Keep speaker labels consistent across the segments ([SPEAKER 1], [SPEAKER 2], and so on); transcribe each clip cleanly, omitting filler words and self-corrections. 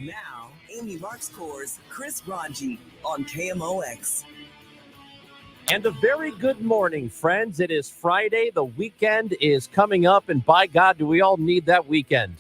[SPEAKER 1] Now, Amy Marks Core's Chris Ranji on KMOX.
[SPEAKER 2] And a very good morning, friends. It is Friday. The weekend is coming up, and by God, do we all need that weekend.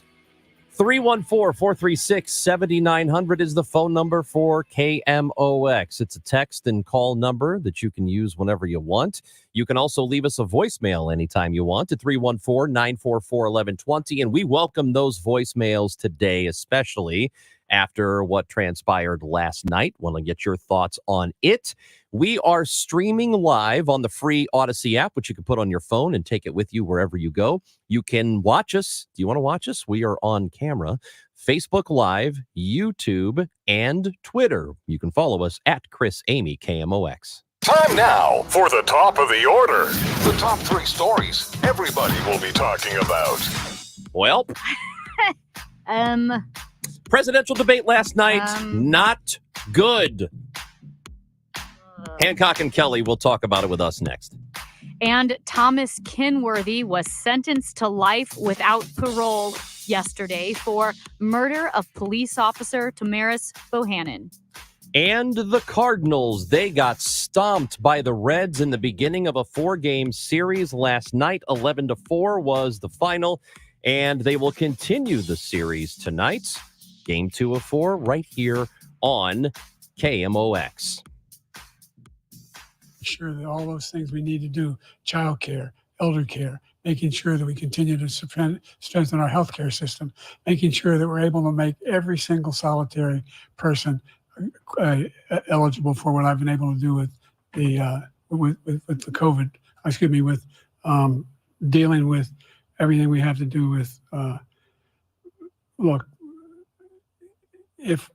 [SPEAKER 2] 314-436-7900 is the phone number for KMOX. It's a text and call number that you can use whenever you want. You can also leave us a voicemail anytime you want at 314-944-1120, and we welcome those voicemails today, especially after what transpired last night. Want to get your thoughts on it. We are streaming live on the free Odyssey app, which you can put on your phone and take it with you wherever you go. You can watch us. Do you want to watch us? We are on camera, Facebook Live, YouTube, and Twitter. You can follow us at Chris Amy KMOX.
[SPEAKER 3] Time now for the top of the order. The top three stories everybody will be talking about.
[SPEAKER 2] Well, presidential debate last night, not good. Hancock and Kelly will talk about it with us next.
[SPEAKER 4] And Thomas Kenworthy was sentenced to life without parole yesterday for murder of police officer Tamaris Bohannon.
[SPEAKER 2] And the Cardinals, they got stomped by the Reds in the beginning of a 4-game series last night. 11-4 was the final, and they will continue the series tonight. Game 2 of 4 right here on KMOX.
[SPEAKER 5] Sure that all those things we need to do, child care, elder care, making sure that we continue to strengthen our healthcare system, making sure that we're able to make every single solitary person eligible for what I've been able to do with the with the COVID. With dealing with everything we have to do with. Look, if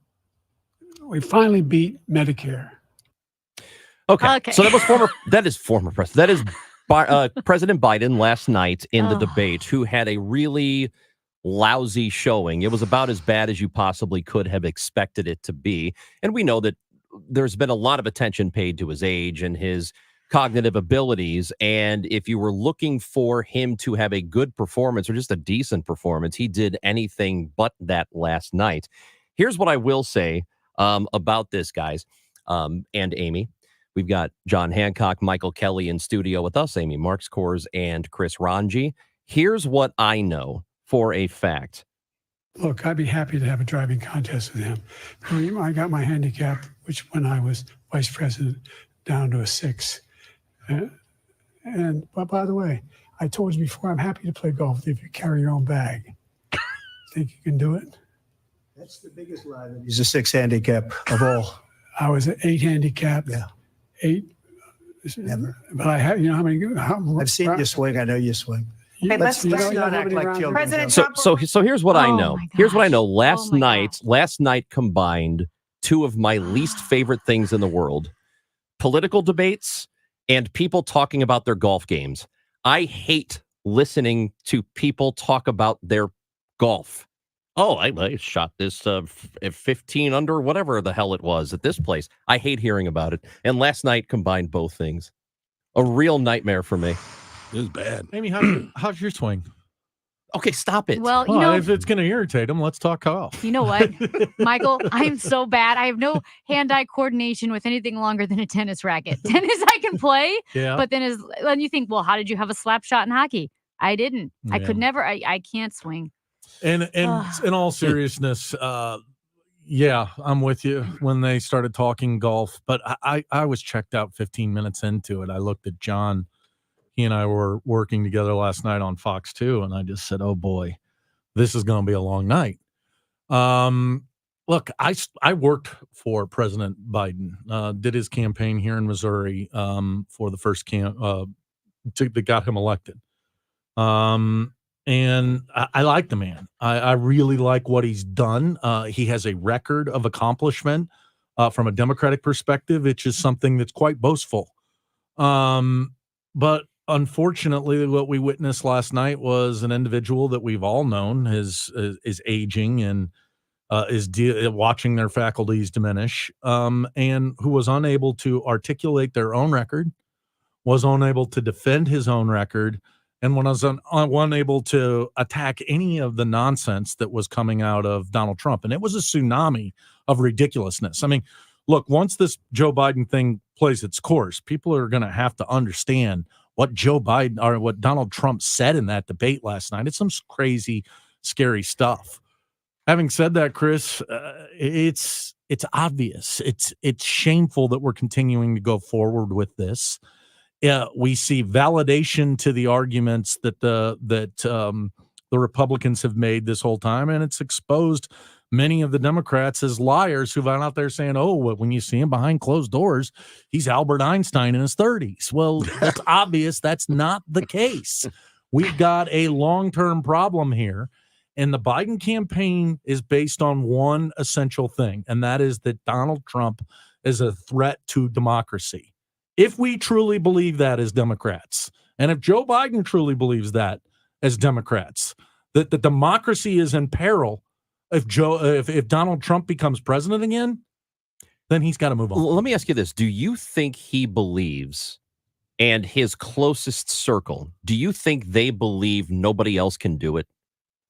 [SPEAKER 5] we finally beat Medicare.
[SPEAKER 2] Okay. So that is former president. That is President Biden last night in the debate, who had a really lousy showing. It was about as bad as you possibly could have expected it to be. And we know that there's been a lot of attention paid to his age and his cognitive abilities. And if you were looking for him to have a good performance or just a decent performance, he did anything but that last night. Here's what I will say about this, guys, and Amy. We've got John Hancock, Michael Kelly in studio with us, Amy Marks Kors, and Chris Ranji. Here's what I know for a fact.
[SPEAKER 5] Look, I'd be happy to have a driving contest with him. I got my handicap, which when I was vice president, down to a 6. But by the way, I told you before, I'm happy to play golf if you carry your own bag. Think you can do it?
[SPEAKER 6] That's the biggest lie. He's a 6 handicap of all.
[SPEAKER 5] I was an 8 handicap.
[SPEAKER 6] Yeah.
[SPEAKER 5] 8.
[SPEAKER 6] Never.
[SPEAKER 5] But I have, how many?
[SPEAKER 6] I've seen you swing. I know you swing.
[SPEAKER 7] Hey, let's not act like children.
[SPEAKER 4] President
[SPEAKER 2] So here's what I know. Here's what I know. Last
[SPEAKER 4] gosh.
[SPEAKER 2] night combined two of my least favorite things in the world: political debates and people talking about their golf games. I hate listening to people talk about their golf. Oh, I shot this 15 under, whatever the hell it was at this place. I hate hearing about it. And last night combined both things. A real nightmare for me.
[SPEAKER 8] It was bad.
[SPEAKER 9] Amy, how's your swing?
[SPEAKER 2] Okay, stop it.
[SPEAKER 4] Well,
[SPEAKER 9] if it's going to irritate him, let's talk golf.
[SPEAKER 4] You know what, Michael? I'm so bad. I have no hand-eye coordination with anything longer than a tennis racket. Tennis I can play, but then you think, well, how did you have a slap shot in hockey? I didn't.
[SPEAKER 9] Yeah.
[SPEAKER 4] I could never. I can't swing.
[SPEAKER 9] And in all seriousness, I'm with you when they started talking golf. But I was checked out 15 minutes into it. I looked at John. He and I were working together last night on Fox 2, and I just said, oh, boy, this is going to be a long night. Look, I worked for President Biden, did his campaign here in Missouri for the first that got him elected. And I like the man. I really like what he's done. He has a record of accomplishment from a Democratic perspective, which is something that's quite boastful. But unfortunately, what we witnessed last night was an individual that we've all known is aging and is watching their faculties diminish, and who was unable to articulate their own record, was unable to defend his own record, and was unable to attack any of the nonsense that was coming out of Donald Trump. And it was a tsunami of ridiculousness. I mean, look, once this Joe Biden thing plays its course, people are going to have to understand what Joe Biden or what Donald Trump said in that debate last night. It's some crazy, scary stuff. Having said that, Chris, it's obvious. It's shameful that we're continuing to go forward with this. We see validation to the arguments that the Republicans have made this whole time, and it's exposed many of the Democrats as liars who've been out there saying, "Oh, when you see him behind closed doors, he's Albert Einstein in his 30s." Well, it's obvious that's not the case. We've got a long-term problem here. And the Biden campaign is based on one essential thing, and that is that Donald Trump is a threat to democracy. If we truly believe that as Democrats, and if Joe Biden truly believes that as Democrats, that the democracy is in peril if Donald Trump becomes president again, then he's got to move on.
[SPEAKER 2] Let me ask you this. Do you think he believes, and his closest circle, do you think they believe nobody else can do it?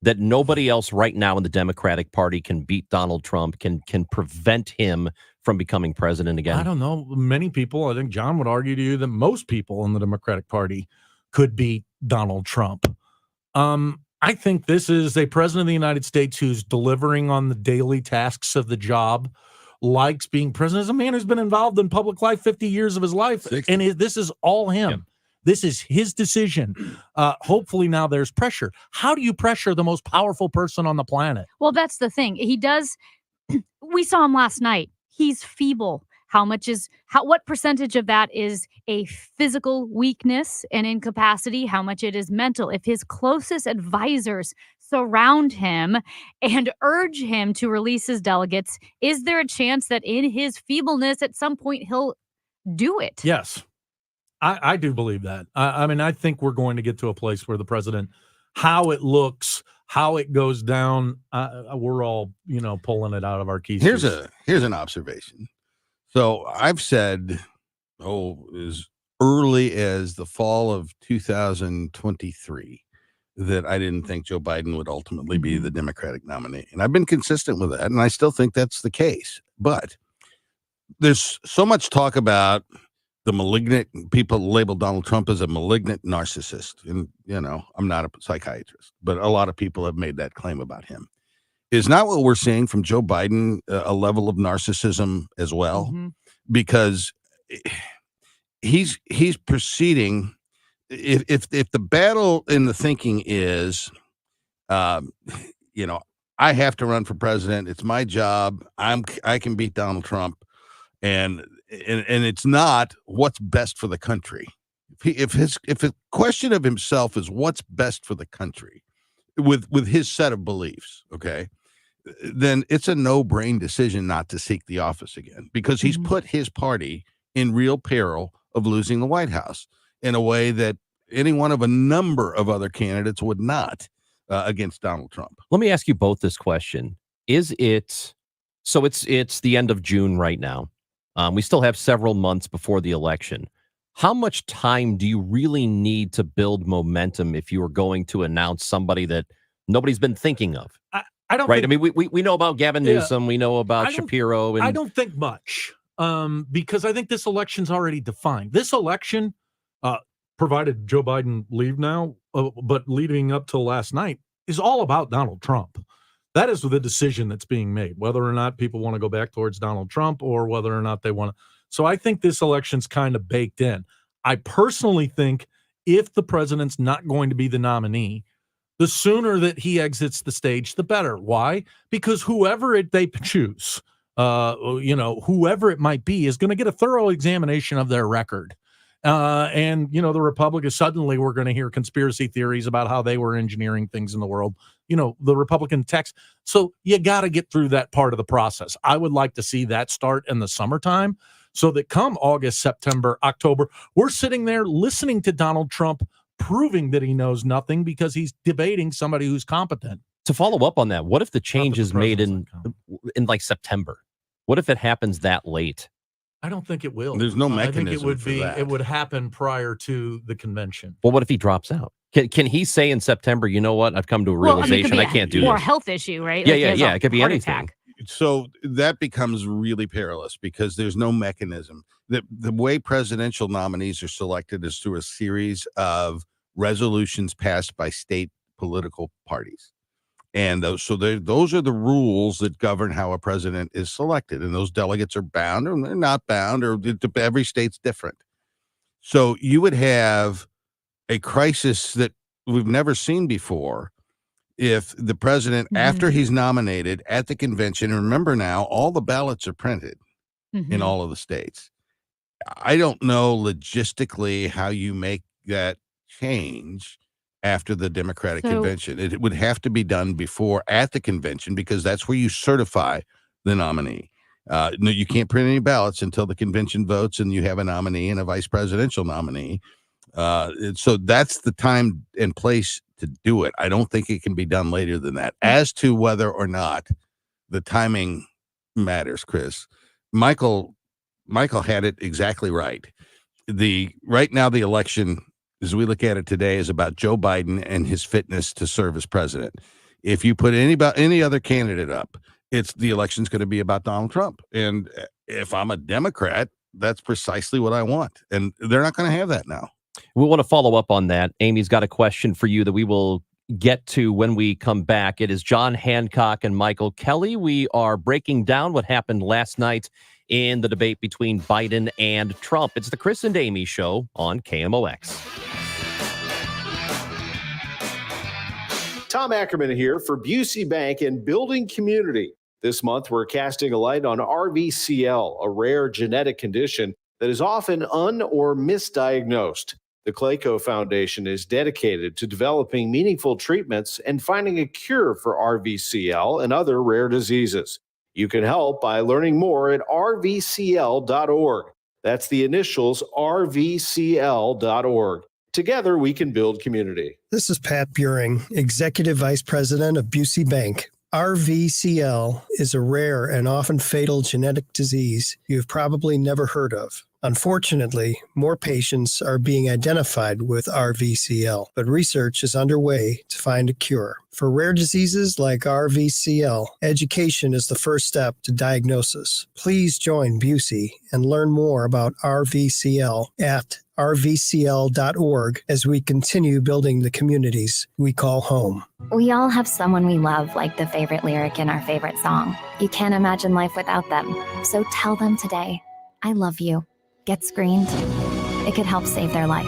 [SPEAKER 2] That nobody else right now in the Democratic Party can beat Donald Trump, can prevent him from becoming president again?
[SPEAKER 9] I don't know. Many people, I think John would argue to you that most people in the Democratic Party could beat Donald Trump. I think this is a president of the United States who's delivering on the daily tasks of the job, likes being president. As a man who's been involved in public life 50 years of his life, 60. And this is all him. Yeah. This is his decision. Hopefully now there's pressure. How do you pressure the most powerful person on the planet?
[SPEAKER 4] Well, that's the thing. He does. We saw him last night. He's feeble. What percentage of that is a physical weakness and incapacity? How much it is mental? If his closest advisors surround him and urge him to release his delegates, is there a chance that in his feebleness at some point he'll do it?
[SPEAKER 9] Yes. I do believe that. I mean, I think we're going to get to a place where the president, how it looks, how it goes down, we're all, pulling it out of our keys.
[SPEAKER 8] Here's an observation. So I've said, as early as the fall of 2023, that I didn't think Joe Biden would ultimately be the Democratic nominee. And I've been consistent with that, and I still think that's the case. But there's so much talk about the malignant, people label Donald Trump as a malignant narcissist. And, I'm not a psychiatrist, but a lot of people have made that claim about him. Is not what we're seeing from Joe Biden a level of narcissism as well? Mm-hmm. Because he's proceeding. If the battle in the thinking is, I have to run for president. It's my job. I can beat Donald Trump. And it's not what's best for the country. If the question of himself is what's best for the country with his set of beliefs, okay, then it's a no-brain decision not to seek the office again, because he's put his party in real peril of losing the White House in a way that any one of a number of other candidates would not against Donald Trump.
[SPEAKER 2] Let me ask you both this question. Is it, so it's the end of June right now. We still have several months before the election. How much time do you really need to build momentum if you are going to announce somebody that nobody's been thinking of?
[SPEAKER 9] I don't.
[SPEAKER 2] Right.
[SPEAKER 9] Think,
[SPEAKER 2] I mean, we know about Gavin Newsom. We know about Shapiro. And
[SPEAKER 9] I don't think much because I think this election's already defined. This election, provided Joe Biden leave now, but leading up till last night, is all about Donald Trump. That is the decision that's being made, whether or not people want to go back towards Donald Trump or whether or not they want to. So I think this election's kind of baked in. I personally think if the president's not going to be the nominee, the sooner that he exits the stage, the better. Why? Because whoever they choose, whoever it might be, is going to get a thorough examination of their record. The Republicans, suddenly we're going to hear conspiracy theories about how they were engineering things in the world. The Republican text. So you got to get through that part of the process. I would like to see that start in the summertime so that come August, September, October, we're sitting there listening to Donald Trump proving that he knows nothing because he's debating somebody who's competent.
[SPEAKER 2] To follow up on that, what if the change is made in like September? What if it happens that late?
[SPEAKER 9] I don't think it will.
[SPEAKER 8] There's no mechanism.
[SPEAKER 9] I think it would happen prior to the convention.
[SPEAKER 2] Well, what if he drops out? Can he say in September, you know what? I've come to a
[SPEAKER 4] Well, I mean, it could
[SPEAKER 2] realization
[SPEAKER 4] be
[SPEAKER 2] I can't do
[SPEAKER 4] or a
[SPEAKER 2] this.
[SPEAKER 4] health issue, right?
[SPEAKER 2] Yeah,
[SPEAKER 4] Like he has a
[SPEAKER 2] It could be
[SPEAKER 4] heart
[SPEAKER 2] anything.
[SPEAKER 4] attack.
[SPEAKER 8] So that becomes really perilous because there's no mechanism. The way presidential nominees are selected is through a series of resolutions passed by state political parties. And those are the rules that govern how a president is selected. And those delegates are bound or they're not bound, or every state's different. So you would have a crisis that we've never seen before if the president, after he's nominated at the convention, and remember now, all the ballots are printed in all of the states. I don't know logistically how you make that change after the Democratic convention. It would have to be done before at the convention because that's where you certify the nominee. No, you can't print any ballots until the convention votes and you have a nominee and a vice presidential nominee. So that's the time and place to do it. I don't think it can be done later than that. As to whether or not the timing matters, Chris, Michael had it exactly right. Right now, the election, as we look at it today, is about Joe Biden and his fitness to serve as president. If you put any other candidate up, the election's going to be about Donald Trump. And if I'm a Democrat, that's precisely what I want. And they're not going to have that now.
[SPEAKER 2] We want to follow up on that. Amy's got a question for you that we will get to when we come back. It is John Hancock and Michael Kelly. We are breaking down what happened last night in the debate between Biden and Trump. It's the Chris and Amy Show on KMOX.
[SPEAKER 10] Tom Ackerman here for Busey Bank and Building Community. This month, we're casting a light on RVCL, a rare genetic condition that is often or misdiagnosed. The Clayco Foundation is dedicated to developing meaningful treatments and finding a cure for RVCL and other rare diseases. You can help by learning more at rvcl.org. That's the initials rvcl.org. Together, we can build community.
[SPEAKER 6] This is Pat Buring, Executive Vice President of Busey Bank. RVCL is a rare and often fatal genetic disease you've probably never heard of. Unfortunately, more patients are being identified with RVCL, but research is underway to find a cure. For rare diseases like RVCL, education is the first step to diagnosis. Please join Busey and learn more about RVCL at rvcl.org as we continue building the communities we call home.
[SPEAKER 11] We all have someone we love, like the favorite lyric in our favorite song. You can't imagine life without them. So tell them today, I love you. Get screened. It could help save their life.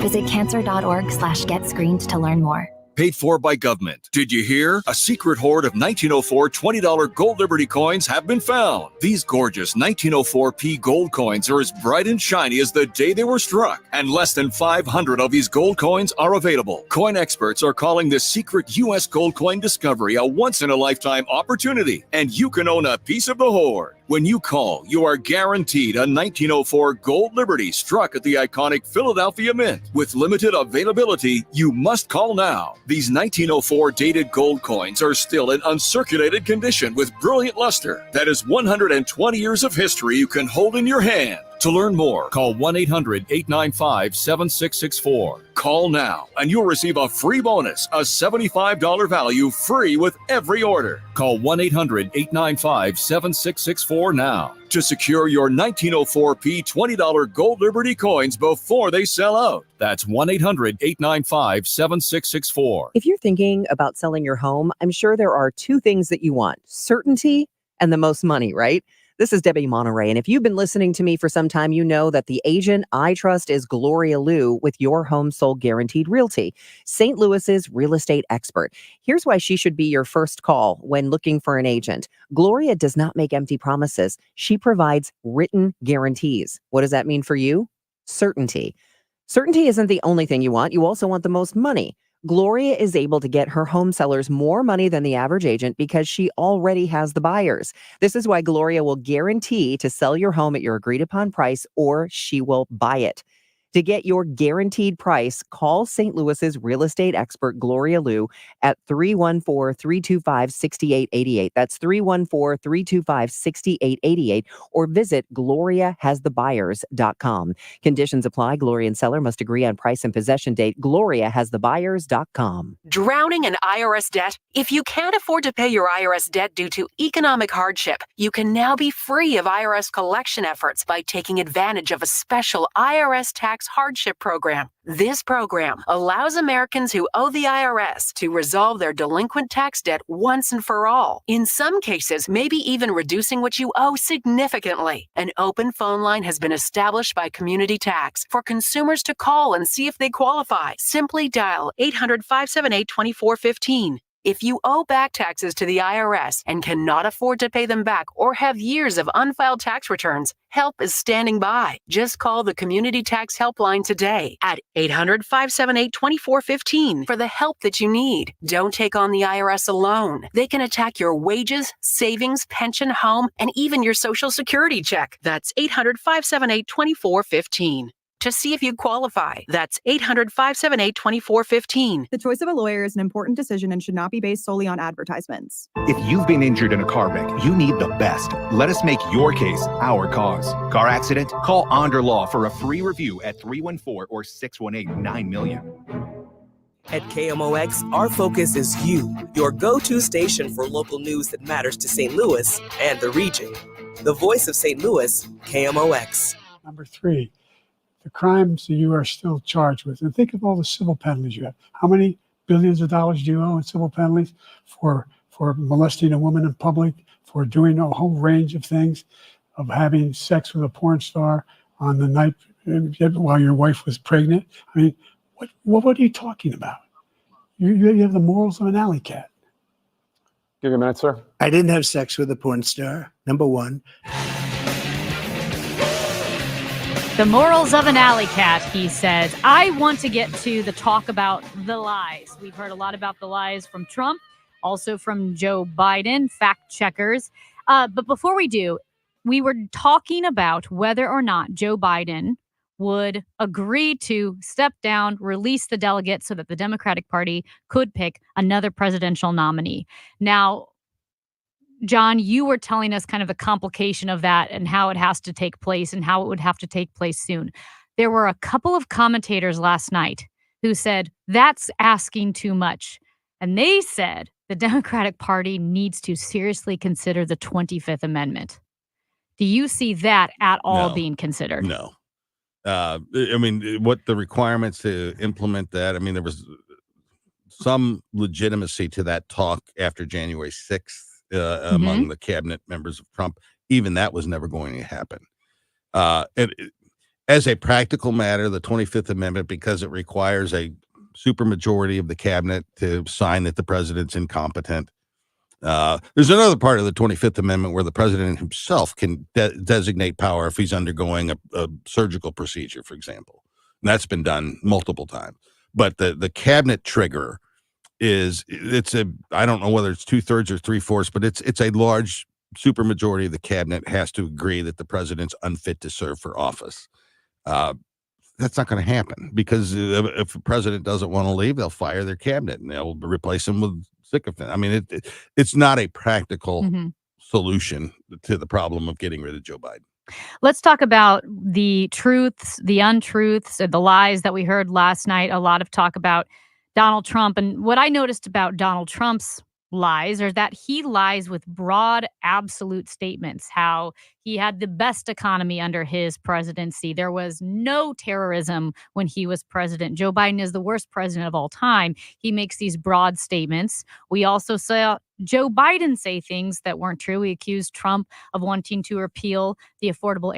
[SPEAKER 11] Visit cancer.org/getscreened to learn more.
[SPEAKER 12] Paid for by government. Did you hear? A secret hoard of 1904 $20 Gold Liberty coins have been found. These gorgeous 1904p gold coins are as bright and shiny as the day they were struck, and less than 500 of these gold coins are available. Coin experts are calling this secret U.S. gold coin discovery a once-in-a-lifetime opportunity, and you can own a piece of the hoard. When you call, you are guaranteed a 1904 Gold Liberty struck at the iconic Philadelphia Mint. With limited availability, you must call now. These 1904 dated gold coins are still in uncirculated condition with brilliant luster. That is 120 years of history you can hold in your hand. To learn more, call 1-800-895-7664. Call now, and you'll receive a free bonus, a $75 value free with every order. Call 1-800-895-7664 now to secure your 1904p $20 Gold Liberty coins before they sell out. That's 1-800-895-7664.
[SPEAKER 13] If you're thinking about selling your home, I'm sure there are two things that you want: certainty and the most money, right? This is Debbie Monterey, and if you've been listening to me for some time, you know that the agent I trust is Gloria Liu with Your Home Sold Guaranteed Realty, St. Louis's real estate expert. Here's why she should be your first call when looking for an agent. Gloria does not make empty promises. She provides written guarantees. What does that mean for you? Certainty. Certainty isn't the only thing you want. You also want the most money. Gloria is able to get her home sellers more money than the average agent because she already has the buyers. This is why Gloria will guarantee to sell your home at your agreed upon price, or she will buy it. To get your guaranteed price, call St. Louis's real estate expert, Gloria Liu, at 314-325-6888. That's 314-325-6888, or visit GloriaHasTheBuyers.com. Conditions apply. Gloria and seller must agree on price and possession date. GloriaHasTheBuyers.com.
[SPEAKER 14] Drowning in IRS debt? If you can't afford to pay your IRS debt due to economic hardship, you can now be free of IRS collection efforts by taking advantage of a special IRS tax hardship program. This program allows Americans who owe the IRS to resolve their delinquent tax debt once and for all. In some cases, maybe even reducing what you owe significantly. An open phone line has been established by Community Tax for consumers to call and see if they qualify. Simply dial 800-578-2415. If you owe back taxes to the IRS and cannot afford to pay them back or have years of unfiled tax returns, help is standing by. Just call the Community Tax Helpline today at 800-578-2415 for the help that you need. Don't take on the IRS alone. They can attack your wages, savings, pension, home, and even your Social Security check. That's 800-578-2415. To see if you qualify. That's 800-578-2415.
[SPEAKER 15] The choice of a lawyer is an important decision and should not be based solely on advertisements.
[SPEAKER 16] If you've been injured in a car wreck, you need the best. Let us make your case our cause. Car accident? Call Onder Law for a free review at 314 or 618-9000000.
[SPEAKER 1] At KMOX, our focus is you, your go-to station for local news that matters to St. Louis and the region. The voice of St. Louis, KMOX.
[SPEAKER 5] Number 3, the crimes that you are still charged with. And think of all the civil penalties you have. How many billions of dollars do you owe in civil penalties for molesting a woman in public, for doing a whole range of things, of having sex with a porn star on the night while your wife was pregnant? I mean, what are you talking about? You have the morals of an alley cat.
[SPEAKER 17] Give you a minute, sir.
[SPEAKER 18] I didn't have sex with a porn star, number one.
[SPEAKER 4] The morals of an alley cat, he says. I want to get to the talk about the lies. We've heard a lot about the lies from Trump, also from Joe Biden, fact checkers. But before we do, we were talking about whether or not Joe Biden would agree to step down, release the delegates so that the Democratic Party could pick another presidential nominee. Now, John, you were telling us kind of the complication of that and how it has to take place and how it would have to take place soon. There were a couple of commentators last night who said, that's asking too much. And they said the Democratic Party needs to seriously consider the 25th Amendment. Do you see that at all being considered?
[SPEAKER 8] No. I mean, what the requirements to implement that, I mean, there was some legitimacy to that talk after January 6th. Among the cabinet members of Trump, even that was never going to happen. As a practical matter, the 25th Amendment, because it requires a supermajority of the cabinet to sign that the president's incompetent. There's another part of the 25th Amendment where the president himself can designate power if he's undergoing a surgical procedure, for example. And that's been done multiple times. But the cabinet trigger I don't know whether it's 2/3 or 3/4, but it's a large supermajority of the cabinet has to agree that the president's unfit to serve for office. That's not going to happen because if the president doesn't want to leave, they'll fire their cabinet and they'll replace him with sycophant. I mean, it's not a practical solution to the problem of getting rid of Joe Biden.
[SPEAKER 4] Let's talk about the truths, the untruths, the lies that we heard last night. A lot of talk about Donald Trump. And what I noticed about Donald Trump's lies are that he lies with broad, absolute statements, how he had the best economy under his presidency. There was no terrorism when he was president. Joe Biden is the worst president of all time. He makes these broad statements. We also saw Joe Biden say things that weren't true. He accused Trump of wanting to repeal the Affordable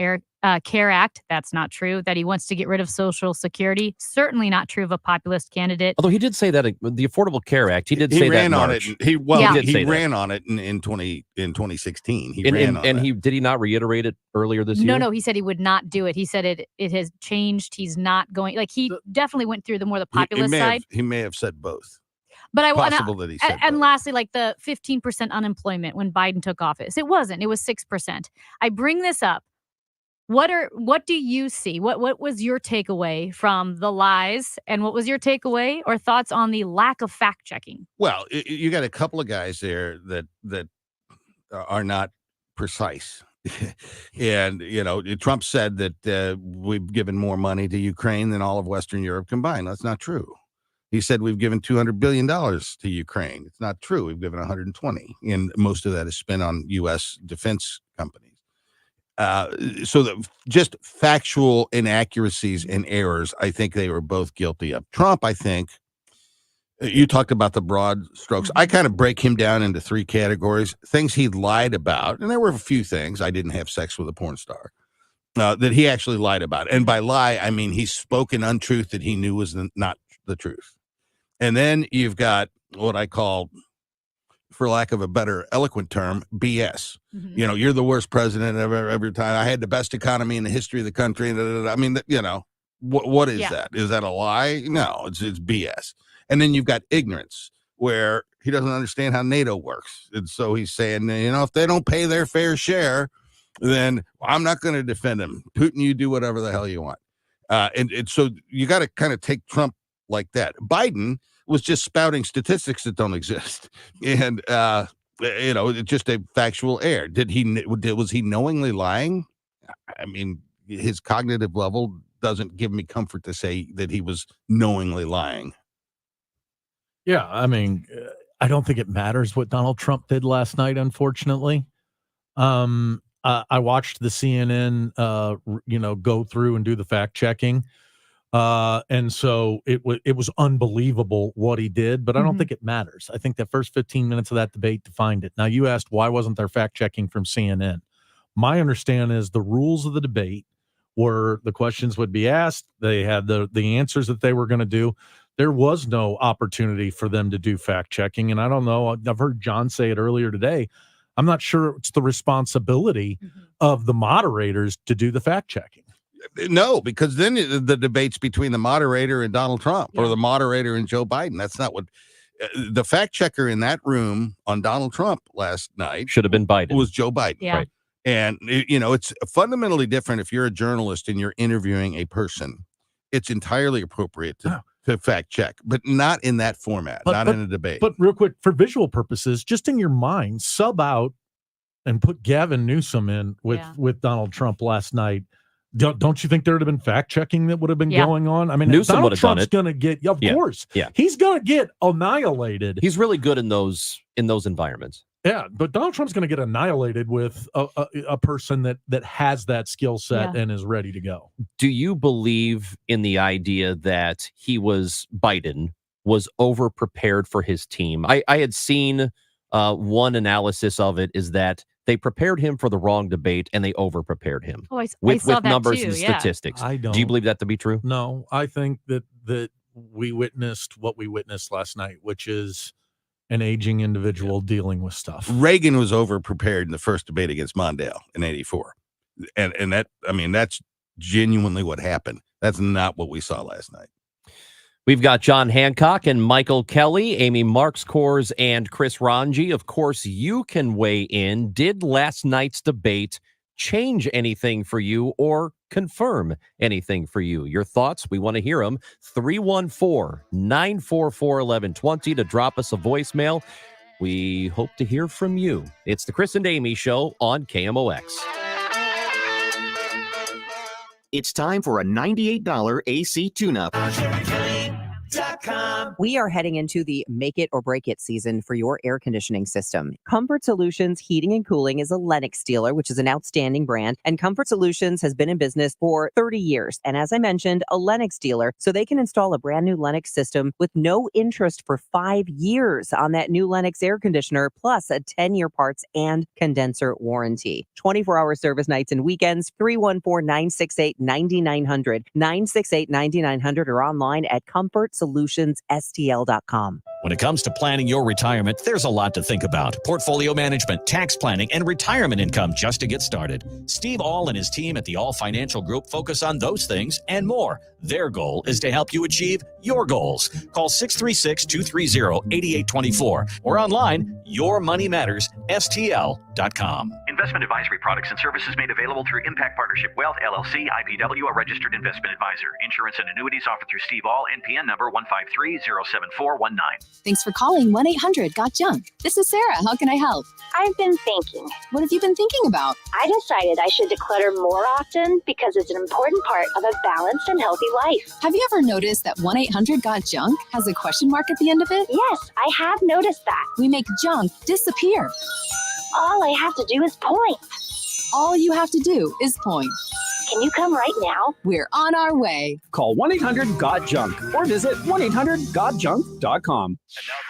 [SPEAKER 4] Care Act. That's not true. That he wants to get rid of Social Security. Certainly not true of a populist candidate.
[SPEAKER 2] Although he did say that the Affordable Care Act, he say
[SPEAKER 8] ran
[SPEAKER 2] that
[SPEAKER 8] on
[SPEAKER 2] March.
[SPEAKER 8] it. He ran on it in 2016. He ran on it.
[SPEAKER 2] Did he not reiterate it earlier this year?
[SPEAKER 4] No, he said he would not do it. He said it has changed. He's not going. Like he definitely went through the more the populist side.
[SPEAKER 8] He may have said both.
[SPEAKER 4] But I want
[SPEAKER 8] possible that he said
[SPEAKER 4] and lastly, like the 15% unemployment when Biden took office, it wasn't. It was 6%. I bring this up What do you see? What was your takeaway from the lies, and what was your takeaway or thoughts on the lack of fact checking?
[SPEAKER 8] Well, you got a couple of guys there that are not precise. And, Trump said that we've given more money to Ukraine than all of Western Europe combined. That's not true. He said we've given $200 billion to Ukraine. It's not true. We've given 120, and most of that is spent on U.S. defense companies. So just factual inaccuracies and errors, I think they were both guilty of. Trump, I think, you talked about the broad strokes. I kind of break him down into three categories. Things he lied about, and there were a few things. I didn't have sex with a porn star. That he actually lied about. And by lie, I mean he spoke an untruth that he knew was not the truth. And then you've got what I call, for lack of a better eloquent term, BS. Mm-hmm. You're the worst president ever, every time. I had the best economy in the history of the country. I mean, what is that? Is that a lie? No, it's BS. And then you've got ignorance, where he doesn't understand how NATO works. And so he's saying, if they don't pay their fair share, then I'm not going to defend them. Putin, you do whatever the hell you want. And so you got to kind of take Trump like that. Biden was just spouting statistics that don't exist. And, it's just a factual error. Was he knowingly lying? I mean, his cognitive level doesn't give me comfort to say that he was knowingly lying.
[SPEAKER 9] Yeah, I mean, I don't think it matters what Donald Trump did last night, unfortunately. I watched the CNN, go through and do the fact checking. And so it was unbelievable what he did, but I don't think it matters. I think the first 15 minutes of that debate defined it. Now, you asked, why wasn't there fact checking from CNN? My understanding is the rules of the debate were the questions would be asked. They had the answers that they were going to do. There was no opportunity for them to do fact checking. And I don't know, I've heard John say it earlier today. I'm not sure it's the responsibility of the moderators to do the fact checking.
[SPEAKER 8] No, because then the debate's between the moderator and Donald Trump, or the moderator and Joe Biden. That's not what the fact checker in that room on Donald Trump last night
[SPEAKER 2] should have been Biden.
[SPEAKER 8] Was Joe Biden.
[SPEAKER 4] Yeah.
[SPEAKER 8] Right. And, it's fundamentally different if you're a journalist and you're interviewing a person. It's entirely appropriate to fact check, but not in that format, not in a debate.
[SPEAKER 9] But real quick, for visual purposes, just in your mind, sub out and put Gavin Newsom in with Donald Trump last night. Don't you think there would have been fact checking that would have been going on? I mean,
[SPEAKER 2] Newsom
[SPEAKER 9] Donald
[SPEAKER 2] would have done
[SPEAKER 9] Trump's
[SPEAKER 2] it.
[SPEAKER 9] going to get, of course, he's going to get annihilated.
[SPEAKER 2] He's really good in those environments.
[SPEAKER 9] Yeah, but Donald Trump's going to get annihilated with a person that has that skill set and is ready to go.
[SPEAKER 2] Do you believe in the idea that Biden was over prepared for his team? I had seen one analysis of it is that they prepared him for the wrong debate and they over prepared him with numbers and statistics. Do you believe that to be true?
[SPEAKER 9] No, I think that we witnessed what we witnessed last night, which is an aging individual dealing with stuff.
[SPEAKER 8] Reagan was over prepared in the first debate against Mondale in '84. And that's genuinely what happened. That's not what we saw last night.
[SPEAKER 2] We've got John Hancock and Michael Kelly, Amy Marxkors, and Chris Ranji. Of course, you can weigh in. Did last night's debate change anything for you or confirm anything for you? Your thoughts, we want to hear them. 314-944-1120 to drop us a voicemail. We hope to hear from you. It's the Chris and Amy Show on KMOX.
[SPEAKER 19] It's time for a $98 AC tune-up.
[SPEAKER 13] We are heading into the make it or break it season for your air conditioning system. Comfort Solutions Heating and Cooling is a Lennox dealer, which is an outstanding brand. And Comfort Solutions has been in business for 30 years. And as I mentioned, a Lennox dealer, so they can install a brand new Lennox system with no interest for 5 years on that new Lennox air conditioner, plus a 10-year parts and condenser warranty. 24-hour service nights and weekends, 314-968-9900, 968-9900, or online at ComfortSolutionsSTL.com.
[SPEAKER 20] When it comes to planning your retirement, there's a lot to think about. Portfolio management, tax planning, and retirement income just to get started. Steve All and his team at the All Financial Group focus on those things and more. Their goal is to help you achieve your goals. Call 636-230-8824 or online, yourmoneymattersstl.com.
[SPEAKER 21] Investment advisory products and services made available through Impact Partnership Wealth, LLC, IPW, a registered investment advisor. Insurance and annuities offered through Steve All, NPN number 153-07419.
[SPEAKER 22] Thanks for calling 1-800-GOT-JUNK. This is Sarah. How can I help?
[SPEAKER 23] I've been thinking.
[SPEAKER 22] What have you been thinking about?
[SPEAKER 23] I decided I should declutter more often because it's an important part of a balanced and healthy life.
[SPEAKER 22] Have you ever noticed that 1-800-GOT-JUNK has a question mark at the end of it?
[SPEAKER 23] Yes, I have noticed that.
[SPEAKER 22] We make junk disappear.
[SPEAKER 23] All I have to do is point.
[SPEAKER 22] All you have to do is point.
[SPEAKER 23] Can you come right now?
[SPEAKER 22] We're on our way.
[SPEAKER 24] Call 1-800-GOT-JUNK or visit 1-800-GOT-JUNK.com.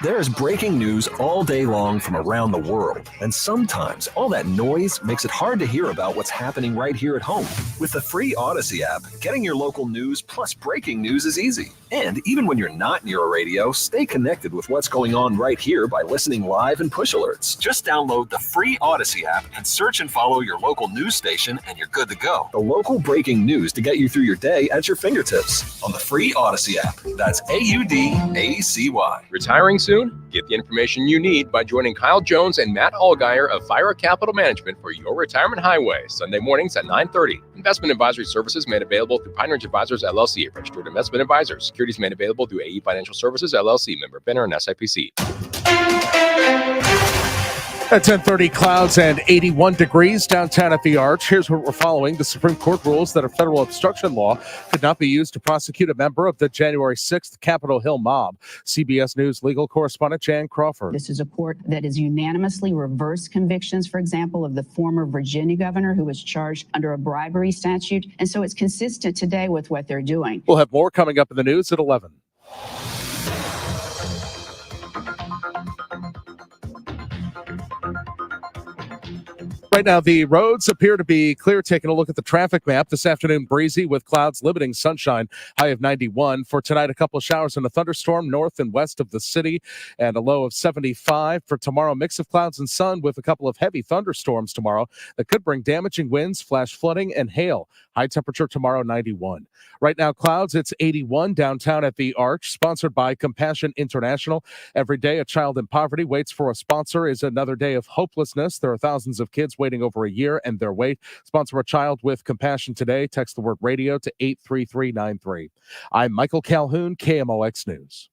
[SPEAKER 25] There's breaking news all day long from around the world, and sometimes all that noise makes it hard to hear about what's happening right here at home. With the free Odyssey app, getting your local news plus breaking news is easy. And even when you're not near a radio, stay connected with what's going on right here by listening live and push alerts. Just download the free Odyssey app and search and follow your local news station, and you're good to go. The local breaking news to get you through your day at your fingertips on the free Odyssey app. That's AUDACY.
[SPEAKER 26] Retiring soon? Get the information you need by joining Kyle Jones and Matt Allgeier of Fira Capital Management for Your Retirement Highway, Sunday mornings at 9:30. Investment advisory services made available through Pine Ridge Advisors, LLC, registered investment advisors. Securities made available through AE Financial Services, LLC, member FINRA and SIPC.
[SPEAKER 9] At 10:30, clouds and 81 degrees downtown at the Arch. Here's what we're following. The Supreme Court rules that a federal obstruction law could not be used to prosecute a member of the January 6th Capitol Hill mob. CBS News legal correspondent Jan Crawford.
[SPEAKER 27] This is a court that has unanimously reversed convictions, for example, of the former Virginia governor who was charged under a bribery statute. And so it's consistent today with what they're doing.
[SPEAKER 9] We'll have more coming up in the news at 11. Right now, the roads appear to be clear. Taking a look at the traffic map this afternoon, breezy with clouds limiting sunshine, high of 91. For tonight, a couple of showers and a thunderstorm north and west of the city, and a low of 75. For tomorrow, mix of clouds and sun with a couple of heavy thunderstorms tomorrow that could bring damaging winds, flash flooding, and hail. High temperature tomorrow, 91. Right now, clouds, it's 81 downtown at the Arch, sponsored by Compassion International. Every day, a child in poverty waits for a sponsor is another day of hopelessness. There are thousands of kids waiting over a year and their wait. Sponsor a child with compassion today. Text the word radio to 83393. I'm Michael Calhoun, KMOX News.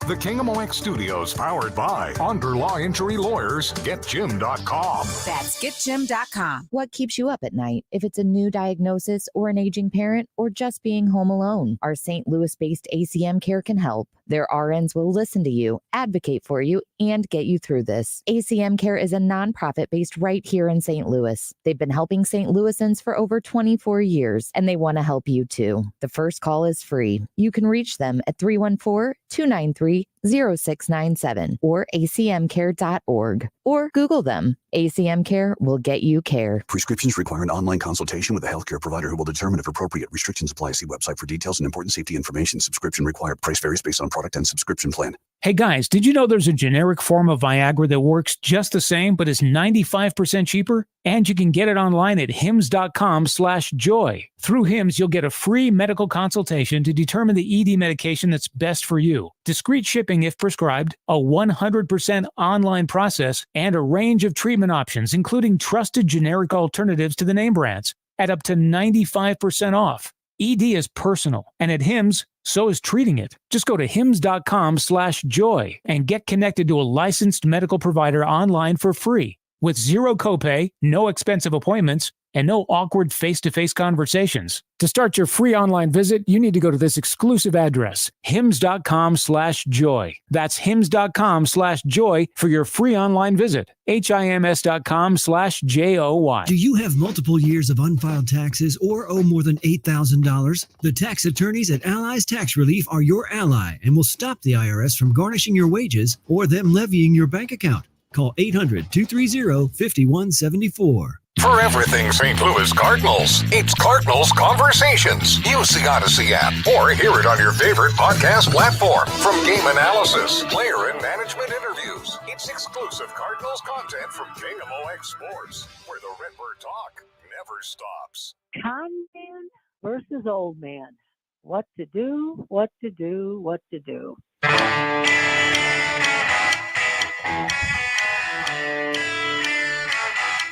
[SPEAKER 3] The KMOX studios powered by Onder Law Injury Lawyers, GetJim.com.
[SPEAKER 28] That's GetJim.com. What keeps you up at night? If it's a new diagnosis or an aging parent or just being home alone, our St. Louis-based ACM Care can help. Their RNs will listen to you, advocate for you, and get you through this. ACM Care is a nonprofit based right here in St. Louis. They've been helping St. Louisans for over 24 years, and they want to help you too. The first call is free. You can reach them at 314-293-0697 or acmcare.org or Google them. ACM Care will get you care.
[SPEAKER 29] Prescriptions require an online consultation with a healthcare provider who will determine if appropriate. Restrictions apply. See website for details and important safety information. Subscription required. Price varies based on product and subscription plan.
[SPEAKER 30] Hey guys, did you know there's a generic form of Viagra that works just the same but is 95% cheaper? And you can get it online at hims.com/joy. Through Hims, you'll get a free medical consultation to determine the ED medication that's best for you. Discreet shipping if prescribed, a 100% online process, and a range of treatment options, including trusted generic alternatives to the name brands, at up to 95% off. ED is personal, and at Hims, so is treating it. Just go to hims.com/joy and get connected to a licensed medical provider online for free with zero copay, no expensive appointments, and no awkward face-to-face conversations. To start your free online visit, you need to go to this exclusive address, hims.com/joy. That's hims.com/joy for your free online visit. HIMS.com/JOY.
[SPEAKER 31] Do you have multiple years of unfiled taxes or owe more than $8,000? The tax attorneys at Allies Tax Relief are your ally and will stop the IRS from garnishing your wages or them levying your bank account. Call 800-230-5174.
[SPEAKER 3] For everything St. Louis Cardinals, it's Cardinals Conversations. Use the Odyssey app or hear it on your favorite podcast platform. From game analysis, player and management interviews, it's exclusive Cardinals content from KMOX Sports, where the Redbird talk never stops.
[SPEAKER 32] Con man versus old man. What to do, what to do, what to do.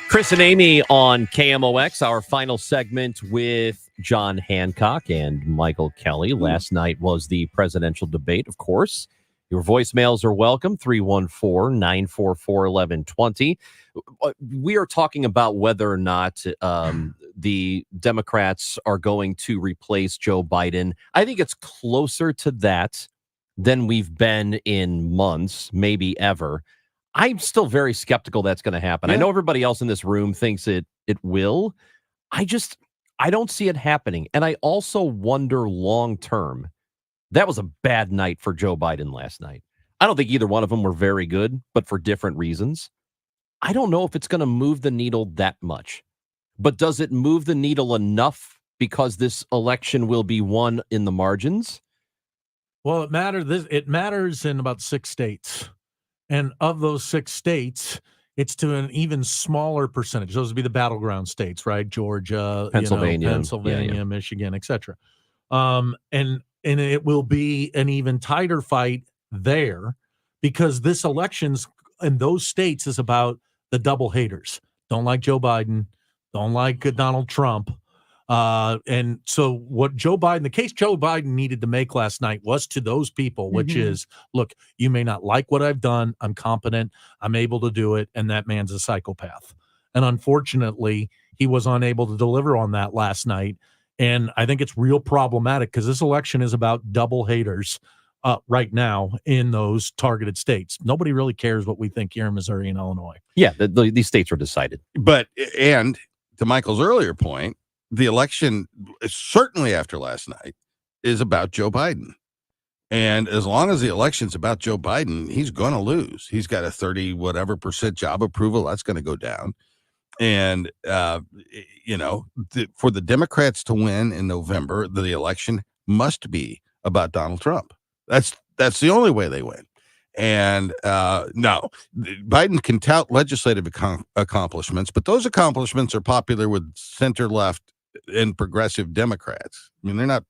[SPEAKER 2] Chris and Amy on KMOX, our final segment with John Hancock and Michael Kelly. Last night was the presidential debate, of course. Your voicemails are welcome, 314-944-1120. We are talking about whether or not the Democrats are going to replace Joe Biden. I think it's closer to that than we've been in months, maybe ever. I'm still very skeptical that's going to happen.
[SPEAKER 8] Yeah.
[SPEAKER 2] I know everybody else in this room thinks it will. I don't see it happening. And I also wonder long term. That was a bad night for Joe Biden last night. I don't think either one of them were very good, but for different reasons. I don't know if it's going to move the needle that much. But does it move the needle enough because this election will be won in the margins?
[SPEAKER 9] Well, it matters in about 6 states. And of those 6 states, it's to an even smaller percentage. Those would be the battleground states, right? Georgia, Pennsylvania, Michigan, etc. And it will be an even tighter fight there because this election's in those states is about the double haters. Don't like Joe Biden, don't like Donald Trump. And so what the case Joe Biden needed to make last night was to those people, which is, look, you may not like what I've done. I'm competent. I'm able to do it. And that man's a psychopath. And unfortunately, he was unable to deliver on that last night. And I think it's real problematic because this election is about double haters right now in those targeted states. Nobody really cares what we think here in Missouri and Illinois.
[SPEAKER 2] Yeah, these states are decided.
[SPEAKER 8] And to Michael's earlier point, the election, certainly after last night, is about Joe Biden. And as long as the election's about Joe Biden, he's going to lose. He's got a 30% job approval. That's going to go down. And, for the Democrats to win in November, the election must be about Donald Trump. That's the only way they win. And no, Biden can tout legislative accomplishments, but those accomplishments are popular with center-left and progressive Democrats. I mean, they're not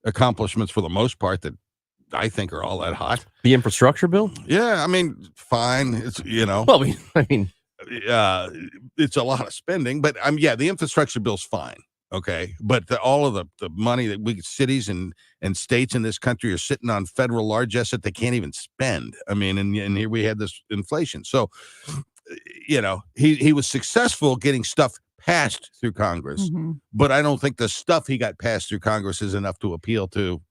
[SPEAKER 8] accomplishments for the most part that I think are all that hot.
[SPEAKER 2] The infrastructure bill?
[SPEAKER 8] Yeah, I mean, fine. It's,
[SPEAKER 2] Well, I mean,
[SPEAKER 8] it's a lot of spending, but the infrastructure bill's fine. Okay. But all of the money that cities and states in this country are sitting on federal large asset they can't even spend. I mean, and here we had this inflation. So, he was successful getting stuff passed through Congress, but I don't think the stuff he got passed through Congress is enough to appeal to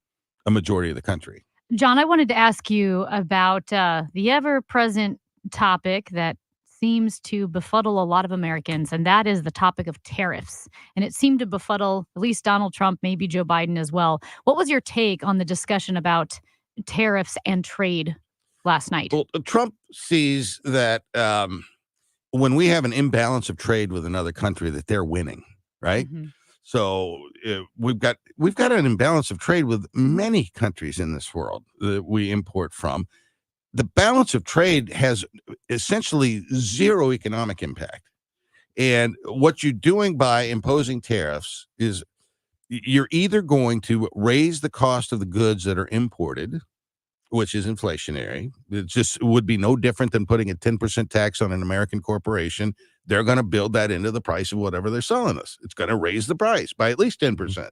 [SPEAKER 8] a majority of the country.
[SPEAKER 4] John, I wanted to ask you about the ever-present topic that seems to befuddle a lot of Americans, and that is the topic of tariffs. And it seemed to befuddle at least Donald Trump, maybe Joe Biden as well. What was your take on the discussion about tariffs and trade last night?
[SPEAKER 8] Well, Trump sees that when we have an imbalance of trade with another country, that they're winning, right? So we've got an imbalance of trade with many countries in this world that we import from. The balance of trade has essentially zero economic impact. And what you're doing by imposing tariffs is you're either going to raise the cost of the goods that are imported, which is inflationary. It just would be no different than putting a 10% tax on an American corporation. They're going to build that into the price of whatever they're selling us. It's going to raise the price by at least 10%.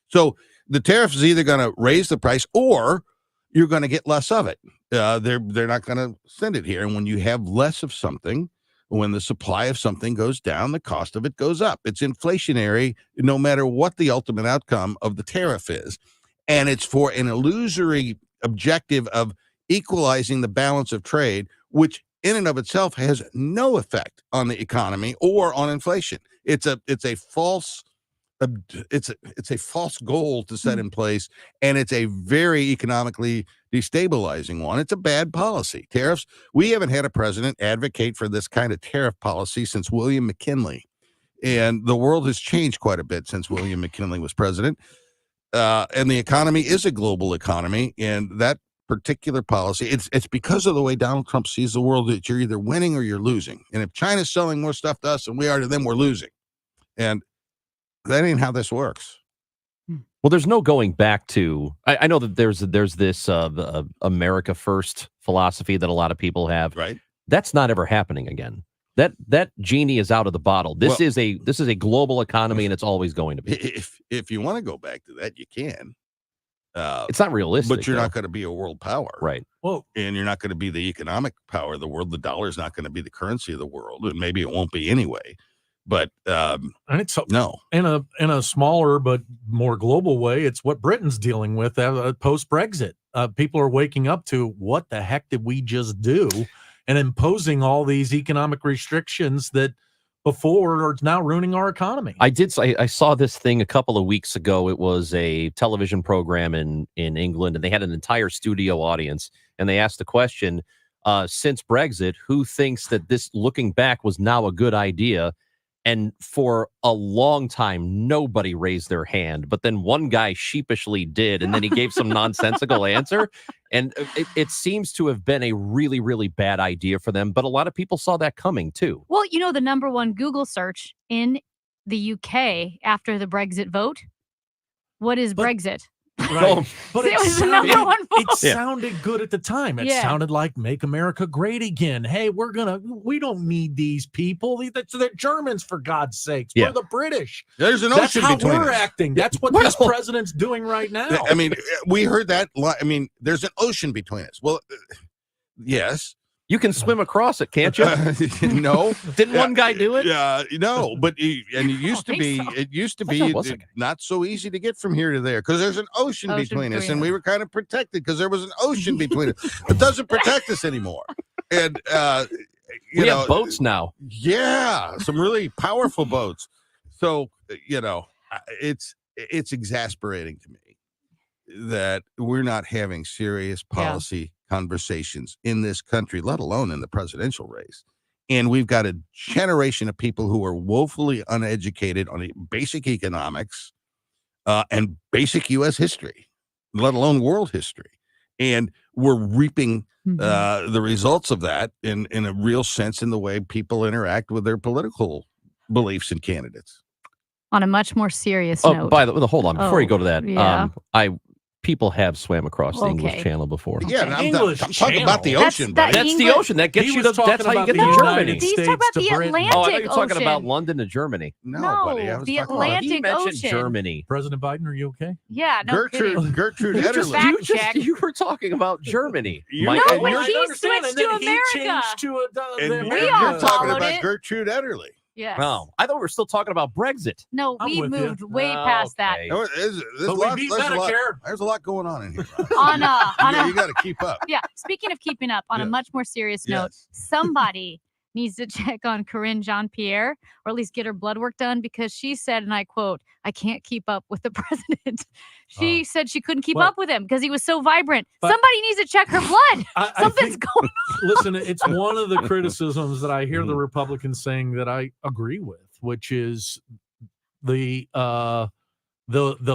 [SPEAKER 8] So the tariff is either going to raise the price or you're going to get less of it. They're not going to send it here. And when you have less of something, when the supply of something goes down, the cost of it goes up. It's inflationary no matter what the ultimate outcome of the tariff is. And it's for an illusory objective of equalizing the balance of trade, which in and of itself has no effect on the economy or on inflation. It's a false goal to set in place, and it's a very economically destabilizing one. It's a bad policy. Tariffs, we haven't had a president advocate for this kind of tariff policy since William McKinley, and the world has changed quite a bit since William McKinley was president. And the economy is a global economy, and that particular policy, it's because of the way Donald Trump sees the world that you're either winning or you're losing. And if China's selling more stuff to us than we are to them, we're losing. And that ain't how this works.
[SPEAKER 2] Well, there's no going back to. I know that there's this America First philosophy that a lot of people have.
[SPEAKER 8] Right.
[SPEAKER 2] That's not ever happening again. That genie is out of the bottle. This is a global economy, and it's always going to be.
[SPEAKER 8] If you want to go back to that, you can.
[SPEAKER 2] It's not realistic,
[SPEAKER 8] but you're not going to be a world power,
[SPEAKER 2] right?
[SPEAKER 9] Well,
[SPEAKER 8] and you're not going to be the economic power of the world. The dollar is not going to be the currency of the world, and maybe it won't be anyway. But
[SPEAKER 9] and it's
[SPEAKER 8] no,
[SPEAKER 9] in a smaller but more global way. It's what Britain's dealing with post Brexit. People are waking up to what the heck did we just do, and imposing all these economic restrictions that before are now ruining our economy.
[SPEAKER 2] I saw this thing a couple of weeks ago. It was a television program in England, and they had an entire studio audience, and they asked the question, since Brexit, who thinks that this, looking back, was now a good idea? And for a long time, nobody raised their hand. But then one guy sheepishly did, and then he gave some nonsensical answer. And it seems to have been a really, really bad idea for them. But a lot of people saw that coming, too.
[SPEAKER 4] Well, the number one Google search in the UK after the Brexit vote, what is Brexit?
[SPEAKER 9] Right. But
[SPEAKER 4] it was the number one vote.
[SPEAKER 9] It sounded good at the time. It sounded like make America great again. Hey, we don't need these people. They're Germans, for God's sakes. We're the British.
[SPEAKER 8] There's an ocean between us.
[SPEAKER 9] That's how we're acting. That's what this president's doing right now.
[SPEAKER 8] I mean, we heard that. I mean, there's an ocean between us. Well, yes.
[SPEAKER 2] You can swim across it, can't you?
[SPEAKER 8] No.
[SPEAKER 2] Didn't one guy do it?
[SPEAKER 8] Yeah, no. But it used to be. So. It used to be not so easy to get from here to there because there's an ocean between us, and we were kind of protected because there was an ocean between us. It doesn't protect us anymore. And
[SPEAKER 2] we have boats now.
[SPEAKER 8] Yeah, some really powerful boats. So it's exasperating to me that we're not having serious policy conversations in this country, let alone in the presidential race. And we've got a generation of people who are woefully uneducated on basic economics and basic U.S. history, let alone world history. And we're reaping the results of that in a real sense in the way people interact with their political beliefs and candidates.
[SPEAKER 4] On a much more serious note.
[SPEAKER 2] Hold on. Before you go to that,
[SPEAKER 4] yeah.
[SPEAKER 2] People have swam across the English Channel before.
[SPEAKER 8] Yeah, I'm talking about the ocean.
[SPEAKER 2] That's the ocean. That gets you. That's how you get to Germany.
[SPEAKER 4] He's talking about the Atlantic
[SPEAKER 2] Oh, I thought you were talking
[SPEAKER 4] Ocean.
[SPEAKER 2] about London to Germany.
[SPEAKER 8] No, buddy. I was
[SPEAKER 4] the
[SPEAKER 8] talking
[SPEAKER 4] Atlantic
[SPEAKER 2] He mentioned
[SPEAKER 4] Ocean.
[SPEAKER 2] Germany.
[SPEAKER 9] President Biden, are you okay?
[SPEAKER 4] Yeah, no kidding.
[SPEAKER 8] Gertrude Ederle.
[SPEAKER 2] You were talking about Germany.
[SPEAKER 4] No, when he switched to America.
[SPEAKER 8] We
[SPEAKER 4] all
[SPEAKER 8] talking
[SPEAKER 4] followed
[SPEAKER 8] about
[SPEAKER 4] it.
[SPEAKER 8] Gertrude Ederle.
[SPEAKER 4] Yes.
[SPEAKER 2] Oh, I thought we were still talking about Brexit.
[SPEAKER 4] No, we moved way past that.
[SPEAKER 8] There's a lot going on in here.
[SPEAKER 4] You
[SPEAKER 8] got to keep up.
[SPEAKER 4] Yeah. Speaking of keeping up, on a much more serious note, somebody needs to check on Karine Jean-Pierre, or at least get her blood work done, because she said, and I quote, "I can't keep up with the president." She said she couldn't keep up with him because he was so vibrant. Somebody needs to check her blood. Something's going on.
[SPEAKER 9] Listen, it's one of the criticisms that I hear the Republicans saying that I agree with, which is the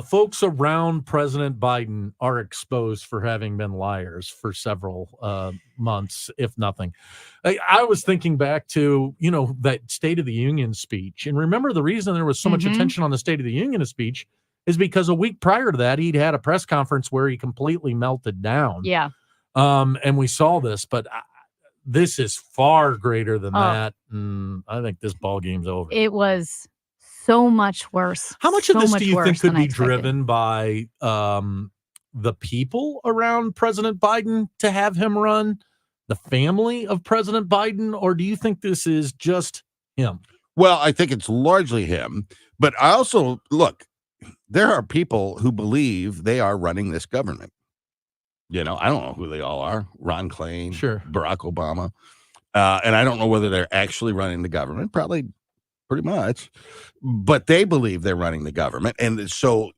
[SPEAKER 9] folks around President Biden are exposed for having been liars for several months, if nothing. I was thinking back to, that State of the Union speech. And remember, the reason there was so much attention on the State of the Union speech is because a week prior to that, he'd had a press conference where he completely melted down.
[SPEAKER 4] Yeah.
[SPEAKER 9] And we saw this, but this is far greater than that. And I think this ball game's over.
[SPEAKER 4] It was so much worse.
[SPEAKER 9] How much of this do you think could be driven by the people around President Biden to have him run, the family of President Biden, or do you think this is just him?
[SPEAKER 8] Well, I think it's largely him, but I also there are people who believe they are running this government. I don't know who they all are. Ron Klain, Barack Obama. And I don't know whether they're actually running the government. Probably pretty much. But they believe they're running the government. And so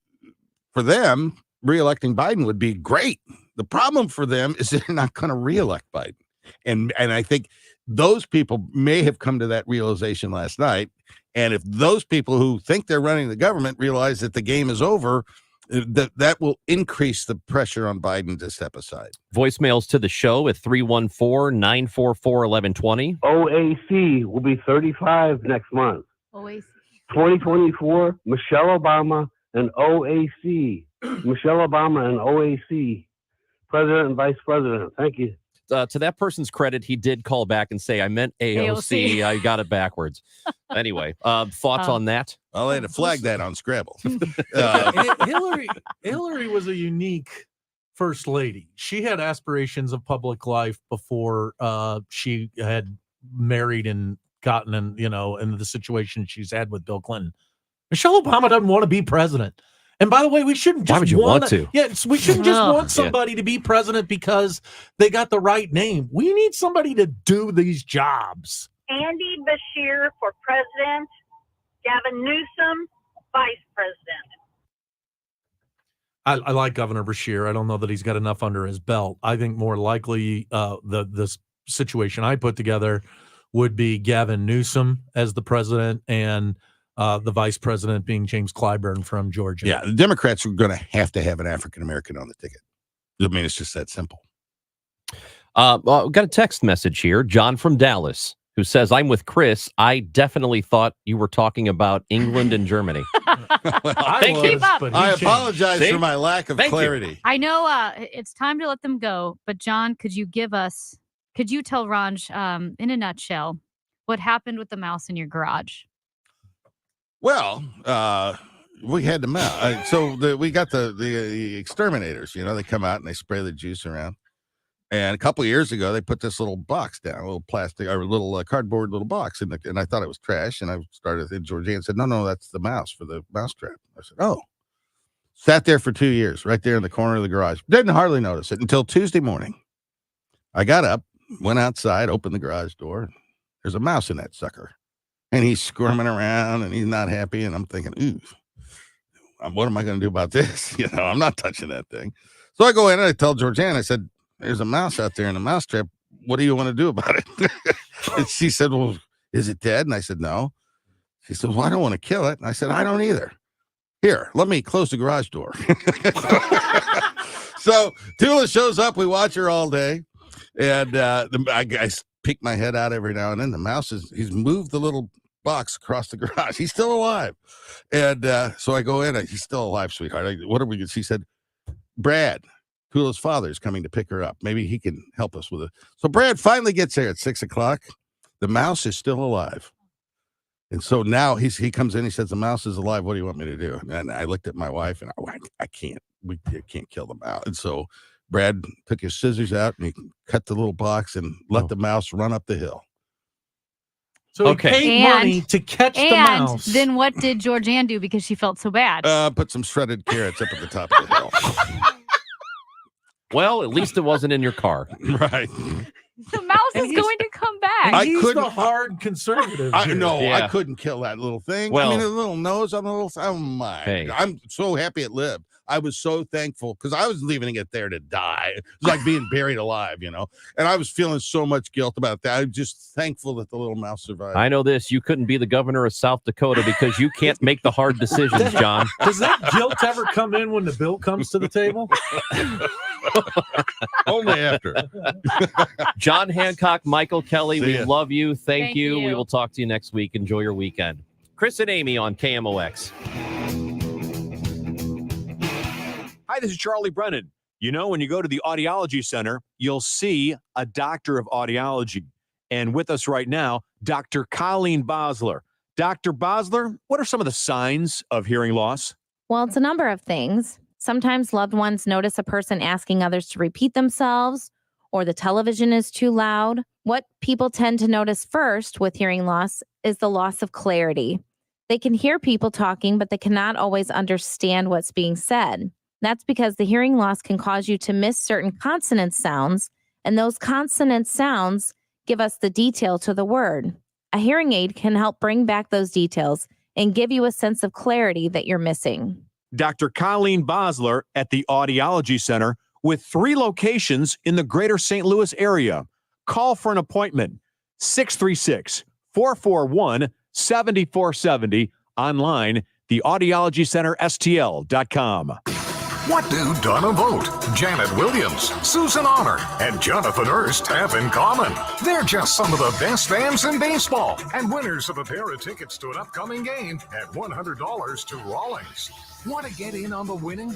[SPEAKER 8] for them, reelecting Biden would be great. The problem for them is they're not going to reelect Biden. And I think those people may have come to that realization last night. And if those people who think they're running the government realize that the game is over, that will increase the pressure on Biden to step aside.
[SPEAKER 2] Voicemails to the show at 314-944-1120.
[SPEAKER 1] OAC will be 35 next month.
[SPEAKER 4] OAC.
[SPEAKER 1] 2024, Michelle Obama and OAC. Michelle Obama and OAC. President and Vice President. Thank you.
[SPEAKER 2] to that person's credit, he did call back and say, I meant AOC. I got it backwards. Anyway, thoughts on that?
[SPEAKER 8] Well, they had to flag that on Scrabble.
[SPEAKER 9] Hillary was a unique first lady. She had aspirations of public life before she had married and gotten into the situation she's had with Bill Clinton. Michelle Obama doesn't want to be president. And by the way, we shouldn't just
[SPEAKER 2] Why would you want to?
[SPEAKER 9] Yeah, we shouldn't just want somebody to be president because they got the right name. We need somebody to do these jobs.
[SPEAKER 5] Andy Beshear for president, Gavin Newsom vice president.
[SPEAKER 9] I like Governor Beshear. I don't know that he's got enough under his belt. I think more likely the situation I put together would be Gavin Newsom as the president and the vice president being James Clyburn from Georgia.
[SPEAKER 8] Yeah, the Democrats are going to have an African-American on the ticket. I mean, it's just that simple.
[SPEAKER 2] We've got a text message here. John from Dallas, who says, I'm with Chris. I definitely thought you were talking about England and Germany.
[SPEAKER 9] Thank you.
[SPEAKER 8] I apologize for my lack of clarity.
[SPEAKER 4] I know it's time to let them go, but John, could you tell Ranj, in a nutshell, what happened with the mouse in your garage?
[SPEAKER 8] Well, we had the mouse. We got the exterminators, they come out and they spray the juice around. And a couple of years ago, they put this little box down, a little plastic or a little cardboard little box. And I thought it was trash. And I started, and Georgianne said, no, that's the mouse for the mousetrap. I said, oh. Sat there for 2 years, right there in the corner of the garage. Didn't hardly notice it until Tuesday morning. I got up, went outside, opened the garage door. There's a mouse in that sucker. And he's squirming around and he's not happy. And I'm thinking, ooh, what am I going to do about this? I'm not touching that thing. So I go in and I tell Georgianne, I said, there's a mouse out there in the mousetrap. What do you want to do about it? And she said, well, is it dead? And I said, no. She said, well, I don't want to kill it. And I said, I don't either. Here, let me close the garage door. So Tula shows up. We watch her all day. And I peek my head out every now and then. The mouse he's moved the little box across the garage. He's still alive. And so I go in. He's still alive, sweetheart. What are we? She said, Brad, Tula's father, is coming to pick her up. Maybe he can help us with it. So Brad finally gets there at 6:00. The mouse is still alive. And so now he comes in. He says, the mouse is alive. What do you want me to do? And I looked at my wife and I can't. We can't kill the mouse. And so Brad took his scissors out and he cut the little box and let the mouse run up the hill.
[SPEAKER 9] So he paid money to catch the mouse.
[SPEAKER 4] And then what did Georgianne do because she felt so bad?
[SPEAKER 8] Put some shredded carrots up at the top of the hill.
[SPEAKER 2] Well, at least it wasn't in your car.
[SPEAKER 8] Right.
[SPEAKER 4] The mouse is going to come back.
[SPEAKER 9] And he's the hard conservative.
[SPEAKER 8] I couldn't kill that little thing.
[SPEAKER 2] Well,
[SPEAKER 8] a little nose on a little. Oh my!
[SPEAKER 2] Hey.
[SPEAKER 8] I'm so happy it lived. I was so thankful because I was leaving it there to die. It was like being buried alive, And I was feeling so much guilt about that. I'm just thankful that the little mouse survived.
[SPEAKER 2] I know this. You couldn't be the governor of South Dakota because you can't make the hard decisions, John.
[SPEAKER 9] Does that guilt ever come in when the bill comes to the table?
[SPEAKER 8] Only after.
[SPEAKER 2] John Hancock, Michael Kelly,
[SPEAKER 8] See
[SPEAKER 2] we
[SPEAKER 8] ya.
[SPEAKER 2] love you. Thank you. We will talk to you next week. Enjoy your weekend. Chris and Amy on KMOX.
[SPEAKER 6] Hi, this is Charlie Brennan. When you go to the Audiology Center, you'll see a doctor of audiology. And with us right now, Dr. Colleen Bosler. Dr. Bosler, what are some of the signs of hearing loss?
[SPEAKER 7] Well, it's a number of things. Sometimes loved ones notice a person asking others to repeat themselves, or the television is too loud. What people tend to notice first with hearing loss is the loss of clarity. They can hear people talking, but they cannot always understand what's being said. That's because the hearing loss can cause you to miss certain consonant sounds, and those consonant sounds give us the detail to the word. A hearing aid can help bring back those details and give you a sense of clarity that you're missing.
[SPEAKER 6] Dr. Colleen Bosler at the Audiology Center with 3 locations in the greater St. Louis area. Call for an appointment, 636-441-7470. Online, theaudiologycenterstl.com.
[SPEAKER 3] What do Donna Vogt, Janet Williams, Susan Honor, and Jonathan Hurst have in common? They're just some of the best fans in baseball and winners of a pair of tickets to an upcoming game at $100 to Rawlings. Want to get in on the winning?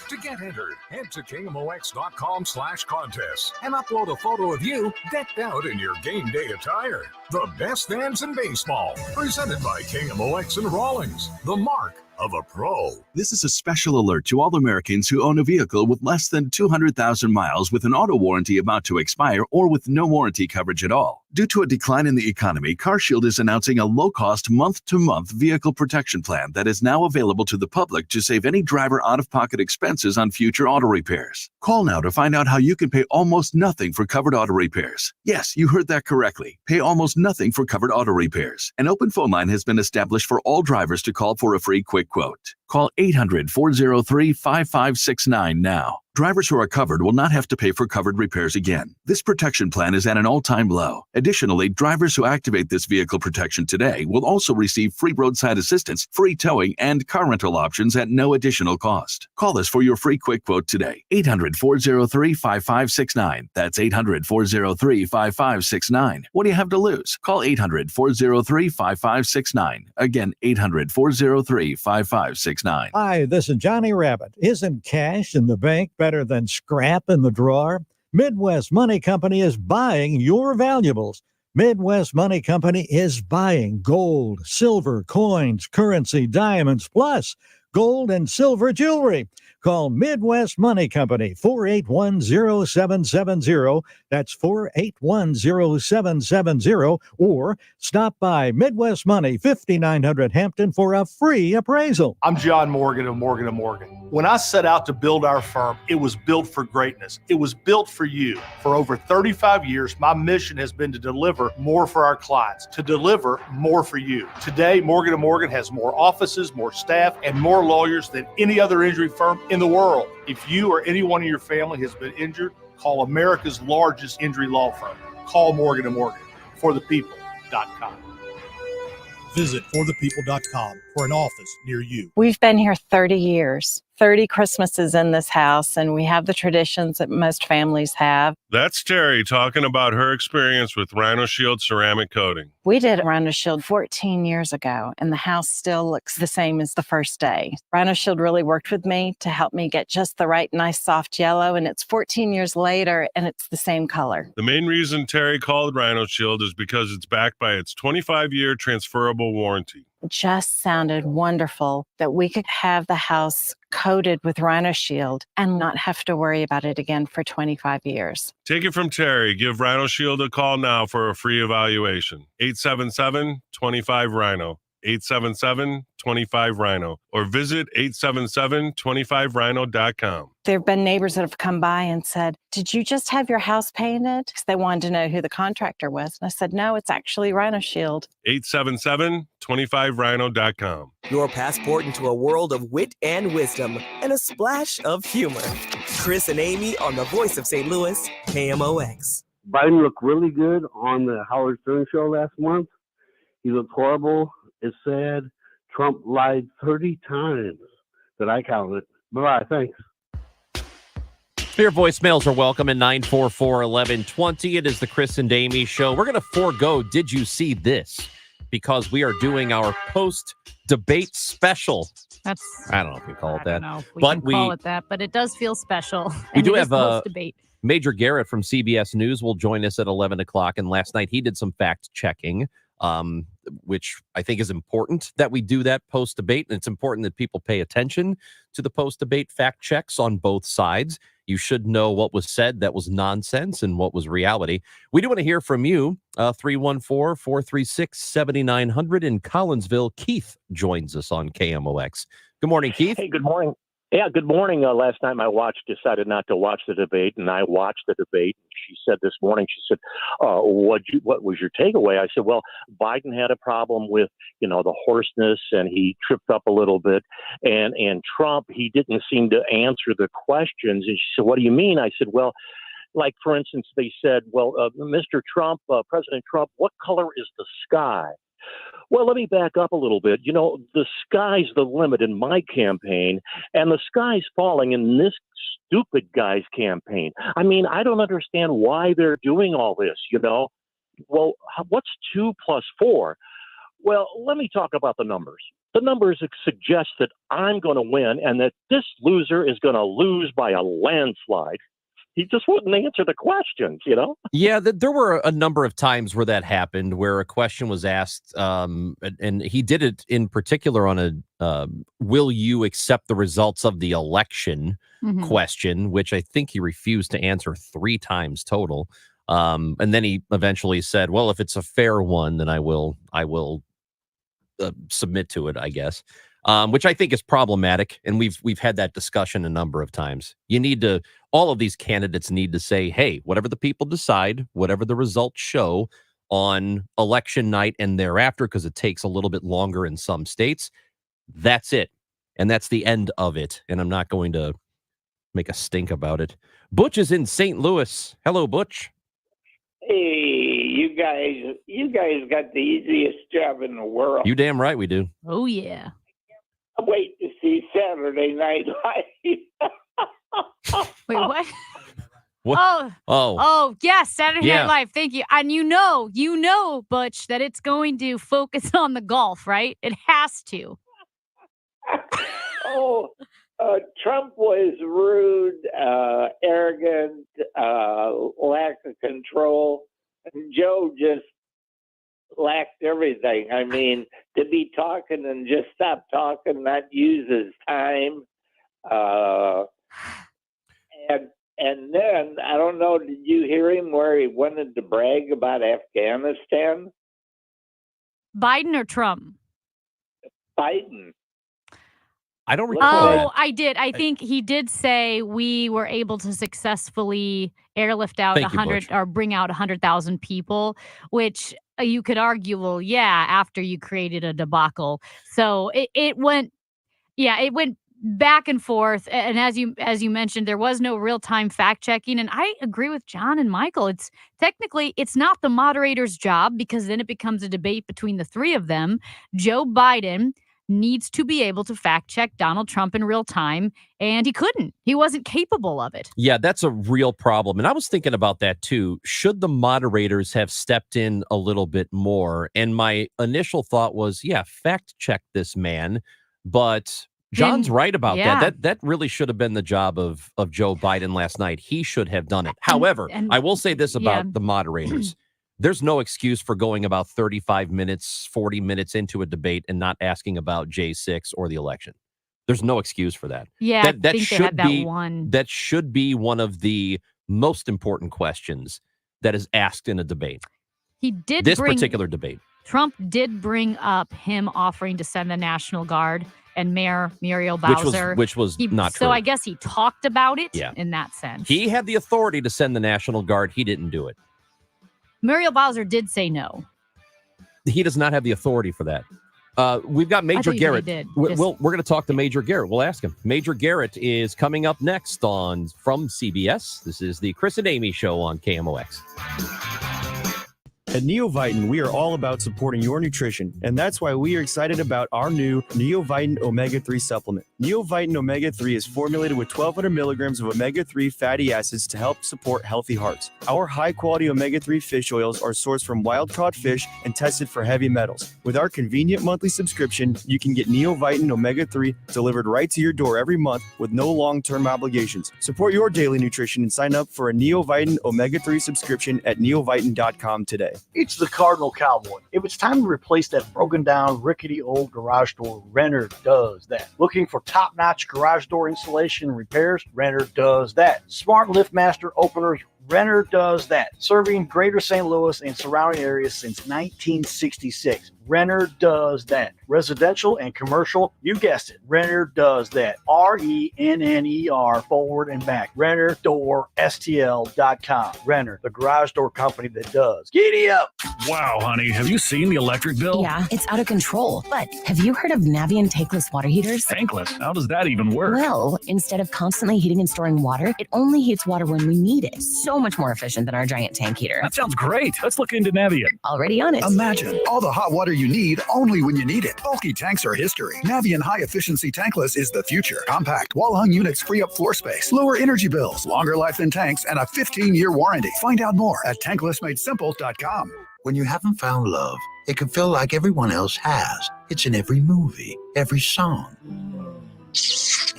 [SPEAKER 3] To get entered, head to KMOX.com/contest and upload a photo of you decked out in your game day attire. The best fans in baseball. Presented by KMOX and Rawlings. The mark of a pro.
[SPEAKER 10] This is a special alert to all Americans who own a vehicle with less than 200,000 miles with an auto warranty about to expire or with no warranty coverage at all. Due to a decline in the economy, CarShield is announcing a low-cost month-to-month vehicle protection plan that is now available to the public to save any driver out-of-pocket expenses on future auto repairs. Call now to find out how you can pay almost nothing for covered auto repairs. Yes, you heard that correctly. Pay almost nothing for covered auto repairs. An open phone line has been established for all drivers to call for a free quick quote. Call 800-403-5569 now. Drivers who are covered will not have to pay for covered repairs again. This protection plan is at an all-time low. Additionally, drivers who activate this vehicle protection today will also receive free roadside assistance, free towing, and car rental options at no additional cost. Call us for your free quick quote today. 800-403-5569. That's 800-403-5569. What do you have to lose? Call 800-403-5569. Again, 800-403-5569.
[SPEAKER 11] Hi, this is Johnny Rabbit. Isn't cash in the bank better than scrap in the drawer? Midwest Money Company is buying your valuables. Midwest Money Company is buying gold, silver, coins, currency, diamonds, plus gold and silver jewelry. Call Midwest Money Company, 481-0770. That's 481-0770. Or stop by Midwest Money, 5900 Hampton for a free appraisal.
[SPEAKER 12] I'm John Morgan of Morgan & Morgan. When I set out to build our firm, it was built for greatness. It was built for you. For over 35 years, my mission has been to deliver more for our clients, to deliver more for you. Today, Morgan & Morgan has more offices, more staff, and more lawyers than any other injury firm in the world. If you or anyone in your family has been injured, call America's largest injury law firm. Call Morgan & Morgan. ForThePeople.com.
[SPEAKER 13] Visit ForThePeople.com for an office near you.
[SPEAKER 14] We've been here 30 years. 30 Christmases in this house, and we have the traditions that most families have.
[SPEAKER 15] That's Terry talking about her experience with Rhino Shield ceramic coating.
[SPEAKER 14] We did Rhino Shield 14 years ago, and the house still looks the same as the first day. Rhino Shield really worked with me to help me get just the right, nice, soft yellow, and it's 14 years later, and it's the same color.
[SPEAKER 15] The main reason Terry called Rhino Shield is because it's backed by its 25-year transferable warranty.
[SPEAKER 14] It just sounded wonderful that we could have the house coated with Rhino Shield and not have to worry about it again for 25 years.
[SPEAKER 15] Take it from Terry. Give Rhino Shield a call now for a free evaluation. 877-25-RHINO. 877-25-RHINO. Or visit 877-25rhino.com.
[SPEAKER 14] There have been neighbors that have come by and said, "Did you just have your house painted?" Because they wanted to know who the contractor was. And I said, "No, it's actually Rhino Shield."
[SPEAKER 15] 877-25rhino.com.
[SPEAKER 16] Your passport into a world of wit and wisdom and a splash of humor. Chris and Amy on the voice of St. Louis, KMOX.
[SPEAKER 1] Biden looked really good on the Howard Stern show last month. He looked horrible. It's sad. Trump lied 30 times that I counted. Bye-bye. Thanks.
[SPEAKER 2] Your voicemails are welcome at 944-1120. It is the Chris and Amy show. We're going to forego Did You See This? Because we are doing our post-debate special. I don't know if we call it that.
[SPEAKER 4] We can call it that, but it does feel special.
[SPEAKER 2] We do have
[SPEAKER 4] post-debate.
[SPEAKER 2] Major Garrett from CBS News will join us at 11 o'clock. And last night he did some fact-checking, which I think is important that we do that post-debate. And it's important that people pay attention to the post-debate fact checks on both sides. You should know what was said that was nonsense and what was reality. We do want to hear from you. 314-436-7900 in Collinsville. Keith joins us on KMOX. Good morning, Keith.
[SPEAKER 17] Hey, good morning. Yeah, good morning. Last time I decided not to watch the debate, and I watched the debate. She said this morning, she said, what was your takeaway? I said, well, Biden had a problem with, the hoarseness, and he tripped up a little bit. And Trump, he didn't seem to answer the questions. And she said, what do you mean? I said, well, like, for instance, they said, well, Mr. Trump, President Trump, what color is the sky? Well, let me back up a little bit. The sky's the limit in my campaign, and the sky's falling in this stupid guy's campaign. I mean, I don't understand why they're doing all this, Well, what's 2 + 4? Well, let me talk about the numbers. The numbers suggest that I'm going to win and that this loser is going to lose by a landslide. He just wouldn't answer the questions, you know?
[SPEAKER 2] Yeah, there were a number of times where that happened, where a question was asked, and he did it in particular on a will you accept the results of the election question, which I think he refused to answer 3 times total. And then he eventually said, well, if it's a fair one, then I will submit to it, I guess. Which I think is problematic, and we've had that discussion a number of times. All of these candidates need to say, hey, whatever the people decide, whatever the results show on election night and thereafter, because it takes a little bit longer in some states, that's it. And that's the end of it. And I'm not going to make a stink about it. Butch is in St. Louis. Hello, Butch.
[SPEAKER 18] Hey, you guys got the easiest job in the world.
[SPEAKER 2] You damn right we do.
[SPEAKER 4] Oh, yeah.
[SPEAKER 18] Wait to see Saturday Night Live.
[SPEAKER 4] Wait, what?
[SPEAKER 2] What?
[SPEAKER 4] Oh, yes, Saturday
[SPEAKER 2] Yeah.
[SPEAKER 4] Night Live. Thank you. And you know, Butch, that it's going to focus on the golf, right? It has to.
[SPEAKER 18] Trump was rude, arrogant, lack of control. And Joe just lacked everything. I mean, to be talking and just stop talking, not use his time. And then, I don't know, did you hear him where he wanted to brag about Afghanistan?
[SPEAKER 4] Biden or Trump?
[SPEAKER 18] Biden.
[SPEAKER 2] I don't recall that.
[SPEAKER 4] Oh, I did. I think he did say we were able to successfully airlift out
[SPEAKER 2] Thank you,
[SPEAKER 4] 100
[SPEAKER 2] Butch.
[SPEAKER 4] or bring out 100,000 people, which you could argue, well, yeah, after you created a debacle. So it went back and forth. And as you mentioned, there was no real-time fact checking. And I agree with John and Michael. It's technically not the moderator's job, because then it becomes a debate between the three of them. Joe Biden needs to be able to fact check Donald Trump in real time, and he couldn't. He wasn't capable of it.
[SPEAKER 2] Yeah, that's a real problem. And I was thinking about that too. Should the moderators have stepped in a little bit more? And my initial thought was, yeah, fact check this man. But John's right about that. That really should have been the job of Joe Biden last night. He should have done it. However, I will say this about the moderators. There's no excuse for going about 35 minutes, 40 minutes into a debate and not asking about J6 or the election. There's no excuse for that.
[SPEAKER 4] Yeah,
[SPEAKER 2] that
[SPEAKER 4] I think
[SPEAKER 2] should
[SPEAKER 4] they had that
[SPEAKER 2] be
[SPEAKER 4] one.
[SPEAKER 2] That should be one of the most important questions that is asked in a debate.
[SPEAKER 4] He did
[SPEAKER 2] This
[SPEAKER 4] bring,
[SPEAKER 2] particular debate.
[SPEAKER 4] Trump did bring up him offering to send the National Guard and Mayor Muriel Bowser.
[SPEAKER 2] Which was not true.
[SPEAKER 4] So I guess he talked about it
[SPEAKER 2] Yeah.
[SPEAKER 4] in that sense.
[SPEAKER 2] He had the authority to send the National Guard. He didn't do it.
[SPEAKER 4] Muriel Bowser did say no.
[SPEAKER 2] He does not have the authority for that. We've got Major
[SPEAKER 4] thought you said
[SPEAKER 2] Garrett.
[SPEAKER 4] he did.
[SPEAKER 2] We're
[SPEAKER 4] Just-
[SPEAKER 2] going to talk to Major Garrett. We'll ask him. Major Garrett is coming up next from CBS. This is the Chris and Amy Show on KMOX.
[SPEAKER 19] At Neovitin, we are all about supporting your nutrition, and that's why we are excited about our new Neovitin Omega-3 supplement. Neovitin Omega-3 is formulated with 1,200 milligrams of omega-3 fatty acids to help support healthy hearts. Our high-quality omega-3 fish oils are sourced from wild-caught fish and tested for heavy metals. With our convenient monthly subscription, you can get Neovitin Omega-3 delivered right to your door every month with no long-term obligations. Support your daily nutrition and sign up for a Neovitin Omega-3 subscription at neovitin.com today.
[SPEAKER 20] It's the Cardinal Cowboy. If it's time to replace that broken down, rickety old garage door, Renner does that. Looking for top-notch garage door installation and repairs? Renner does that. Smart LiftMaster openers? Renner does that. Serving Greater St. Louis and surrounding areas since 1966. Renner does that. Residential and commercial, you guessed it. Renner does that. RENNER forward and back. RennerDoorSTL.com. Renner, the garage door company that does. Giddy up.
[SPEAKER 21] Wow, honey, have you seen the electric bill?
[SPEAKER 22] Yeah, it's out of control. But have you heard of Navien tankless water heaters?
[SPEAKER 21] Tankless? How does that even work?
[SPEAKER 22] Well, instead of constantly heating and storing water, it only heats water when we need it. So much more efficient than our giant tank heater.
[SPEAKER 21] That sounds great. Let's look into Navien.
[SPEAKER 22] Already on it.
[SPEAKER 23] Imagine all the hot water you need only when you need it. Bulky tanks are history. Navien High Efficiency Tankless is the future. Compact, wall-hung units free up floor space, lower energy bills, longer life than tanks, and a 15-year warranty. Find out more at tanklessmadesimple.com.
[SPEAKER 5] When you haven't found love, it can feel like everyone else has. It's in every movie, every song,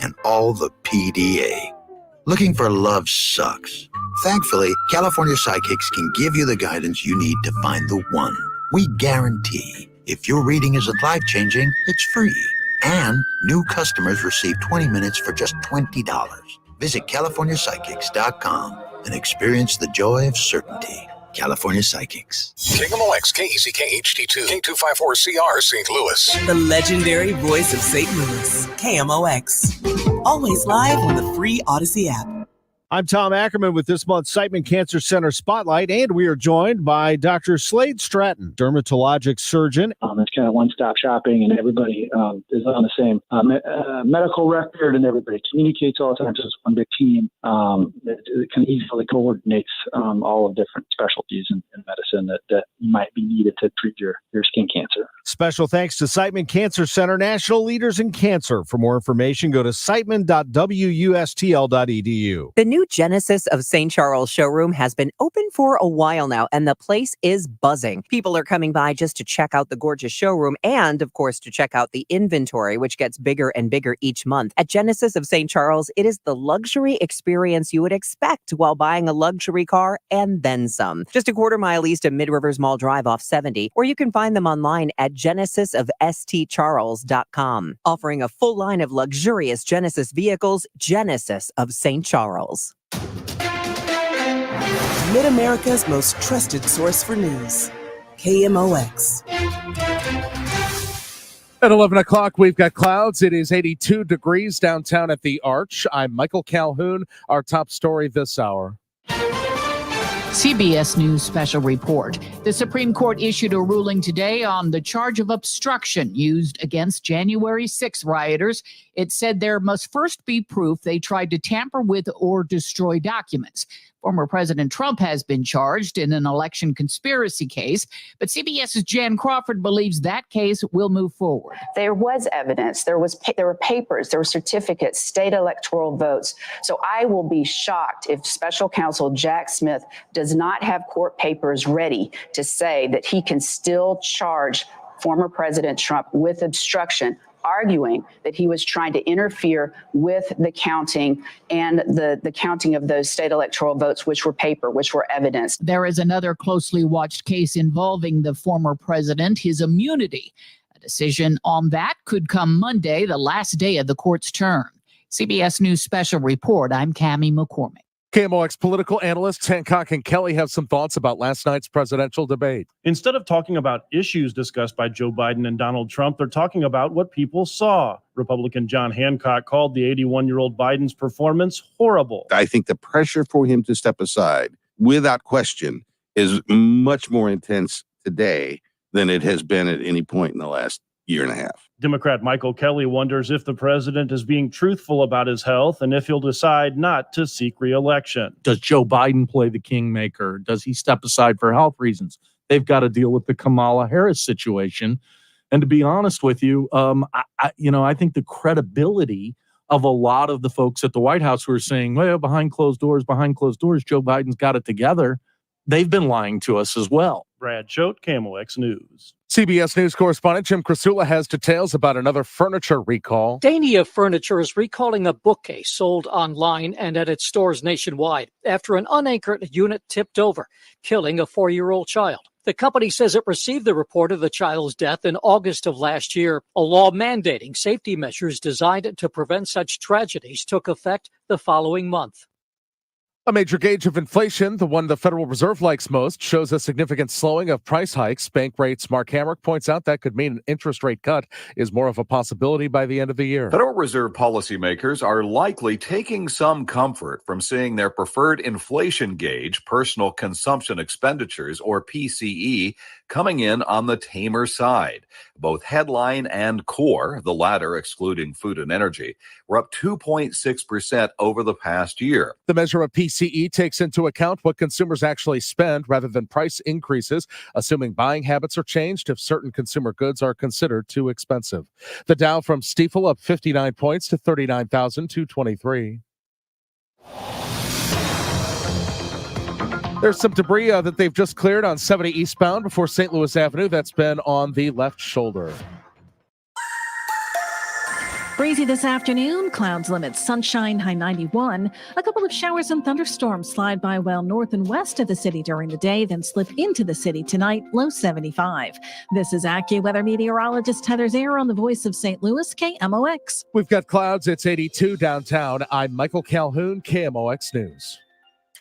[SPEAKER 5] and all the PDA. Looking for love sucks. Thankfully, California Psychics can give you the guidance you need to find the one. We guarantee if your reading isn't life-changing, it's free. And new customers receive 20 minutes for just $20. Visit CaliforniaPsychics.com and experience the joy of certainty. California Psychics.
[SPEAKER 3] KMOX, KECK HD2, K254CR, St. Louis.
[SPEAKER 16] The legendary voice of St. Louis, KMOX. Always live on the free Odyssey app.
[SPEAKER 8] I'm Tom Ackerman with this month's Siteman Cancer Center Spotlight, and we are joined by Dr. Slade Stratton, dermatologic surgeon.
[SPEAKER 9] It's kind of one-stop shopping, and everybody is on the same medical record, and everybody communicates all the time. So it's one big team. It can easily coordinates all of different specialties in medicine that might be needed to treat your skin cancer.
[SPEAKER 8] Special thanks to Siteman Cancer Center, national leaders in cancer. For more information, go to siteman.wustl.edu.
[SPEAKER 24] The new Genesis of St. Charles showroom has been open for a while now, and the place is buzzing. People are coming by just to check out the gorgeous showroom and, of course, to check out the inventory, which gets bigger and bigger each month. At Genesis of St. Charles, it is the luxury experience you would expect while buying a luxury car and then some. Just a quarter mile east of Mid-Rivers Mall Drive off 70, or you can find them online at genesisofstcharles.com. Offering a full line of luxurious Genesis vehicles, Genesis of St. Charles.
[SPEAKER 16] Mid-America's most trusted source for news, KMOX.
[SPEAKER 25] At 11 o'clock, we've got clouds. It is 82 degrees downtown at the Arch. I'm Michael Calhoun. Our top story this hour.
[SPEAKER 26] CBS News special report. The Supreme Court issued a ruling today on the charge of obstruction used against January 6 rioters. It said there must first be proof they tried to tamper with or destroy documents. Former President Trump has been charged in an election conspiracy case, but CBS's Jan Crawford believes that case will move forward.
[SPEAKER 27] There was evidence, there were papers, there were certificates, state electoral votes. So I will be shocked if special counsel Jack Smith does not have court papers ready to say that he can still charge former President Trump with obstruction, arguing that he was trying to interfere with the counting and the counting of those state electoral votes, which were paper, which were evidence.
[SPEAKER 26] There is another closely watched case involving the former president, his immunity. A decision on that could come Monday, the last day of the court's term. CBS News special report. I'm Cammie McCormick.
[SPEAKER 25] KMOX political analysts Hancock and Kelly have some thoughts about last night's presidential debate.
[SPEAKER 28] Instead of talking about issues discussed by Joe Biden and Donald Trump, they're talking about what people saw. Republican John Hancock called the 81-year-old Biden's performance horrible.
[SPEAKER 29] I think the pressure for him to step aside, without question, is much more intense today than it has been at any point in the last year and a half.
[SPEAKER 28] Democrat Michael Kelly wonders if the president is being truthful about his health and if he'll decide not to seek re-election.
[SPEAKER 21] Does Joe Biden play the kingmaker? Does he step aside for health reasons? They've got to deal with the Kamala Harris situation. And to be honest with you, I think the credibility of a lot of the folks at the White House who are saying, well, behind closed doors, Joe Biden's got it together. They've been lying to us as well.
[SPEAKER 28] Brad Choate, KMOX News.
[SPEAKER 25] CBS News correspondent Jim Krasula has details about another furniture recall.
[SPEAKER 30] Dania Furniture is recalling a bookcase sold online and at its stores nationwide after an unanchored unit tipped over, killing a 4-year-old child. The company says it received the report of the child's death in August of last year. A law mandating safety measures designed to prevent such tragedies took effect the following month.
[SPEAKER 25] A major gauge of inflation, the one the Federal Reserve likes most, shows a significant slowing of price hikes. Bank rates Mark Hamrick points out that could mean an interest rate cut is more of a possibility by the end of the year.
[SPEAKER 31] Federal Reserve policymakers are likely taking some comfort from seeing their preferred inflation gauge, personal consumption expenditures, or PCE, coming in on the tamer side. Both headline and core, the latter excluding food and energy, were up 2.6% over the past year.
[SPEAKER 25] The measure of PCE takes into account what consumers actually spend rather than price increases, assuming buying habits are changed if certain consumer goods are considered too expensive. The Dow from Stifel up 59 points to 39,223. There's some debris that they've just cleared on 70 eastbound before St. Louis Avenue. That's been on the left shoulder.
[SPEAKER 1] Breezy this afternoon, clouds limit sunshine, high 91. A couple of showers and thunderstorms slide by well north and west of the city during the day, then slip into the city tonight, low 75. This is AccuWeather meteorologist Heather Zare on the Voice of St. Louis, KMOX.
[SPEAKER 25] We've got clouds. It's 82 downtown. I'm Michael Calhoun, KMOX News.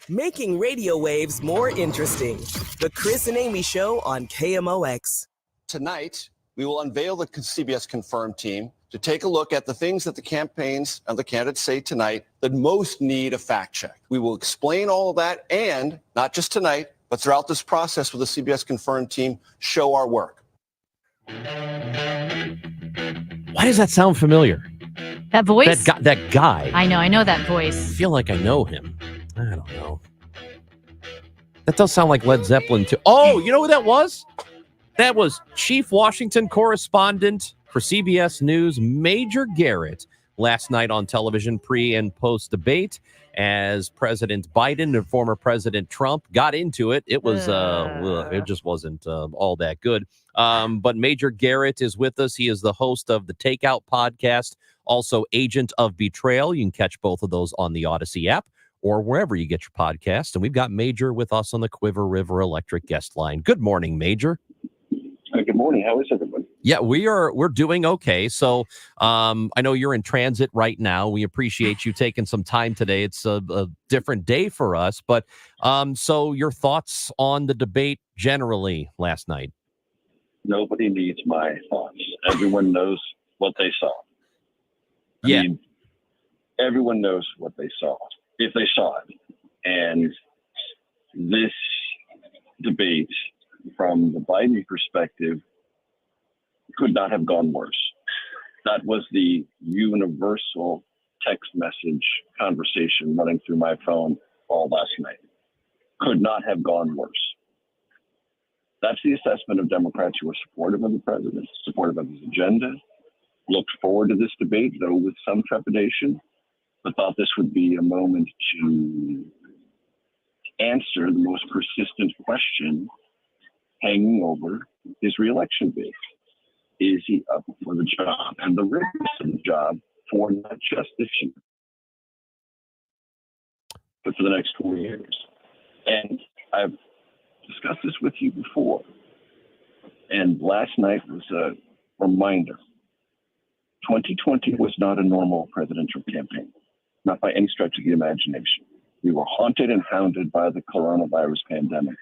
[SPEAKER 16] Making radio waves more interesting. The Chris and Amy Show on KMOX.
[SPEAKER 6] Tonight, we will unveil the CBS Confirmed team to take a look at the things that the campaigns and the candidates say tonight that most need a fact check. We will explain all of that and, not just tonight, but throughout this process with the CBS Confirmed team, show our work.
[SPEAKER 2] Why does that sound familiar?
[SPEAKER 4] That voice?
[SPEAKER 2] That guy.
[SPEAKER 4] I know that voice.
[SPEAKER 2] I feel like I know him. I don't know. That does sound like Led Zeppelin too. Oh, you know who that was? That was Chief Washington correspondent for CBS News, Major Garrett, last night on television pre and post debate as President Biden and former President Trump got into it. It was it just wasn't all that good. But Major Garrett is with us. He is the host of the Takeout podcast, also Agent of Betrayal. You can catch both of those on the Odyssey app or wherever you get your podcasts. And we've got Major with us on the Quiver River Electric guest line. Good morning, Major.
[SPEAKER 7] Good morning. How is everyone?
[SPEAKER 2] Yeah, we're doing okay. So I know you're in transit right now. We appreciate you taking some time today. It's a different day for us. But so your thoughts on the debate generally last night?
[SPEAKER 7] Nobody needs my thoughts. Everyone knows what they saw. I mean, everyone knows what they saw, if they saw it. And this debate, from the Biden perspective, could not have gone worse. That was the universal text message conversation running through my phone all last night. Could not have gone worse. That's the assessment of Democrats who are supportive of the president, supportive of his agenda, looked forward to this debate, though with some trepidation, but thought this would be a moment to answer the most persistent question hanging over his reelection bid. Is he up for the job and the risk of the job for not just this year, but for the next 4 years? And I've discussed this with you before. And last night was a reminder. 2020 was not a normal presidential campaign, not by any stretch of the imagination. We were haunted and hounded by the coronavirus pandemic.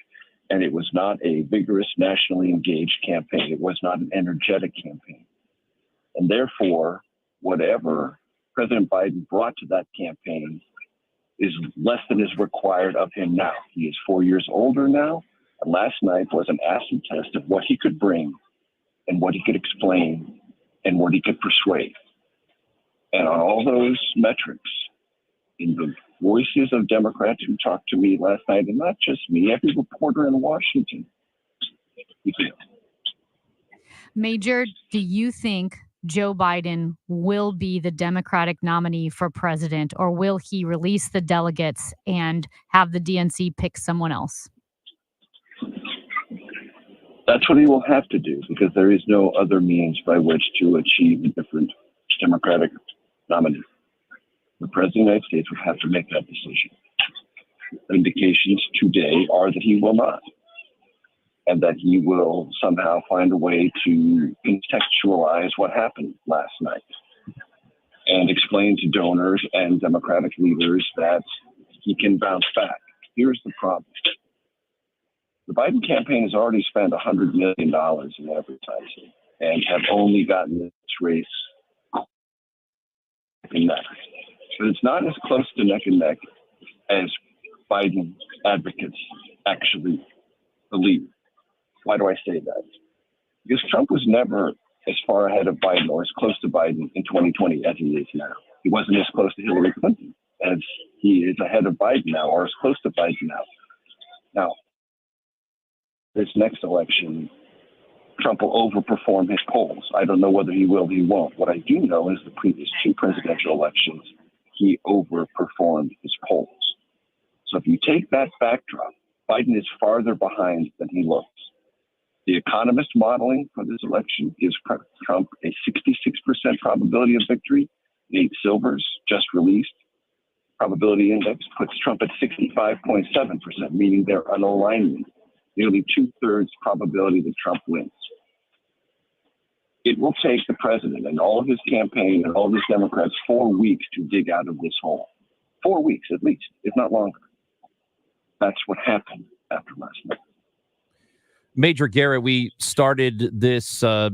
[SPEAKER 7] And it was not a vigorous, nationally engaged campaign. It was not an energetic campaign. And therefore, whatever President Biden brought to that campaign is less than is required of him now. He is 4 years older now. And last night was an acid test of what he could bring and what he could explain and what he could persuade. And on all those metrics, in the voices of Democrats who talked to me last night, and not just me, every reporter in Washington, he failed.
[SPEAKER 4] Major, do you think Joe Biden will be the Democratic nominee for president, or will he release the delegates and have the DNC pick someone else?
[SPEAKER 7] That's what he will have to do, because there is no other means by which to achieve a different Democratic nominee. The President of the United States would have to make that decision. The indications today are that he will not, and that he will somehow find a way to contextualize what happened last night and explain to donors and Democratic leaders that he can bounce back. Here's the problem. The Biden campaign has already spent $100 million in advertising and have only gotten this race in that. But it's not as close to neck and neck as Biden advocates actually believe. Why do I say that? Because Trump was never as far ahead of Biden or as close to Biden in 2020 as he is now. He wasn't as close to Hillary Clinton as he is ahead of Biden now, or as close to Biden now. Now, this next election, Trump will overperform his polls. I don't know whether he will or he won't. What I do know is the previous two presidential elections, he overperformed his polls. So if you take that backdrop Biden is farther behind than he looks. The Economist modeling for this election gives Trump a 66% probability of victory. Nate Silver's just released probability index puts Trump at 65.7%, meaning they're an alignment. Nearly 2/3 probability that Trump wins. It will take the president and all of his campaign and all of his Democrats 4 weeks to dig out of this hole. 4 weeks at least, if not longer. That's what happened after last night.
[SPEAKER 2] Major Garrett, we started this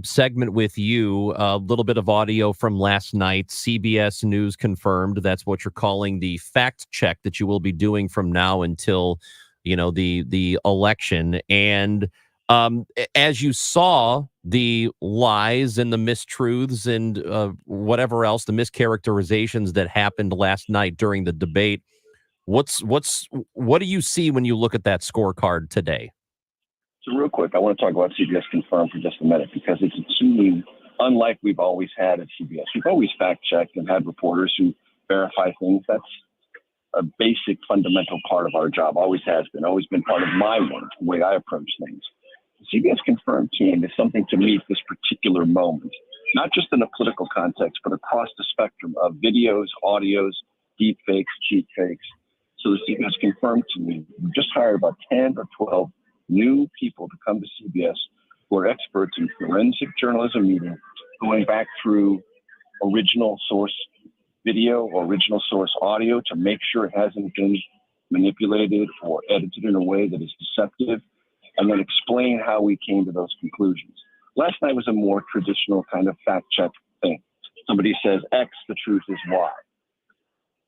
[SPEAKER 2] segment with you. A little bit of audio from last night. CBS News confirmed that's what you're calling the fact check that you will be doing from now until, the election. And as you saw the lies and the mistruths and whatever else, the mischaracterizations that happened last night during the debate, what do you see when you look at that scorecard today?
[SPEAKER 7] So real quick, I want to talk about CBS Confirmed for just a minute because it's extremely unlike we've always had at CBS. We've always fact-checked and had reporters who verify things. That's a basic, fundamental part of our job, always has been, always been part of my work, the way I approach things. The CBS Confirmed team is something to meet this particular moment, not just in a political context, but across the spectrum of videos, audios, deep fakes, cheat fakes. So the CBS Confirmed team, we just hired about 10 or 12 new people to come to CBS who are experts in forensic journalism media, going back through original source video or original source audio to make sure it hasn't been manipulated or edited in a way that is deceptive, and then explain how we came to those conclusions. Last night was a more traditional kind of fact check thing. Somebody says X, the truth is Y.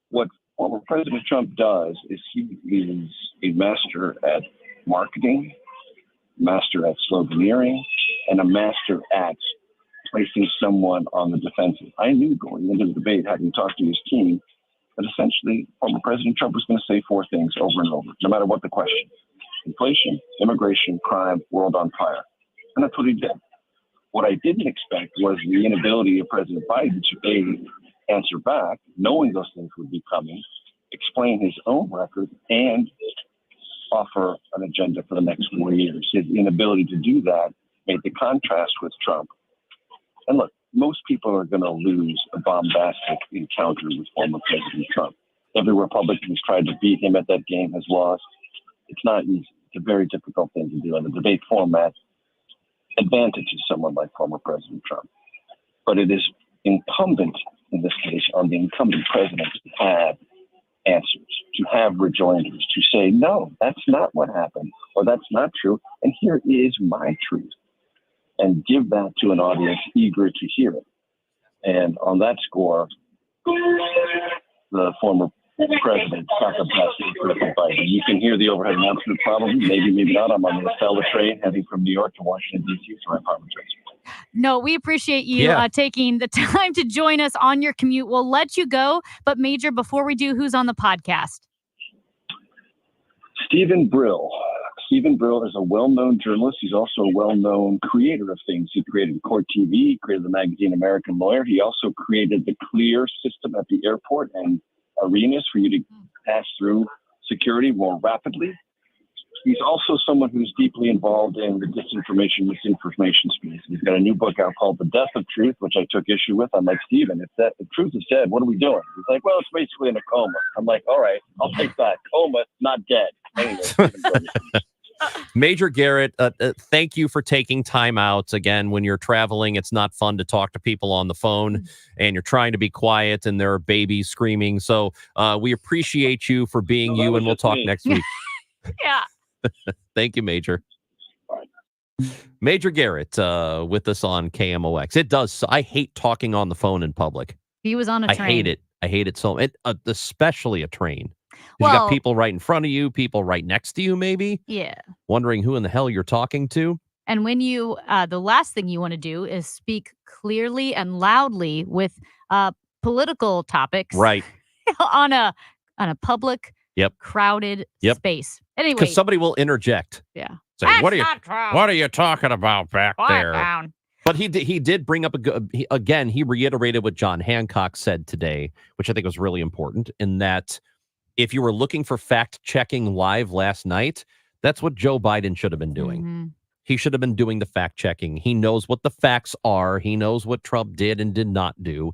[SPEAKER 7] What former President Trump does is he is a master at marketing, master at sloganeering, and a master at placing someone on the defensive. I knew going into the debate, having talked to his team, that essentially former President Trump was going to say 4 things over and over, no matter what the question. Inflation, immigration, crime, world on fire. And that's what he did. What I didn't expect was the inability of President Biden to answer back, knowing those things would be coming, explain his own record, and offer an agenda for the next 4 years. His inability to do that made the contrast with Trump. And look, most people are going to lose a bombastic encounter with former President Trump. Every Republican who's tried to beat him at that game has lost. It's not easy. It's a very difficult thing to do. And the debate format advantages someone like former President Trump. But it is incumbent, in this case, on the incumbent president to have answers, to have rejoinders, to say, no, that's not what happened, or that's not true, and here is my truth, and give that to an audience eager to hear it. And on that score, the former president got the best President Biden. You can hear the overhead announcement probably, maybe not. I'm on the Estella train heading from New York to Washington, D.C., so I apologize.
[SPEAKER 4] No, we appreciate you taking the time to join us on your commute. We'll let you go. But Major, before we do, who's on the podcast?
[SPEAKER 7] Stephen Brill. Stephen Brill is a well-known journalist. He's also a well-known creator of things. He created Court TV, he created the magazine American Lawyer. He also created the Clear system at the airport and arenas for you to pass through security more rapidly. He's also someone who's deeply involved in the disinformation, misinformation space. He's got a new book out called The Death of Truth, which I took issue with. I'm like, Stephen, if the truth is dead, what are we doing? He's like, well, it's basically in a coma. I'm like, all right, I'll take that. Coma, not dead. Anyway,
[SPEAKER 2] Major Garrett, thank you for taking time out. Again, when you're traveling, it's not fun to talk to people on the phone, and you're trying to be quiet, and there are babies screaming. So we appreciate you for being you, and we'll talk next week.
[SPEAKER 4] Yeah.
[SPEAKER 2] Thank you, Major. Major Garrett with us on KMOX. It does. I hate talking on the phone in public.
[SPEAKER 4] He was on a train.
[SPEAKER 2] I hate it. I hate it so. Especially a train.
[SPEAKER 4] Well,
[SPEAKER 2] you got people right in front of you, people right next to you, maybe.
[SPEAKER 4] Yeah.
[SPEAKER 2] Wondering who in the hell you're talking to.
[SPEAKER 4] And when you, the last thing you want to do is speak clearly and loudly with political topics,
[SPEAKER 2] right?
[SPEAKER 4] on a public, crowded space. Anyway,
[SPEAKER 2] because somebody will interject.
[SPEAKER 4] Yeah.
[SPEAKER 2] Say, what are you talking about back there?
[SPEAKER 4] Down.
[SPEAKER 2] But he did bring up he reiterated what John Hancock said today, which I think was really important, in that if you were looking for fact checking live last night, That's what Joe Biden should have been doing.
[SPEAKER 4] Mm-hmm.
[SPEAKER 2] He should have been doing the fact checking. He knows what the facts are. He knows what Trump did and did not do.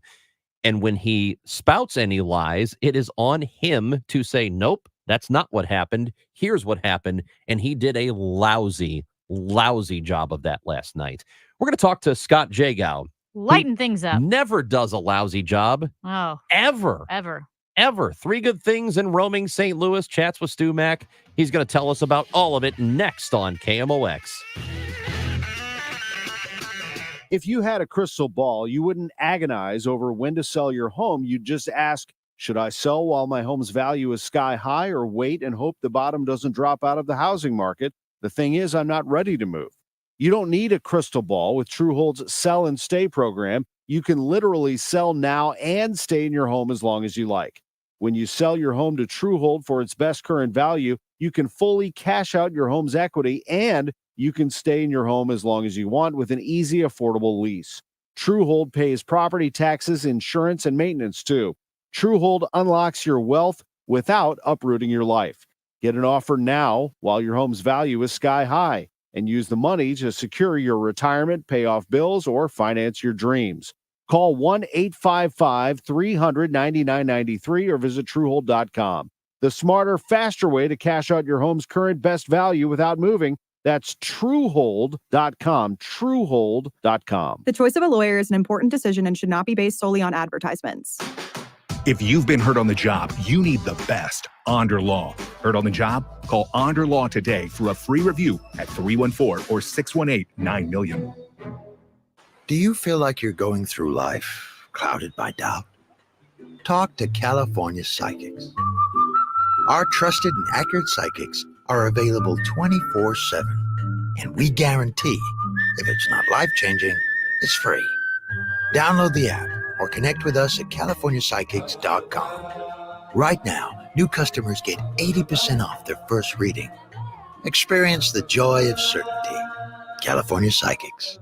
[SPEAKER 2] And when he spouts any lies, it is on him to say, nope, that's not what happened. Here's what happened. And he did a lousy job of that last night. We're going to talk to Scott Jagow.
[SPEAKER 4] Lighten things up.
[SPEAKER 2] Never does a lousy job.
[SPEAKER 4] Oh.
[SPEAKER 2] Ever. Three good things in roaming St. Louis. Chats with Stu Mack. He's going to tell us about all of it next on KMOX.
[SPEAKER 8] If you had a crystal ball, you wouldn't agonize over when to sell your home. You'd just ask, should I sell while my home's value is sky high, or wait and hope the bottom doesn't drop out of the housing market? The thing is, I'm not ready to move. You don't need a crystal ball. With Truehold's Sell and Stay program, you can literally sell now and stay in your home as long as you like. When you sell your home to Truehold for its best current value, you can fully cash out your home's equity, and you can stay in your home as long as you want with an easy, affordable lease. Truehold pays property taxes, insurance, and maintenance too. Truehold unlocks your wealth without uprooting your life. Get an offer now while your home's value is sky high, and use the money to secure your retirement, pay off bills, or finance your dreams. Call 1-855-300-9993 or visit Truehold.com. The smarter, faster way to cash out your home's current best value without moving. That's Truehold.com. Truehold.com.
[SPEAKER 10] The choice of a lawyer is an important decision and should not be based solely on advertisements.
[SPEAKER 23] If you've been hurt on the job, you need the best. Onder Law. Hurt on the job? Call Onder Law today for a free review at 314 or 618-9000000.
[SPEAKER 5] Do you feel like you're going through life clouded by doubt? Talk to California Psychics. Our trusted and accurate psychics are available 24/7. And we guarantee if it's not life-changing, it's free. Download the app or connect with us at CaliforniaPsychics.com. Right now, new customers get 80% off their first reading. Experience the joy of certainty. California Psychics.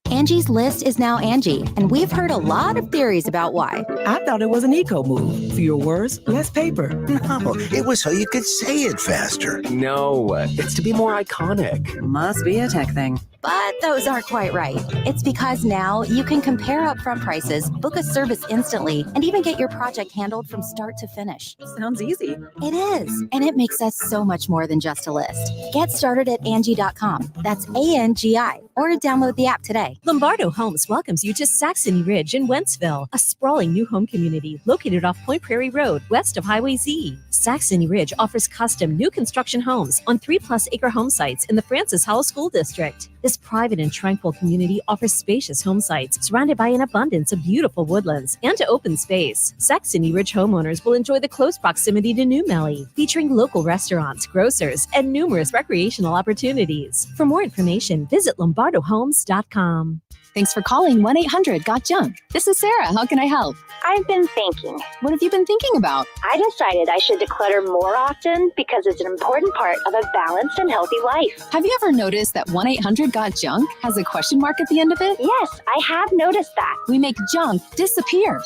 [SPEAKER 11] Angie's List is now Angie, and we've heard a lot of theories about why.
[SPEAKER 12] I thought it was an eco move. Fewer words, less paper.
[SPEAKER 5] No, it was so you could say it faster.
[SPEAKER 12] No, it's to be more iconic.
[SPEAKER 11] Must be a tech thing. But those aren't quite right. It's because now you can compare upfront prices, book a service instantly, and even get your project handled from start to finish.
[SPEAKER 10] Sounds easy.
[SPEAKER 11] It is, and it makes us so much more than just a list. Get started at Angie.com. That's ANGI, or download the app today.
[SPEAKER 13] Lombardo Homes welcomes you to Saxony Ridge in Wentzville, a sprawling new home community located off Point Prairie Road, west of Highway Z. Saxony Ridge offers custom new construction homes on 3+ acre home sites in the Francis Howell School District. This private and tranquil community offers spacious home sites surrounded by an abundance of beautiful woodlands and open space. Saxony Ridge homeowners will enjoy the close proximity to New Melly, featuring local restaurants, grocers, and numerous recreational opportunities. For more information, visit LombardoHomes.com.
[SPEAKER 14] Thanks for calling 1-800-GOT-JUNK. This is Sarah. How can I help?
[SPEAKER 15] I've been thinking.
[SPEAKER 14] What have you been thinking about?
[SPEAKER 15] I decided I should declutter more often because it's an important part of a balanced and healthy life.
[SPEAKER 14] Have you ever noticed that 1-800-GOT-JUNK has a question mark at the end of it?
[SPEAKER 15] Yes, I have noticed that.
[SPEAKER 14] We make junk disappear.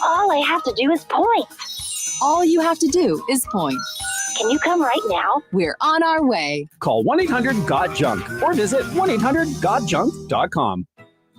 [SPEAKER 15] All I have to do is point.
[SPEAKER 14] All you have to do is point.
[SPEAKER 15] Can you come right now?
[SPEAKER 14] We're on our way.
[SPEAKER 17] Call 1-800-GOT-JUNK or visit 1-800-GOT-JUNK.com.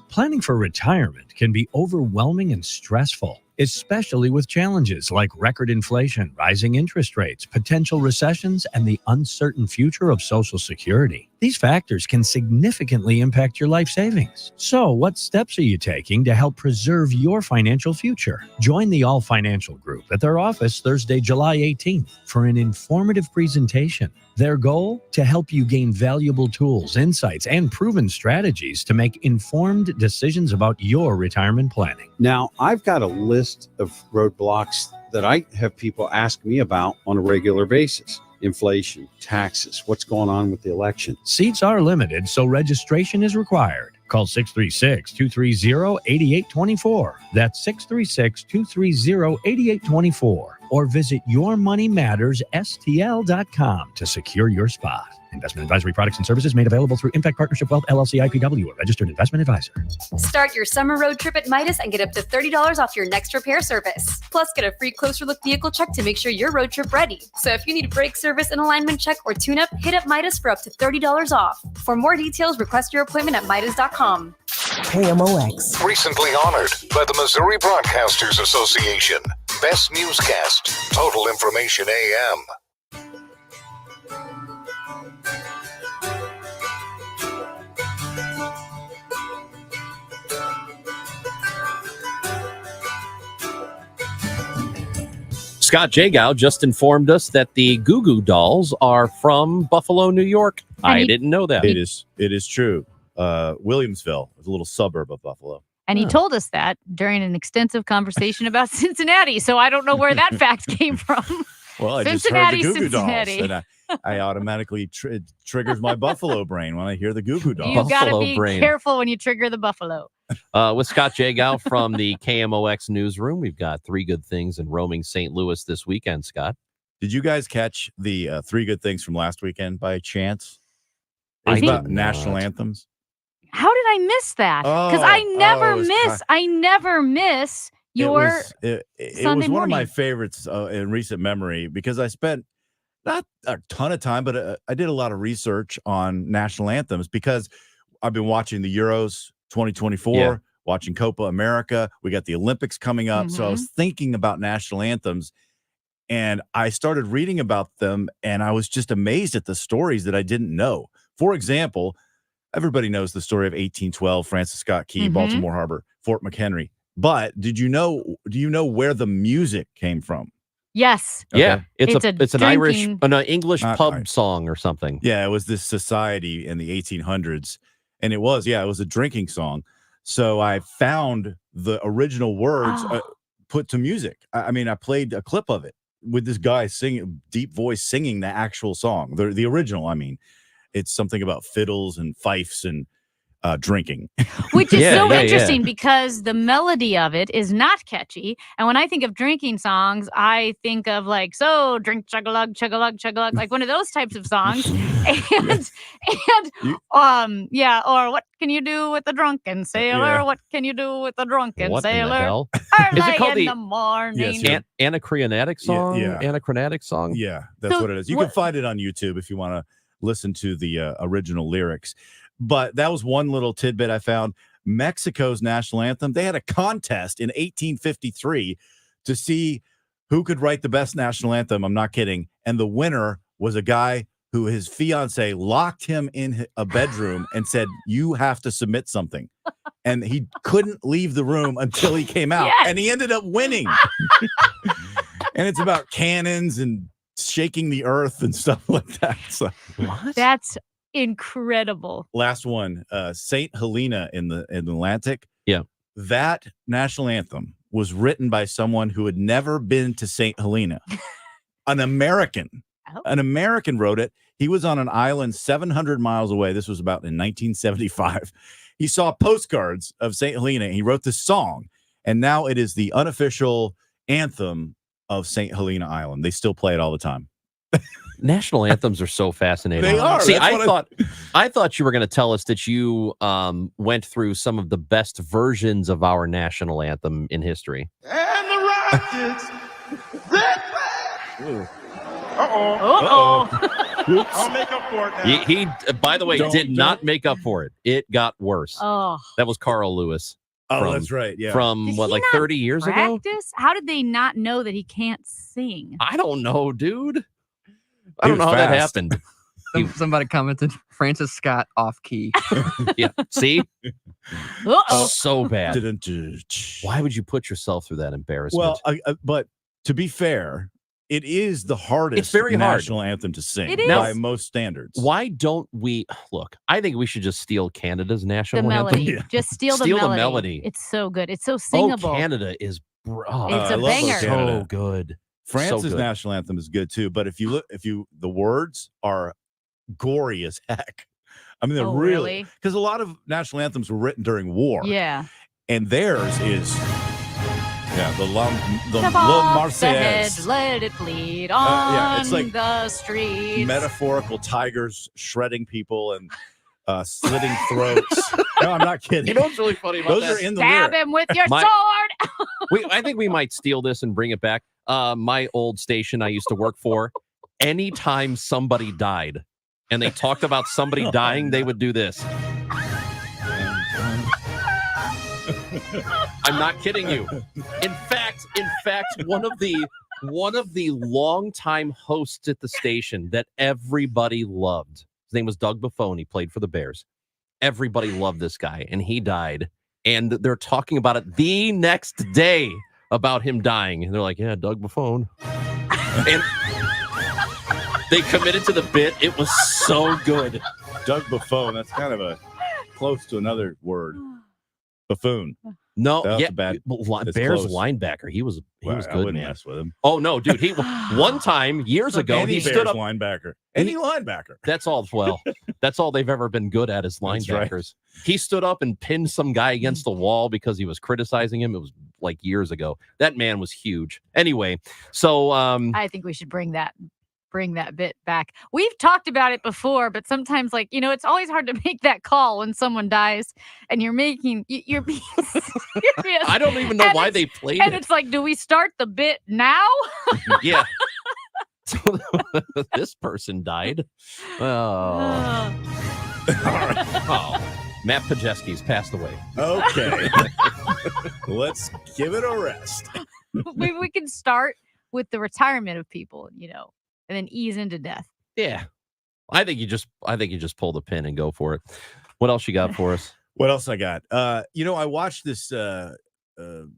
[SPEAKER 18] Planning for retirement can be overwhelming and stressful, especially with challenges like record inflation, rising interest rates, potential recessions, and the uncertain future of Social Security. These factors can significantly impact your life savings. So, what steps are you taking to help preserve your financial future? Join the All Financial Group at their office Thursday, July 18th for an informative presentation. Their goal? To help you gain valuable tools, insights, and proven strategies to make informed decisions about your retirement planning.
[SPEAKER 19] Now, I've got a list of roadblocks that I have people ask me about on a regular basis. Inflation, taxes, what's going on with the election.
[SPEAKER 18] Seats are limited, so registration is required. Call 636-230-8824. That's 636-230-8824. Or visit YourMoneyMattersSTL.com to secure your spot. Investment advisory products and services made available through Impact Partnership Wealth LLC IPW, a registered investment advisor.
[SPEAKER 3] Start your summer road trip at Midas and get up to $30 off your next repair service. Plus, get a free closer look vehicle check to make sure you're road trip ready. So if you need brake service, and alignment check, or tune-up, hit up Midas for up to $30 off. For more details, request your appointment at Midas.com.
[SPEAKER 12] KMOX.
[SPEAKER 9] Recently honored by the Missouri Broadcasters Association. Best Newscast, Total Information AM.
[SPEAKER 2] Scott Jagow just informed us that the Goo Goo Dolls are from Buffalo, New York. I didn't know that.
[SPEAKER 20] It is true. Williamsville is a little suburb of Buffalo.
[SPEAKER 4] And he told us that during an extensive conversation about Cincinnati. So I don't know where that fact came from.
[SPEAKER 20] Well, I
[SPEAKER 4] Cincinnati,
[SPEAKER 20] just heard the Goo Goo
[SPEAKER 4] Cincinnati.
[SPEAKER 20] Dolls, and I automatically triggers my Buffalo brain when I hear the Goo Goo Dolls.
[SPEAKER 4] You got to
[SPEAKER 2] Buffalo
[SPEAKER 4] be
[SPEAKER 2] brain.
[SPEAKER 4] careful when you trigger the buffalo.
[SPEAKER 2] With Scott Jagow from the KMOX newsroom, we've got 3 good things in roaming St. Louis this weekend, Scott.
[SPEAKER 20] Did you guys catch the 3 good things from last weekend by chance? It
[SPEAKER 2] I
[SPEAKER 20] was
[SPEAKER 2] did
[SPEAKER 20] about national anthems.
[SPEAKER 4] How did I miss that? Because I never miss your
[SPEAKER 20] It
[SPEAKER 4] Sunday
[SPEAKER 20] was one of my
[SPEAKER 4] morning.
[SPEAKER 20] favorites in recent memory because I spent not a ton of time, but I did a lot of research on national anthems because I've been watching the Euros 2024, watching Copa America. We got the Olympics coming up. So I was thinking about national anthems and I started reading about them and I was just amazed at the stories that I didn't know. For example, everybody knows the story of 1812, Francis Scott Key, Baltimore Harbor, Fort McHenry. But do you know where the music came from?
[SPEAKER 4] Yes.
[SPEAKER 2] Yeah, it's an English
[SPEAKER 20] Not
[SPEAKER 2] pub
[SPEAKER 20] Irish.
[SPEAKER 2] song or something.
[SPEAKER 20] Yeah, it was this society in the 1800s, and it was a drinking song. So I found the original words put to music. I mean, I played a clip of it with this guy singing, deep voice singing the actual song, the original. I mean, it's something about fiddles and fifes and drinking,
[SPEAKER 4] Which is so interesting because the melody of it is not catchy. And when I think of drinking songs, I think of like, so drink chug-a-lug, chug-a-lug, chug-a-lug, like one of those types of songs. Or what can you do with a drunken sailor?
[SPEAKER 20] Yeah.
[SPEAKER 4] What can you do with a drunken
[SPEAKER 2] What in the
[SPEAKER 4] sailor?
[SPEAKER 2] hell?
[SPEAKER 4] Early
[SPEAKER 2] Is it called
[SPEAKER 4] in
[SPEAKER 2] the
[SPEAKER 4] the morning.
[SPEAKER 2] Anachronetic song?
[SPEAKER 20] Yeah.
[SPEAKER 2] Anachronetic song?
[SPEAKER 20] Yeah, that's
[SPEAKER 4] So
[SPEAKER 20] what it is. You can find it on YouTube if you want to listen to the original lyrics. But that was one little tidbit I found. Mexico's national anthem, they had a contest in 1853 to see who could write the best national anthem. I'm not kidding. And the winner was a guy who his fiance locked him in a bedroom and said, you have to submit something. And he couldn't leave the room until he came out.
[SPEAKER 4] Yes.
[SPEAKER 20] And he ended up winning. And it's about cannons and shaking the earth and stuff like that. So
[SPEAKER 2] what?
[SPEAKER 4] That's incredible.
[SPEAKER 20] last one, Saint Helena in the Atlantic.
[SPEAKER 2] Yeah.
[SPEAKER 20] That national anthem was written by someone who had never been to Saint Helena. An American. An American wrote it. He was on an island 700 miles away. This was about in 1975. He saw postcards of Saint Helena and he wrote this song. And now it is the unofficial anthem of Saint Helena Island. They still play it all the time.
[SPEAKER 2] National anthems are so fascinating.
[SPEAKER 20] They are.
[SPEAKER 2] See,
[SPEAKER 20] That's
[SPEAKER 2] I thought you were going to tell us that you went through some of the best versions of our national anthem in history.
[SPEAKER 21] And the Rockets. I'll make up for it now.
[SPEAKER 2] He by the way, did not make up for it. It got worse.
[SPEAKER 4] Oh.
[SPEAKER 2] That was Carl Lewis.
[SPEAKER 20] Oh, that's right. Yeah.
[SPEAKER 2] From
[SPEAKER 4] Did
[SPEAKER 2] what,
[SPEAKER 4] he
[SPEAKER 2] like
[SPEAKER 4] not
[SPEAKER 2] 30 years ago?
[SPEAKER 4] practice? How did they not know that he can't sing?
[SPEAKER 2] I don't know, dude. I don't know how that happened.
[SPEAKER 22] Somebody commented, Francis Scott off key.
[SPEAKER 2] Yeah. See?
[SPEAKER 4] Uh-oh.
[SPEAKER 2] So bad. Why would you put yourself through that embarrassment?
[SPEAKER 20] Well, but to be fair, it is the hardest
[SPEAKER 2] It's very hard.
[SPEAKER 20] national anthem to sing
[SPEAKER 4] It is.
[SPEAKER 20] by most standards.
[SPEAKER 2] Why don't we look? I think we should just steal Canada's national
[SPEAKER 4] The melody.
[SPEAKER 2] anthem.
[SPEAKER 4] Just steal
[SPEAKER 2] Steal
[SPEAKER 4] the
[SPEAKER 2] the
[SPEAKER 4] melody.
[SPEAKER 2] melody.
[SPEAKER 4] It's so good. It's so
[SPEAKER 2] Oh,
[SPEAKER 4] singable.
[SPEAKER 2] Canada is
[SPEAKER 4] It's a
[SPEAKER 20] I love
[SPEAKER 4] banger.
[SPEAKER 20] Canada.
[SPEAKER 2] so good.
[SPEAKER 20] France's
[SPEAKER 2] So good.
[SPEAKER 20] national anthem is good too, but the words are gory as heck. I mean, they're
[SPEAKER 4] Oh,
[SPEAKER 20] really
[SPEAKER 4] really?
[SPEAKER 20] because a lot of national anthems were written during war.
[SPEAKER 4] Yeah.
[SPEAKER 20] And theirs is Yeah, the
[SPEAKER 4] The
[SPEAKER 20] Le
[SPEAKER 4] box ahead,
[SPEAKER 20] Marseillaise.
[SPEAKER 4] let it bleed on
[SPEAKER 20] yeah, it's like
[SPEAKER 4] the streets.
[SPEAKER 20] Metaphorical tigers shredding people and slitting throats. No, I'm not kidding.
[SPEAKER 2] You know what's really funny about
[SPEAKER 20] Those
[SPEAKER 2] that?
[SPEAKER 20] are in the
[SPEAKER 4] Stab
[SPEAKER 20] lyric.
[SPEAKER 4] him with your
[SPEAKER 2] My-
[SPEAKER 4] sword.
[SPEAKER 2] I think we might steal this and bring it back. My old station I used to work for, anytime somebody died and they talked about somebody dying, they would do this. I'm not kidding you. In fact, one of the longtime hosts at the station that everybody loved. His name was Doug Buffone. He played for the Bears. Everybody loved this guy, and he died. And they're talking about it the next day about him dying. And they're like, yeah, Doug Buffone. And they committed to the bit. It was so good.
[SPEAKER 20] Doug Buffone. That's kind of a close to another word. Buffoon.
[SPEAKER 2] No,
[SPEAKER 20] That's
[SPEAKER 2] yeah,
[SPEAKER 20] bad. It's
[SPEAKER 2] Bears
[SPEAKER 20] close.
[SPEAKER 2] linebacker. He was
[SPEAKER 20] Well,
[SPEAKER 2] good,
[SPEAKER 20] I wouldn't
[SPEAKER 2] man.
[SPEAKER 20] mess with him.
[SPEAKER 2] Oh no, dude. He one time years ago
[SPEAKER 20] Any
[SPEAKER 2] he
[SPEAKER 20] Bears
[SPEAKER 2] stood up.
[SPEAKER 20] linebacker. Any linebacker.
[SPEAKER 2] That's all. Well, that's all they've ever been good at is
[SPEAKER 20] That's right.
[SPEAKER 2] linebackers. He stood up and pinned some guy against the wall because he was criticizing him. It was like years ago. That man was huge. Anyway, so
[SPEAKER 4] I think we should bring that bit back. We've talked about it before, but sometimes, like, it's always hard to make that call when someone dies and you're being serious.
[SPEAKER 2] I don't even know
[SPEAKER 4] And
[SPEAKER 2] why
[SPEAKER 4] it's-
[SPEAKER 2] they played
[SPEAKER 4] And
[SPEAKER 2] it.
[SPEAKER 4] it's like, do we start the bit now?
[SPEAKER 2] Yeah. So this person died. Oh. Oh. Matt Pajeski's passed away.
[SPEAKER 20] Okay. Let's give it a rest.
[SPEAKER 4] Maybe we can start with the retirement of people, and then ease into death.
[SPEAKER 2] Yeah. I think you just pull the pin and go for it. What else you got for us?
[SPEAKER 20] What else I got? I watched this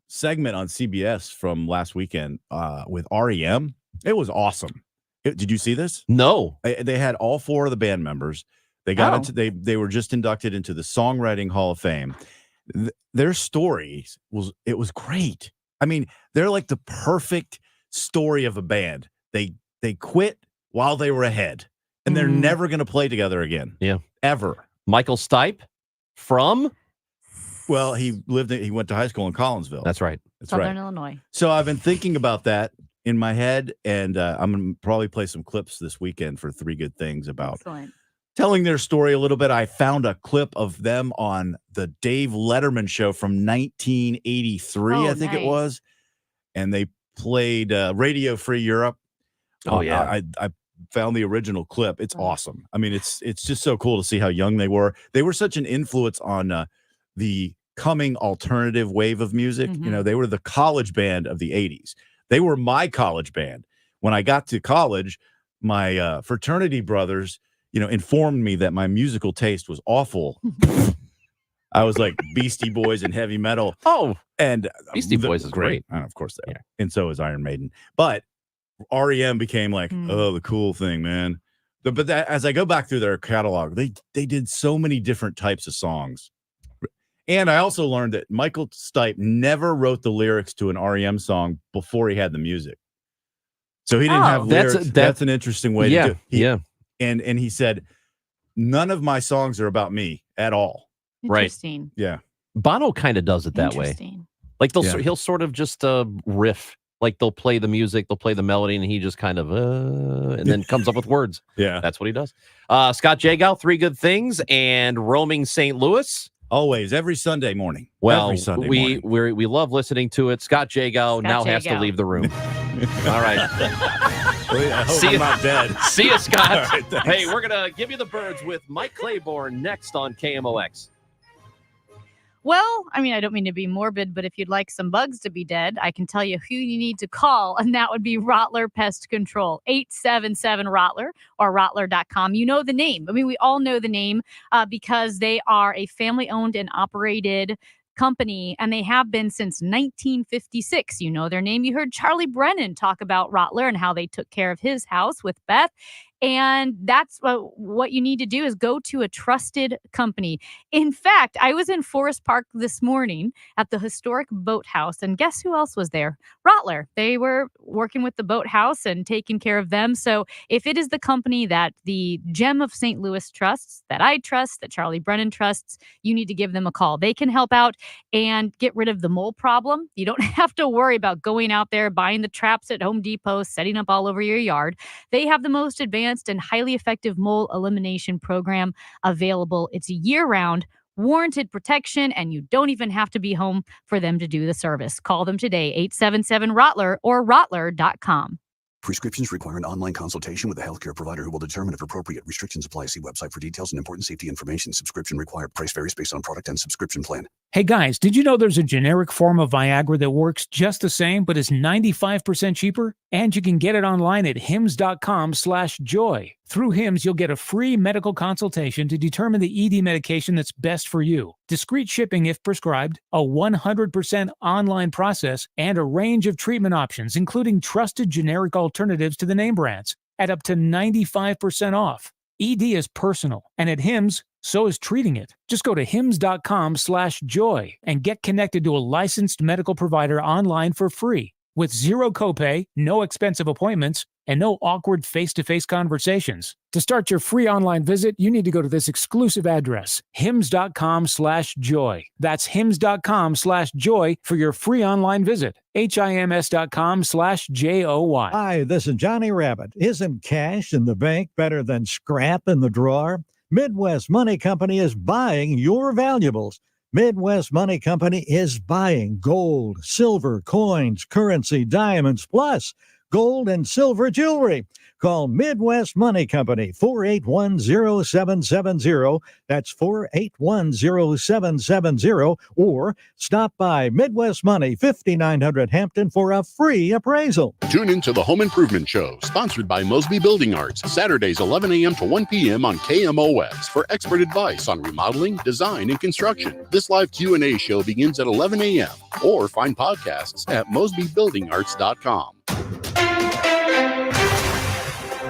[SPEAKER 20] segment on CBS from last weekend with REM. It was awesome. Did you see this?
[SPEAKER 2] No.
[SPEAKER 20] They had all four of the band members. They got they were just inducted into the Songwriting Hall of Fame. Their stories was great. I mean, they're like the perfect story of a band. They quit while they were ahead, and they're never going to play together again.
[SPEAKER 2] Yeah,
[SPEAKER 20] ever.
[SPEAKER 2] Michael Stipe from?
[SPEAKER 20] Well, he went to high school in Collinsville.
[SPEAKER 2] That's right.
[SPEAKER 20] That's
[SPEAKER 4] Southern
[SPEAKER 20] right.
[SPEAKER 4] Illinois.
[SPEAKER 20] So I've been thinking about that in my head, and I'm going to probably play some clips this weekend for Three Good Things about
[SPEAKER 4] Excellent.
[SPEAKER 20] telling their story a little bit. I found a clip of them on the Dave Letterman show from 1983,
[SPEAKER 4] Oh,
[SPEAKER 20] I think it
[SPEAKER 4] nice.
[SPEAKER 20] was, and they played Radio Free Europe.
[SPEAKER 2] Oh, yeah.
[SPEAKER 20] I found the original clip. It's awesome. I mean, it's just so cool to see how young they were. They were such an influence on the coming alternative wave of music.
[SPEAKER 4] Mhm.
[SPEAKER 20] They were the college band of the 80s. They were my college band. When I got to college, my fraternity brothers, informed me that my musical taste was awful. I was like Beastie Boys and heavy metal.
[SPEAKER 2] Oh,
[SPEAKER 20] and
[SPEAKER 2] Beastie Boys is great.
[SPEAKER 20] And of course they are. And so is Iron Maiden. But REM became like, the cool thing, man. But that, as I go back through their catalog, they did so many different types of songs. And I also learned that Michael Stipe never wrote the lyrics to an REM song before he had the music. So he didn't have lyrics. That's an interesting way to do it. And he said, none of my songs are about me at all.
[SPEAKER 4] Interesting.
[SPEAKER 20] Yeah.
[SPEAKER 2] Bono kind of does it that way.
[SPEAKER 4] Interesting.
[SPEAKER 2] Like he'll sort of just riff. Like they'll play the music, they'll play the melody, and he just kind of and then comes up with words.
[SPEAKER 20] Yeah.
[SPEAKER 2] That's what he does. Scott Jagow, Three Good Things, and Roaming St. Louis.
[SPEAKER 20] Always, every Sunday morning.
[SPEAKER 2] Well,
[SPEAKER 20] every Sunday
[SPEAKER 2] we
[SPEAKER 20] morning.
[SPEAKER 2] we love listening to it. Scott Jagow now has to
[SPEAKER 4] Jagow.
[SPEAKER 2] leave the room. All right.
[SPEAKER 20] I hope
[SPEAKER 2] See
[SPEAKER 20] I'm
[SPEAKER 2] ya.
[SPEAKER 20] not dead.
[SPEAKER 2] See you, Scott.
[SPEAKER 20] All right, thanks.
[SPEAKER 2] Hey, we're going to give you the birds with Mike Claiborne next on KMOX.
[SPEAKER 4] Well, I mean, I don't mean to be morbid, but if you'd like some bugs to be dead, I can tell you who you need to call, and that would be Rottler Pest Control, 877-ROTTLER or rottler.com. You know the name. I mean, we all know the name because they are a family-owned and operated company, and they have been since 1956. You know their name. You heard Charlie Brennan talk about Rottler and how they took care of his house with Beth. And that's what you need to do is go to a trusted company. In fact, I was in Forest Park this morning at the historic boathouse, and guess who else was there? Rottler. They were working with the boathouse and taking care of them. So if it is the company that the Gem of St. Louis trusts, that I trust, that Charlie Brennan trusts, you need to give them a call. They can help out and get rid of the mole problem. You don't have to worry about going out there, buying the traps at Home Depot, setting up all over your yard. They have the most advanced and highly effective mole elimination program available. It's year-round, warranted protection, and you don't even have to be home for them to do the service. Call them today, 877-ROTTLER or rottler.com.
[SPEAKER 1] Prescriptions require an online consultation with a healthcare provider who will determine if appropriate. Restrictions apply. See website for details and important safety information. Subscription required. Price varies based on product and subscription plan.
[SPEAKER 6] Hey guys, did you know there's a generic form of Viagra that works just the same but is 95% cheaper? And you can get it online at hims.com/joy. Through Hims, you'll get a free medical consultation to determine the ED medication that's best for you. Discreet shipping if prescribed, a 100% online process, and a range of treatment options, including trusted generic alternatives to the name brands, at up to 95% off. ED is personal, and at Hims, so is treating it. Just go to hims.com/joy and get connected to a licensed medical provider online for free with zero copay, no expensive appointments, and no awkward face-to-face conversations. To start your free online visit, you need to go to this exclusive address, hims.com/joy. That's hims.com/joy for your free online visit. HIMS.com/JOY.
[SPEAKER 16] Hi, this is Johnny Rabbit. Isn't cash in the bank better than scrap in the drawer? Midwest Money Company is buying your valuables. Midwest Money Company is buying gold, silver, coins, currency, diamonds, plus gold and silver jewelry. Call Midwest Money Company, 481-0770. That's 481-0770. Or stop by Midwest Money, 5900 Hampton for a free appraisal.
[SPEAKER 24] Tune into the Home Improvement Show, sponsored by Mosby Building Arts, Saturdays 11 a.m. to 1 p.m. on KMOX for expert advice on remodeling, design, and construction. This live Q&A show begins at 11 a.m. or find podcasts at mosbybuildingarts.com.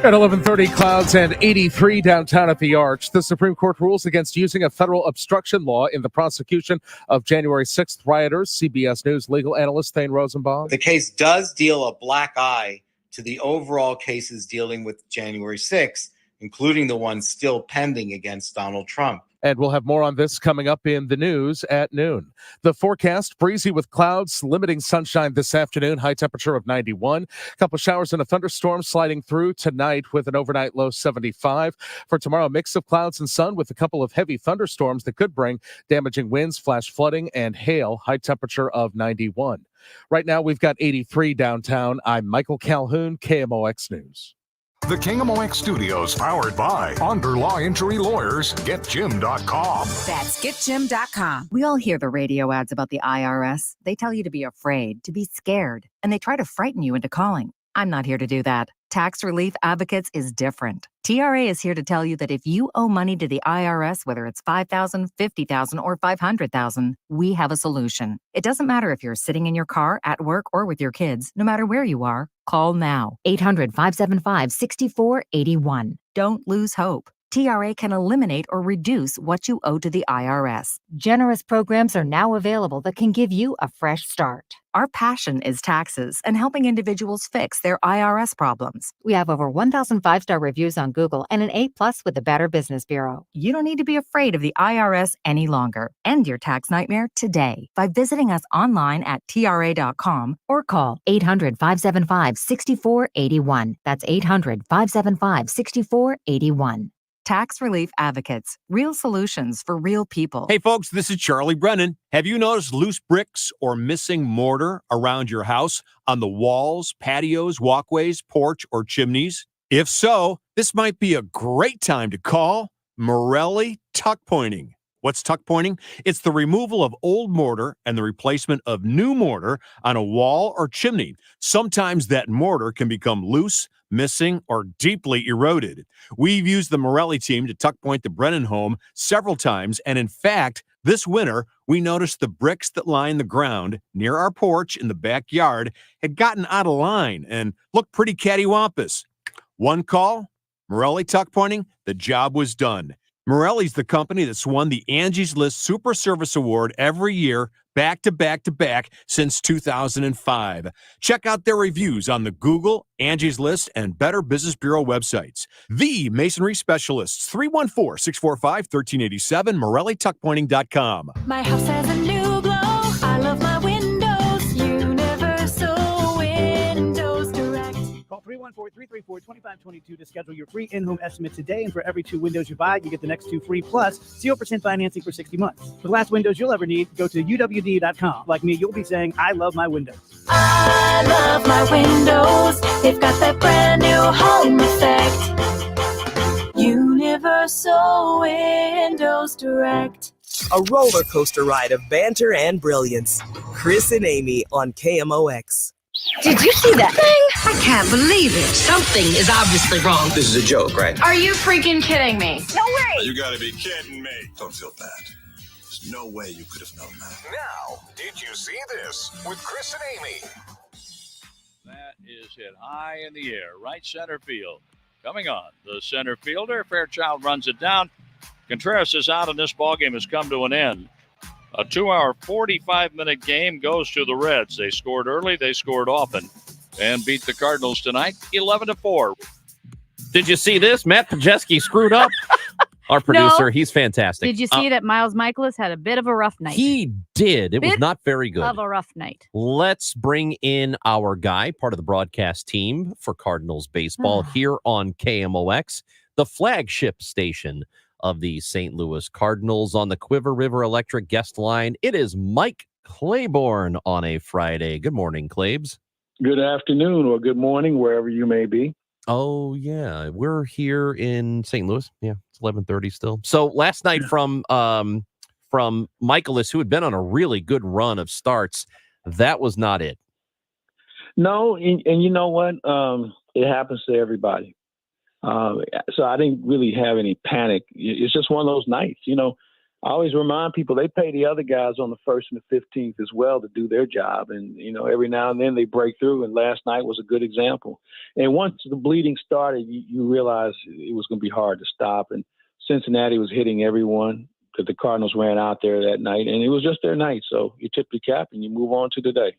[SPEAKER 25] At 11:30, clouds and 83 downtown at the Arch. The Supreme Court rules against using a federal obstruction law in the prosecution of January 6th rioters. CBS News legal analyst Thane Rosenbaum.
[SPEAKER 26] The case does deal a black eye to the overall cases dealing with January 6th, including the ones still pending against Donald Trump.
[SPEAKER 25] And we'll have more on this coming up in the news at noon. The forecast, breezy with clouds, limiting sunshine this afternoon, high temperature of 91. A couple showers and a thunderstorm sliding through tonight with an overnight low 75. For tomorrow, a mix of clouds and sun with a couple of heavy thunderstorms that could bring damaging winds, flash flooding, and hail, high temperature of 91. Right now, we've got 83 downtown. I'm Michael Calhoun, KMOX News.
[SPEAKER 23] The KMOX Studios, powered by Onder Law Injury Lawyers, GetJim.com.
[SPEAKER 27] That's GetJim.com. We all hear the radio ads about the IRS. They tell you to be afraid, to be scared, and they try to frighten you into calling. I'm not here to do that. Tax Relief Advocates is different. TRA is here to tell you that if you owe money to the IRS, whether it's $5,000, $50,000, or $500,000, we have a solution. It doesn't matter if you're sitting in your car, at work, or with your kids. No matter where you are, call now. 800-575-6481. Don't lose hope. TRA can eliminate or reduce what you owe to the IRS. Generous programs are now available that can give you a fresh start. Our passion is taxes and helping individuals fix their IRS problems. We have over 1,000 5-star reviews on Google and an A+ with the Better Business Bureau. You don't need to be afraid of the IRS any longer. End your tax nightmare today by visiting us online at TRA.com or call 800-575-6481. That's 800-575-6481. Tax Relief Advocates. Real solutions for real people.
[SPEAKER 2] Hey, folks, this is Charlie Brennan. Have you noticed loose bricks or missing mortar around your house on the walls, patios, walkways, porch, or chimneys? If so, this might be a great time to call Morelli Tuck Pointing. What's tuck pointing? It's the removal of old mortar and the replacement of new mortar on a wall or chimney. Sometimes that mortar can become loose, missing, or deeply eroded. We've used the Morelli team to tuck point the Brennan home several times, and in fact, this winter, we noticed the bricks that line the ground near our porch in the backyard had gotten out of line and looked pretty cattywampus. One call,
[SPEAKER 5] Morelli Tuck Pointing, the job was done. Morelli's the company that's won the Angie's List Super Service Award every year, back to back to back, since 2005. Check out their reviews on the Google, Angie's List, and Better Business Bureau websites. The Masonry Specialists, 314-645-1387, MorelliTuckPointing.com.
[SPEAKER 7] My house has a new glow. I love my windows. Universal Windows Direct.
[SPEAKER 8] Call 314-334-2522 to schedule your free in-home estimate today. And for every 2 windows you buy, you get the next 2 free plus 0% financing for 60 months. For the last windows you'll ever need, go to UWD.com. Like me, you'll be saying, I love my windows.
[SPEAKER 7] I love my windows. They've got that brand new home effect. Universal Windows Direct.
[SPEAKER 10] A roller coaster ride of banter and brilliance. Chris and Amy on KMOX.
[SPEAKER 11] Did you see that thing? I can't believe it. Something is obviously wrong.
[SPEAKER 13] This is a joke, right?
[SPEAKER 11] Are you freaking kidding me? No way!
[SPEAKER 15] You gotta be kidding me. Don't feel bad. There's no way you could have known that.
[SPEAKER 9] Now, did you see this with Chris and Amy?
[SPEAKER 28] That is hit high in the air, right center field. Coming on, the center fielder, Fairchild runs it down. Contreras is out, and this ballgame has come to an end. A 2-hour, 45-minute game goes to the Reds. They scored early, they scored often, and beat the Cardinals tonight 11-4.
[SPEAKER 2] Did you see this? Matt Pajeski screwed up. Our producer,
[SPEAKER 4] No.
[SPEAKER 2] he's fantastic.
[SPEAKER 4] Did you see that Miles Michaelis had a bit of a rough night?
[SPEAKER 2] He did. It was
[SPEAKER 4] Bit
[SPEAKER 2] not very good.
[SPEAKER 4] Of a rough night.
[SPEAKER 2] Let's bring in our guy, part of the broadcast team for Cardinals baseball here on KMOX, the flagship station of the St. Louis Cardinals. On the Quiver River Electric guest line, it is Mike Claiborne on a Friday. Good morning, Claibs.
[SPEAKER 29] Good afternoon or good morning, wherever you may be.
[SPEAKER 2] Oh, yeah. We're here in St. Louis. Yeah, it's 11:30 still. So last night from Michaelis, who had been on a really good run of starts, that was not it.
[SPEAKER 29] No, and you know what? It happens to everybody. So I didn't really have any panic. It's just one of those nights. You know, I always remind people they pay the other guys on the 1st and the 15th as well to do their job. And, you know, every now and then they break through. And last night was a good example. And once the bleeding started, you realize it was going to be hard to stop. And Cincinnati was hitting everyone because the Cardinals ran out there that night. And it was just their night. So you tip your cap and you move on to the day.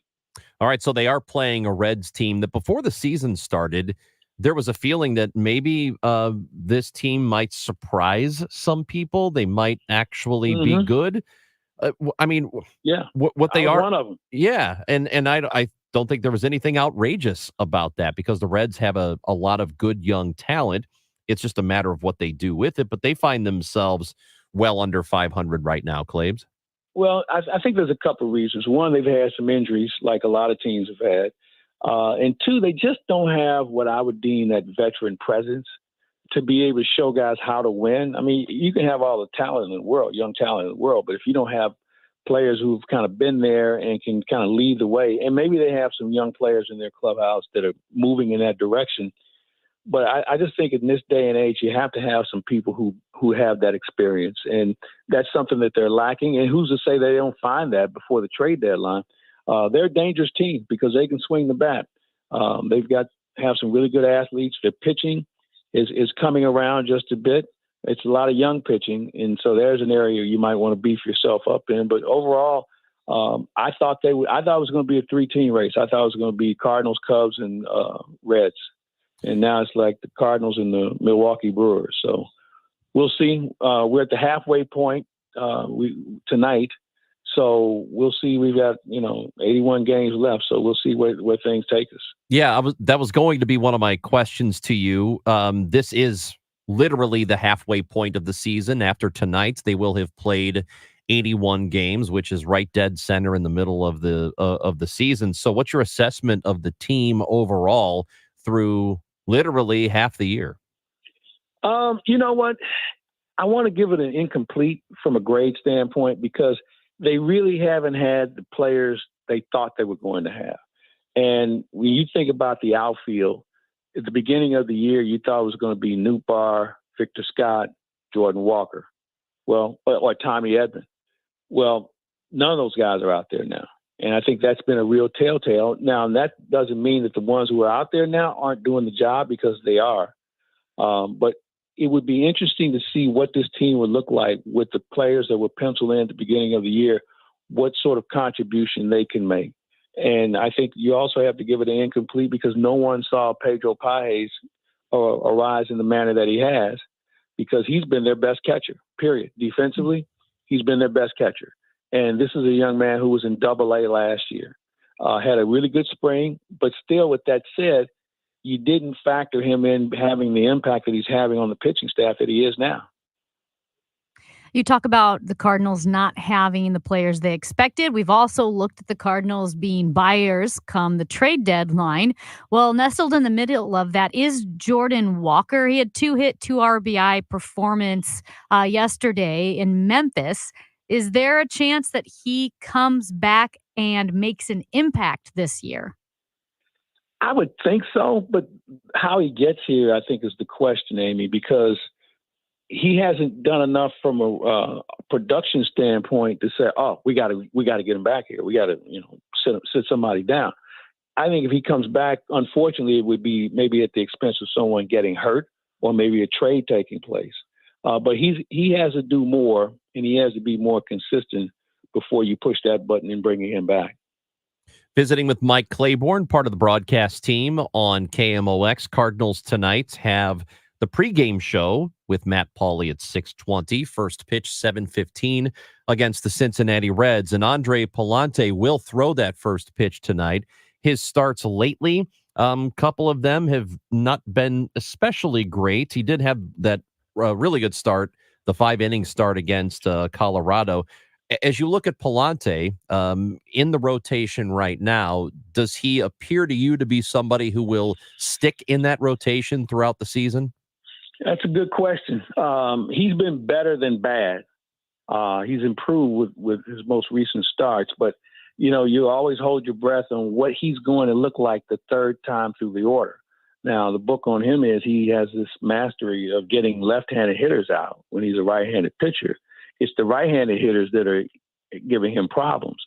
[SPEAKER 2] All right. So they are playing a Reds team that before the season started, there was a feeling that maybe this team might surprise some people. They might actually be good. I mean,
[SPEAKER 29] yeah,
[SPEAKER 2] what they are.
[SPEAKER 29] One of them.
[SPEAKER 2] Yeah. And I don't think there was anything outrageous about that because the Reds have a lot of good young talent. It's just a matter of what they do with it. But they find themselves well under 500 right now, Claibs.
[SPEAKER 29] Well, I think there's a couple of reasons. One, they've had some injuries like a lot of teams have had. And two, they just don't have what I would deem that veteran presence to be able to show guys how to win. I mean, you can have all the talent in the world, young talent in the world, but if you don't have players who've kind of been there and can kind of lead the way, and maybe they have some young players in their clubhouse that are moving in that direction. But I just think in this day and age, you have to have some people who have that experience. And that's something that they're lacking. And who's to say they don't find that before the trade deadline? They're a dangerous team because they can swing the bat. They've have some really good athletes. Their pitching is coming around just a bit. It's a lot of young pitching, and so there's an area you might want to beef yourself up in. But overall, I thought it was going to be a 3-team race. I thought it was going to be Cardinals, Cubs, and Reds, and now it's like the Cardinals and the Milwaukee Brewers. So we'll see. We're at the halfway point tonight. So we'll see. We've got 81 games left. So we'll see where things take us.
[SPEAKER 2] Yeah, that was going to be one of my questions to you. This is literally the halfway point of the season. After tonight, they will have played 81 games, which is right dead center in the middle of the season. So, what's your assessment of the team overall through literally half the year?
[SPEAKER 29] You know what? I want to give it an incomplete from a grade standpoint because they really haven't had the players they thought they were going to have. And when you think about the outfield, at the beginning of the year, you thought it was going to be Nootbaar, Victor Scott, Jordan Walker, or Tommy Edman. Well, none of those guys are out there now. And I think that's been a real telltale. Now, that doesn't mean that the ones who are out there now aren't doing the job because they are. But it would be interesting to see what this team would look like with the players that were penciled in at the beginning of the year, what sort of contribution they can make. And I think you also have to give it an incomplete because no one saw Pedro Pages arise in the manner that he has, because he's been their best catcher, period. Defensively, he's been their best catcher. And this is a young man who was in Double-A last year, had a really good spring, but still, with that said, you didn't factor him in having the impact that he's having on the pitching staff that he is now.
[SPEAKER 4] You talk about the Cardinals not having the players they expected. We've also looked at the Cardinals being buyers come the trade deadline. Well, nestled in the middle of that is Jordan Walker. He had 2-hit, 2 RBI performance yesterday in Memphis. Is there a chance that he comes back and makes an impact this year?
[SPEAKER 29] I would think so, but how he gets here, I think, is the question, Amy, because he hasn't done enough from a production standpoint to say, "Oh, we got to get him back here. We got to, sit somebody down." I think if he comes back, unfortunately, it would be maybe at the expense of someone getting hurt or maybe a trade taking place. But he has to do more, and he has to be more consistent before you push that button and bringing him back.
[SPEAKER 2] Visiting with Mike Claiborne, part of the broadcast team on KMOX. Cardinals tonight have the pregame show with Matt Pauley at 6:20. First pitch 7:15 against the Cincinnati Reds. And Andre Pallante will throw that first pitch tonight. His starts lately, couple of them have not been especially great. He did have that really good start, the 5-inning start against Colorado. As you look at Pallante in the rotation right now, does he appear to you to be somebody who will stick in that rotation throughout the season?
[SPEAKER 29] That's a good question. He's been better than bad. He's improved with his most recent starts, but you always hold your breath on what he's going to look like the third time through the order. Now, the book on him is he has this mastery of getting left-handed hitters out when he's a right-handed pitcher. It's the right-handed hitters that are giving him problems.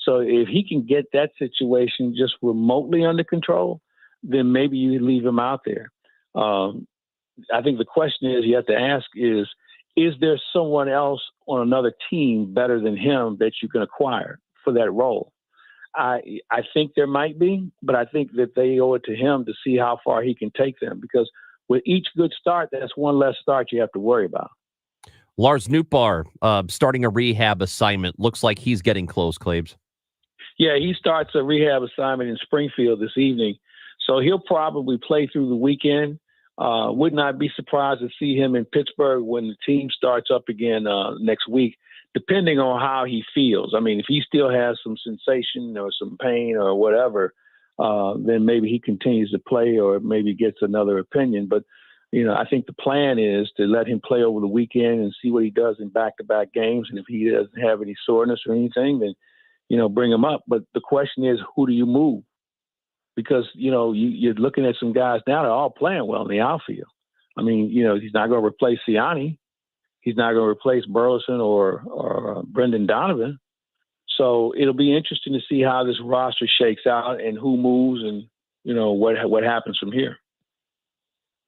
[SPEAKER 29] So if he can get that situation just remotely under control, then maybe you leave him out there. I think the question is you have to ask is there someone else on another team better than him that you can acquire for that role? I think there might be, but I think that they owe it to him to see how far he can take them, because with each good start, that's one less start you have to worry about.
[SPEAKER 2] Lars Nootbaar starting a rehab assignment. Looks like he's getting close, Claibs.
[SPEAKER 29] Yeah, he starts a rehab assignment in Springfield this evening. So he'll probably play through the weekend. Would not be surprised to see him in Pittsburgh when the team starts up again next week, depending on how he feels. I mean, if he still has some sensation or some pain or whatever, then maybe he continues to play or maybe gets another opinion. But I think the plan is to let him play over the weekend and see what he does in back-to-back games. And if he doesn't have any soreness or anything, then, bring him up. But the question is, who do you move? Because, you're looking at some guys now that are all playing well in the outfield. I mean, he's not going to replace Siani. He's not going to replace Burleson or Brendan Donovan. So it'll be interesting to see how this roster shakes out and who moves and, what happens from here.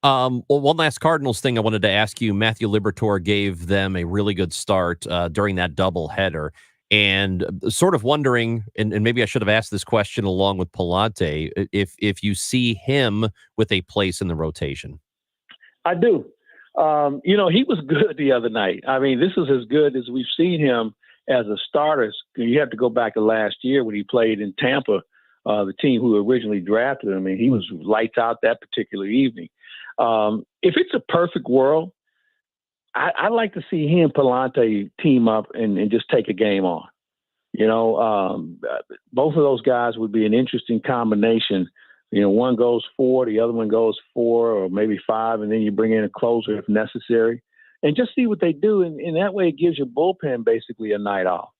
[SPEAKER 2] Well, one last Cardinals thing I wanted to ask you. Matthew Liberatore gave them a really good start during that doubleheader, and sort of wondering, and maybe I should have asked this question along with Pallante, if you see him with a place in the rotation.
[SPEAKER 29] I do. He was good the other night. I mean, this is as good as we've seen him as a starter. You have to go back to last year when he played in Tampa, the team who originally drafted him. I mean, he was lights out that particular evening. If it's a perfect world, I'd like to see he and Pallante team up and just take a game on. Both of those guys would be an interesting combination. One goes 4, the other one goes 4 or maybe 5, and then you bring in a closer if necessary, and just see what they do. And that way it gives your bullpen basically a night off.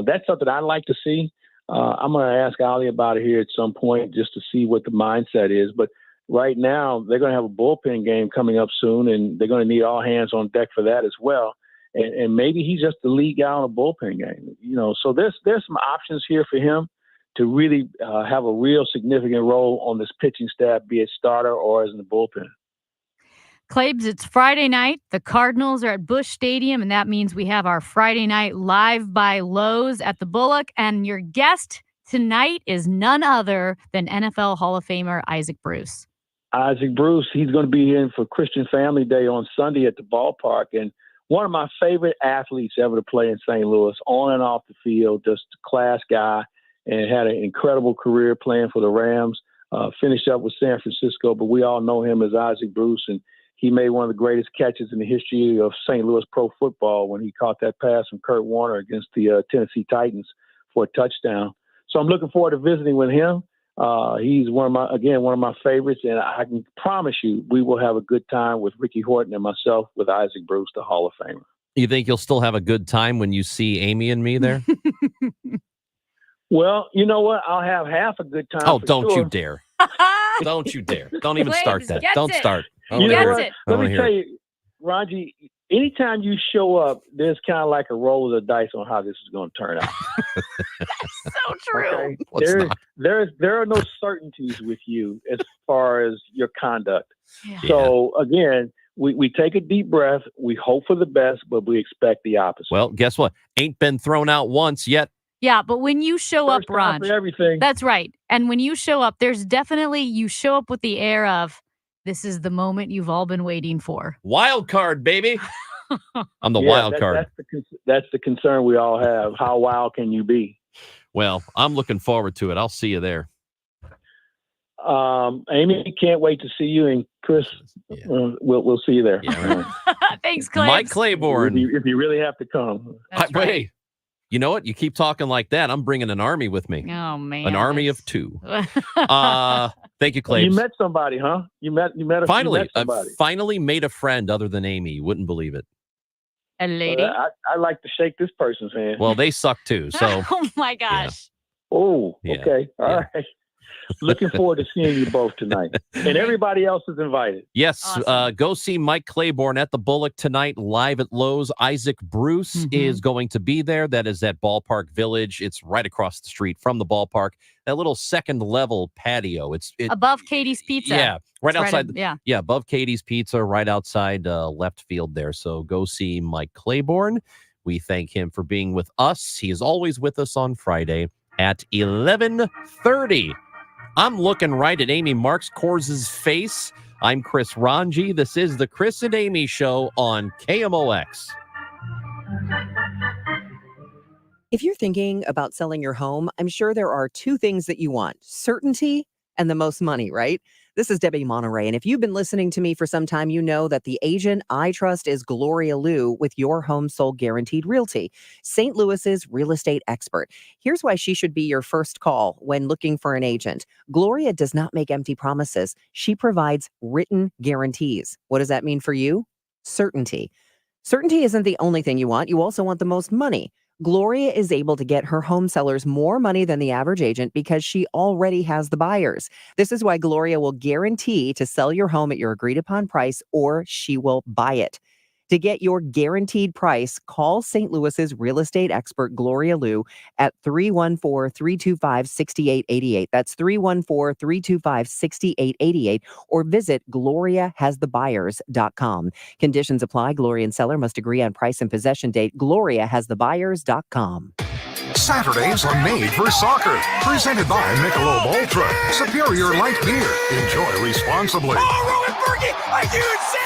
[SPEAKER 29] That's something I'd like to see. I'm going to ask Ali about it here at some point just to see what the mindset is. But right now, they're going to have a bullpen game coming up soon, and they're going to need all hands on deck for that as well. And maybe he's just the lead guy on a bullpen game. So there's some options here for him to really have a real significant role on this pitching staff, be it starter or as in the bullpen.
[SPEAKER 4] Claibs, it's Friday night. The Cardinals are at Busch Stadium, and that means we have our Friday night live by Lowe's at the Bullock. And your guest tonight is none other than NFL Hall of Famer Isaac Bruce.
[SPEAKER 29] Isaac Bruce, he's going to be in for Christian Family Day on Sunday at the ballpark. And one of my favorite athletes ever to play in St. Louis, on and off the field, just a class guy, and had an incredible career playing for the Rams. Finished up with San Francisco, but we all know him as Isaac Bruce, and he made one of the greatest catches in the history of St. Louis pro football when he caught that pass from Kurt Warner against the Tennessee Titans for a touchdown. So I'm looking forward to visiting with him. He's one of my favorites, and I can promise you we will have a good time with Ricky Horton and myself with Isaac Bruce, the Hall of Famer.
[SPEAKER 2] You think you'll still have a good time when you see Amy and me there?
[SPEAKER 29] Well, you know what? I'll have half a good time.
[SPEAKER 2] Oh,
[SPEAKER 29] for
[SPEAKER 2] don't
[SPEAKER 29] sure.
[SPEAKER 2] you dare. Don't you dare. Don't even start
[SPEAKER 4] Claibs
[SPEAKER 2] that.
[SPEAKER 4] gets
[SPEAKER 2] Don't
[SPEAKER 4] it.
[SPEAKER 2] start. I
[SPEAKER 29] You
[SPEAKER 2] don't
[SPEAKER 29] know
[SPEAKER 2] wanna
[SPEAKER 29] what?
[SPEAKER 2] hear it. I
[SPEAKER 29] Let
[SPEAKER 2] don't
[SPEAKER 29] me
[SPEAKER 2] wanna
[SPEAKER 29] tell
[SPEAKER 2] hear it.
[SPEAKER 29] you, Ranji, anytime you show up, there's kind of like a roll of the dice on how this is going to turn out.
[SPEAKER 4] So true.
[SPEAKER 29] Okay?
[SPEAKER 2] What's
[SPEAKER 29] There are no certainties with you as far as your conduct.
[SPEAKER 4] Yeah.
[SPEAKER 29] So, again, we take a deep breath. We hope for the best, but we expect the opposite.
[SPEAKER 2] Well, guess what? Ain't been thrown out once yet.
[SPEAKER 4] Yeah, but when you show up,
[SPEAKER 29] First time
[SPEAKER 4] Ron,
[SPEAKER 29] for everything.
[SPEAKER 4] that's right. And when you show up, there's definitely, you show up with the air of, this is the moment you've all been waiting for.
[SPEAKER 2] Wild card, baby. I'm the
[SPEAKER 29] Yeah,
[SPEAKER 2] wild card.
[SPEAKER 29] That's the concern we all have. How wild can you be?
[SPEAKER 2] Well, I'm looking forward to it. I'll see you there.
[SPEAKER 29] Amy, can't wait to see you, and Chris, we'll see you there.
[SPEAKER 4] Thanks, Clay.
[SPEAKER 2] Mike Claiborne.
[SPEAKER 29] If you really have to come.
[SPEAKER 2] Hey, you know what? You keep talking like that, I'm bringing an army with me.
[SPEAKER 4] Oh, man.
[SPEAKER 2] An army of two. Thank you, Clay.
[SPEAKER 29] You met somebody, huh? You met
[SPEAKER 2] Finally,
[SPEAKER 29] somebody.
[SPEAKER 2] finally made a friend other than Amy. You wouldn't believe it.
[SPEAKER 4] A lady.
[SPEAKER 29] I like to shake this person's hand.
[SPEAKER 2] Well, they suck too. So
[SPEAKER 4] Oh, my gosh.
[SPEAKER 29] Oh,
[SPEAKER 2] Yeah.
[SPEAKER 29] okay. All right. Looking forward to seeing you both tonight. And everybody else is invited.
[SPEAKER 2] yes, go see Mike Claiborne at the Bullock tonight, live at Lowe's. Isaac Bruce is going to be there. That is at Ballpark Village. It's right across the street from the ballpark. That little second level patio. It's
[SPEAKER 4] Above Katie's Pizza.
[SPEAKER 2] Yeah, right
[SPEAKER 4] It's
[SPEAKER 2] outside.
[SPEAKER 4] yeah.
[SPEAKER 2] Above Katie's Pizza, right outside left field there. So go see Mike Claiborne. We thank him for being with us. He is always with us on Friday at 11:30. I'm looking right at Amy Marks Korz's face. I'm Chris Ranji. This is the Chris and Amy Show on KMOX.
[SPEAKER 3] If you're thinking about selling your home, I'm sure there are two things that you want: certainty and the most money, right? This is Debbie Monterey, and if you've been listening to me for some time, you know that the agent I trust is Gloria Liu with Your Home Sold Guaranteed Realty, St. Louis's real estate expert. Here's why she should be your first call when looking for an agent. Gloria does not make empty promises. She provides written guarantees. What does that mean for you? Certainty. Certainty isn't the only thing you want. You also want the most money. Gloria is able to get her home sellers more money than the average agent because she already has the buyers. This is why Gloria will guarantee to sell your home at your agreed upon price, or she will buy it. To get your guaranteed price, call St. Louis's real estate expert, Gloria Liu, at 314-325-6888. That's 314-325-6888, or visit GloriaHasTheBuyers.com. Conditions apply. Gloria and seller must agree on price and possession date. GloriaHasTheBuyers.com.
[SPEAKER 9] Saturdays are made for soccer. Presented by Michelob Ultra. Superior light beer. Enjoy responsibly.
[SPEAKER 7] I do insane.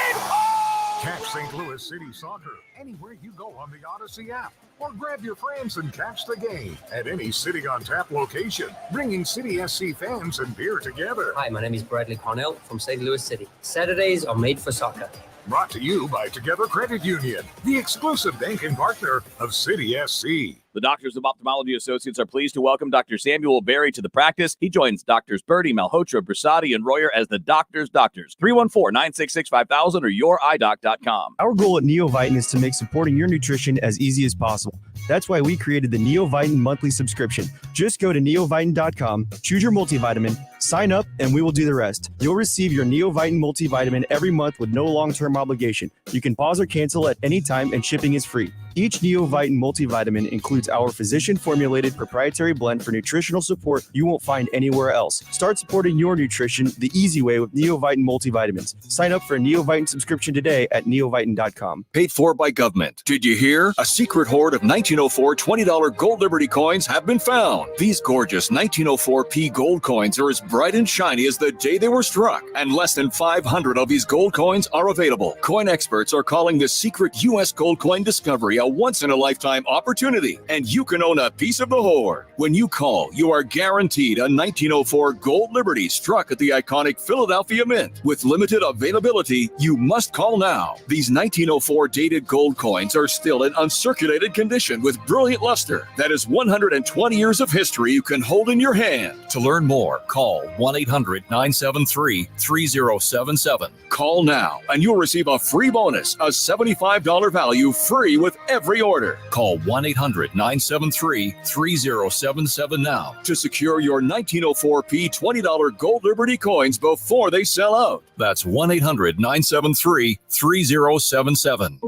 [SPEAKER 9] Catch St. Louis City Soccer anywhere you go on the Odyssey app. Or grab your friends and catch the game at any City on Tap location, bringing City SC fans and beer together.
[SPEAKER 12] Hi, my name is Bradley Parnell from St. Louis City. Saturdays are made for soccer.
[SPEAKER 9] Brought to you by Together Credit Union, the exclusive banking partner of City SC.
[SPEAKER 13] The Doctors of Ophthalmology Associates are pleased to welcome Dr. Samuel Berry to the practice. He joins Doctors Birdie, Malhotra, Brasati, and Royer as the Doctors' Doctors. 314-966-5000 or youridoc.com.
[SPEAKER 14] Our goal at NeoVitan is to make supporting your nutrition as easy as possible. That's why we created the NeoVitan monthly subscription. Just go to neovitan.com, choose your multivitamin, sign up, and we will do the rest. You'll receive your NeoVitan multivitamin every month with no long-term obligation. You can pause or cancel at any time, and shipping is free. Each Neovite multivitamin includes our physician-formulated proprietary blend for nutritional support you won't find anywhere else. Start supporting your nutrition the easy way with Neovite multivitamins. Sign up for a Neovite subscription today at neovite.com.
[SPEAKER 1] Paid for by government. Did you hear? A secret hoard of 1904 $20 Gold Liberty coins have been found. These gorgeous 1904p gold coins are as bright and shiny as the day they were struck, and less than 500 of these gold coins are available. Coin experts are calling this secret U.S. gold coin discovery a once-in-a-lifetime opportunity, and you can own a piece of the hoard. When you call, you are guaranteed a 1904 Gold Liberty struck at the iconic Philadelphia Mint. With limited availability, you must call now. These 1904 dated gold coins are still in uncirculated condition with brilliant luster. That is 120 years of history you can hold in your hand. To learn more, call 1-800-973-3077. Call now, and you'll receive a free bonus, a $75 value free with every order. Call 1-800-973-3077 now to secure your 1904p $20 Gold Liberty coins before they sell out. That's 1-800-973-3077.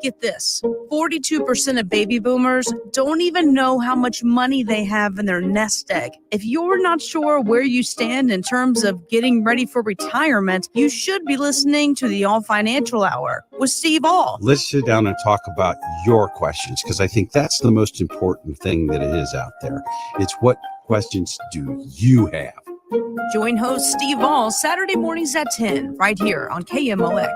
[SPEAKER 6] Get this, 42% of baby boomers don't even know how much money they have in their nest egg. If you're not sure where you stand in terms of getting ready for retirement, you should be listening to the All Financial Hour with Steve All.
[SPEAKER 16] Let's sit down and talk about your questions, because I think that's the most important thing that it is out there. It's what questions do you have?
[SPEAKER 6] Join host Steve All Saturday mornings at 10 right here on KMOX.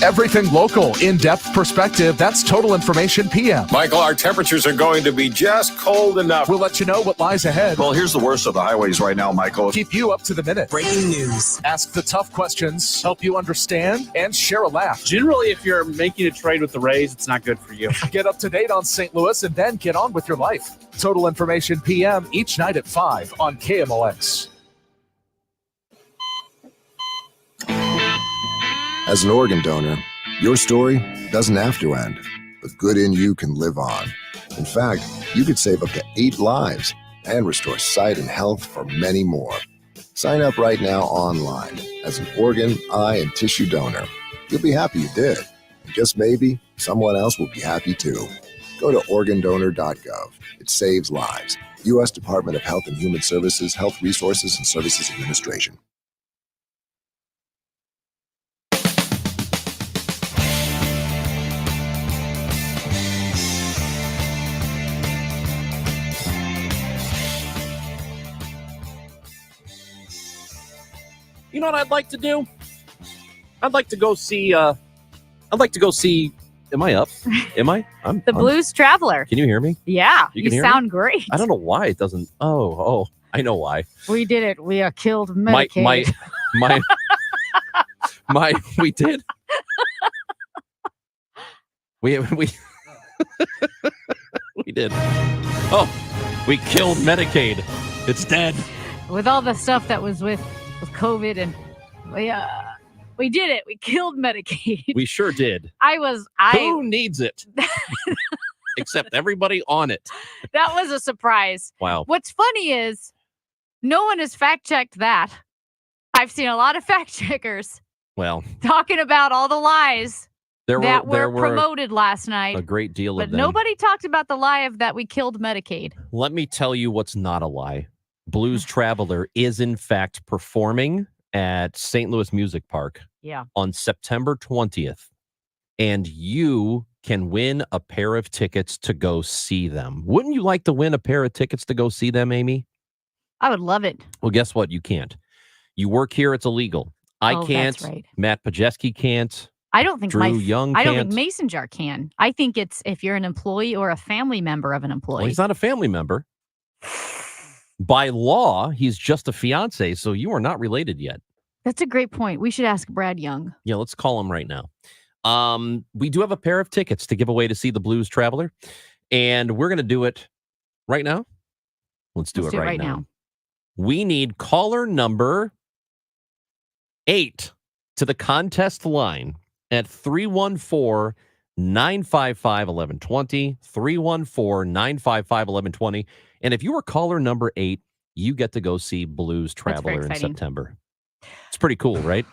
[SPEAKER 25] Everything local, in-depth perspective. That's Total Information PM.
[SPEAKER 9] Michael, our temperatures are going to be just cold enough.
[SPEAKER 25] We'll let you know what lies ahead.
[SPEAKER 9] Well, here's the worst of the highways right now, Michael.
[SPEAKER 25] Keep you up to the minute.
[SPEAKER 10] Breaking news.
[SPEAKER 25] Ask the tough questions, help you understand, and share a laugh.
[SPEAKER 17] Generally, if you're making a trade with the Rays, it's not good for you.
[SPEAKER 25] Get up to date on St. Louis and then get on with your life. Total Information PM each night at 5 on KMOX.
[SPEAKER 18] As an organ donor, your story doesn't have to end. The good in you can live on. In fact, you could save up to 8 lives and restore sight and health for many more. Sign up right now online as an organ, eye, and tissue donor. You'll be happy you did. And just maybe, someone else will be happy too. Go to organdonor.gov. It saves lives. U.S. Department of Health and Human Services, Health Resources and Services Administration.
[SPEAKER 2] You know what I'd like to do? I'd like to go see. Am I up? Am I? I'm
[SPEAKER 4] The Blues Traveler.
[SPEAKER 2] Can you hear me?
[SPEAKER 4] Yeah,
[SPEAKER 2] You
[SPEAKER 4] you
[SPEAKER 2] can hear
[SPEAKER 4] sound
[SPEAKER 2] me?
[SPEAKER 4] great.
[SPEAKER 2] I don't know why it doesn't. Oh, I know why.
[SPEAKER 4] We did it. We killed Medicaid.
[SPEAKER 2] We did. We we did. Oh, we killed Medicaid. It's dead.
[SPEAKER 4] With all the stuff that was with COVID, and we did it. We killed Medicaid.
[SPEAKER 2] We sure did.
[SPEAKER 4] Who
[SPEAKER 2] needs it? Except everybody on it.
[SPEAKER 4] That was a surprise.
[SPEAKER 2] Wow.
[SPEAKER 4] What's funny is no one has fact checked that. I've seen a lot of fact checkers
[SPEAKER 2] Well,
[SPEAKER 4] talking about all the lies that were
[SPEAKER 2] there
[SPEAKER 4] promoted last night.
[SPEAKER 2] a great deal
[SPEAKER 4] But
[SPEAKER 2] of them.
[SPEAKER 4] nobody talked about the lie of that we killed Medicaid.
[SPEAKER 2] Let me tell you what's not a lie. Blues Traveler is in fact performing at St. Louis Music Park
[SPEAKER 4] Yeah.
[SPEAKER 2] on September 20th. And you can win a pair of tickets to go see them. Wouldn't you like to win a pair of tickets to go see them, Amy?
[SPEAKER 4] I would love it.
[SPEAKER 2] Well, guess what? You can't. You work here, it's illegal. I
[SPEAKER 4] Oh,
[SPEAKER 2] can't.
[SPEAKER 4] that's right.
[SPEAKER 2] Matt Pajeski can't.
[SPEAKER 4] I don't think
[SPEAKER 2] Drew Young
[SPEAKER 4] I don't
[SPEAKER 2] can't.
[SPEAKER 4] think Mason Jar can. I think it's if you're an employee or a family member of an employee.
[SPEAKER 2] Well, he's not a family member. By law, he's just a fiance, so you are not related yet.
[SPEAKER 4] That's a great point. We should ask Brad Young.
[SPEAKER 2] Yeah, let's call him right now. We do have a pair of tickets to give away to see the Blues Traveler, and we're going to do it right now. Let's do it right now. We need caller number 8 to the contest line at 314-955-1120, 314-955-1120. And if you were caller number 8, you get to go see Blues Traveler in
[SPEAKER 4] exciting.
[SPEAKER 2] September. It's pretty cool, right?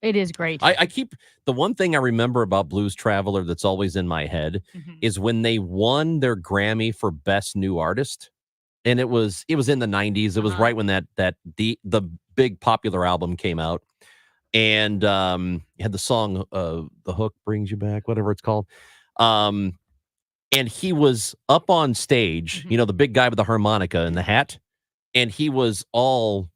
[SPEAKER 4] It is great.
[SPEAKER 2] I keep the one thing I remember about Blues Traveler that's always in my head is when they won their Grammy for Best New Artist, and it was in the 90s. It was right when the big popular album came out, and you had the song "The Hook Brings You Back," whatever it's called. And he was up on stage, the big guy with the harmonica and the hat, and he was all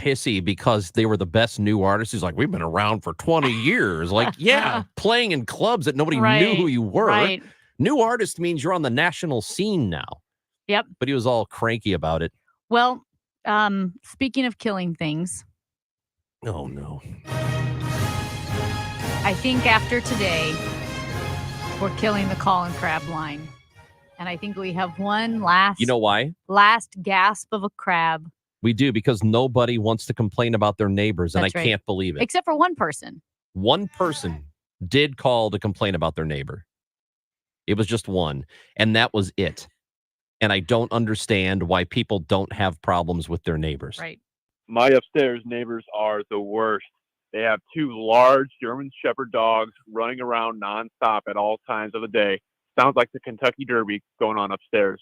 [SPEAKER 2] pissy because they were the best new artists. He's like, we've been around for 20 years. Like, yeah, playing in clubs that nobody knew who you were.
[SPEAKER 4] Right.
[SPEAKER 2] New artist means you're on the national scene now.
[SPEAKER 4] Yep.
[SPEAKER 2] But he was all cranky about it.
[SPEAKER 4] Well, speaking of killing things.
[SPEAKER 2] Oh, no.
[SPEAKER 4] I think after today, we're killing the call and crab line. And I think we have one last.
[SPEAKER 2] You know why?
[SPEAKER 4] Last gasp of a crab.
[SPEAKER 2] We do, because nobody wants to complain about their neighbors, and
[SPEAKER 4] That's
[SPEAKER 2] I
[SPEAKER 4] right.
[SPEAKER 2] can't believe it.
[SPEAKER 4] Except for one person.
[SPEAKER 2] One person did call to complain about their neighbor. It was just one, and that was it. And I don't understand why people don't have problems with their neighbors.
[SPEAKER 4] Right.
[SPEAKER 5] My upstairs neighbors are the worst. They have 2 large German Shepherd dogs running around nonstop at all times of the day. Sounds like the Kentucky Derby going on upstairs.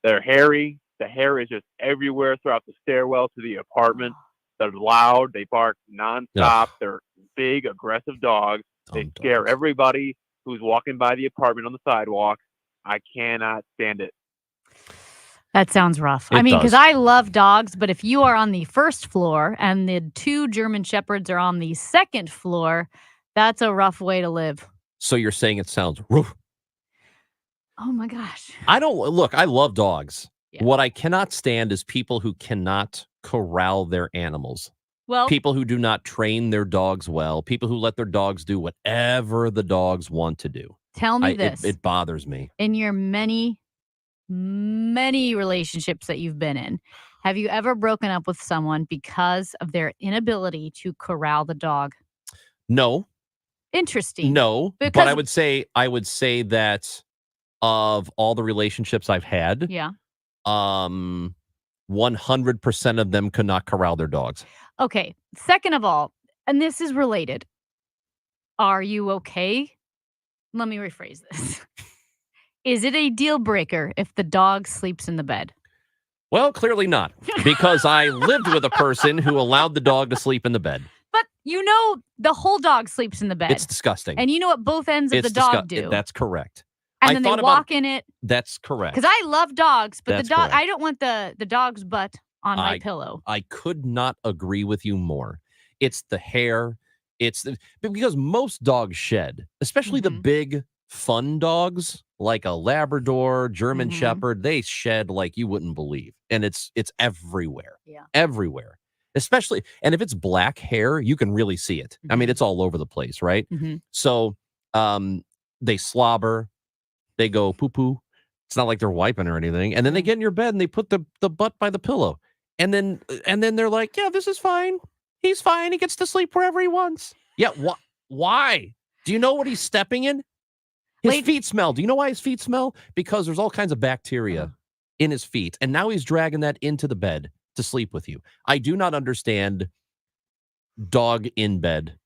[SPEAKER 5] They're hairy. The hair is just everywhere throughout the stairwell to the apartment. They're loud. They bark nonstop. They're big, aggressive dogs. They scare everybody who's walking by the apartment on the sidewalk. I cannot stand it.
[SPEAKER 4] That sounds rough.
[SPEAKER 2] It
[SPEAKER 4] I mean,
[SPEAKER 2] does.
[SPEAKER 4] because I love dogs, but if you are on the first floor and the 2 German Shepherds are on the second floor, that's a rough way to live.
[SPEAKER 2] So you're saying it sounds rough?
[SPEAKER 4] Oh my gosh.
[SPEAKER 2] I love dogs. Yeah. What I cannot stand is people who cannot corral their animals.
[SPEAKER 4] Well,
[SPEAKER 2] people who do not train their dogs well, people who let their dogs do whatever the dogs want to do.
[SPEAKER 4] Tell me this.
[SPEAKER 2] It bothers me.
[SPEAKER 4] In your many relationships that you've been in, have you ever broken up with someone because of their inability to corral the dog?
[SPEAKER 2] No.
[SPEAKER 4] Interesting.
[SPEAKER 2] No,
[SPEAKER 4] because
[SPEAKER 2] but I would say that of all the relationships I've had, 100% of them could not corral their dogs.
[SPEAKER 4] Okay. Second of all, and this is related. Are you okay? Let me rephrase this. Is it a deal breaker if the dog sleeps in the bed?
[SPEAKER 2] Well, clearly not, because I lived with a person who allowed the dog to sleep in the bed.
[SPEAKER 4] But the whole dog sleeps in the bed.
[SPEAKER 2] It's disgusting.
[SPEAKER 4] And you know what both ends of the dog do?
[SPEAKER 2] That's correct.
[SPEAKER 4] And then they walk in it.
[SPEAKER 2] That's correct.
[SPEAKER 4] Because I love dogs, but
[SPEAKER 2] That's
[SPEAKER 4] the dog,
[SPEAKER 2] correct.
[SPEAKER 4] I don't want the dog's butt on my pillow.
[SPEAKER 2] I could not agree with you more. It's the hair. Because most dogs shed, especially the big fun dogs like a Labrador, German Shepherd, they shed like you wouldn't believe. And it's everywhere.
[SPEAKER 4] Yeah.
[SPEAKER 2] Everywhere. Especially, and if it's black hair, you can really see it. I mean, it's all over the place, right? So they slobber, they go poo-poo. It's not like they're wiping or anything. And then they get in your bed and they put the butt by the pillow. And then they're like, yeah, this is fine. He's fine. He gets to sleep wherever he wants. Yeah, why? Do you know what he's stepping in? His feet smell. Do you know why his feet smell? Because there's all kinds of bacteria in his feet. And now he's dragging that into the bed to sleep with you. I do not understand dog in bed.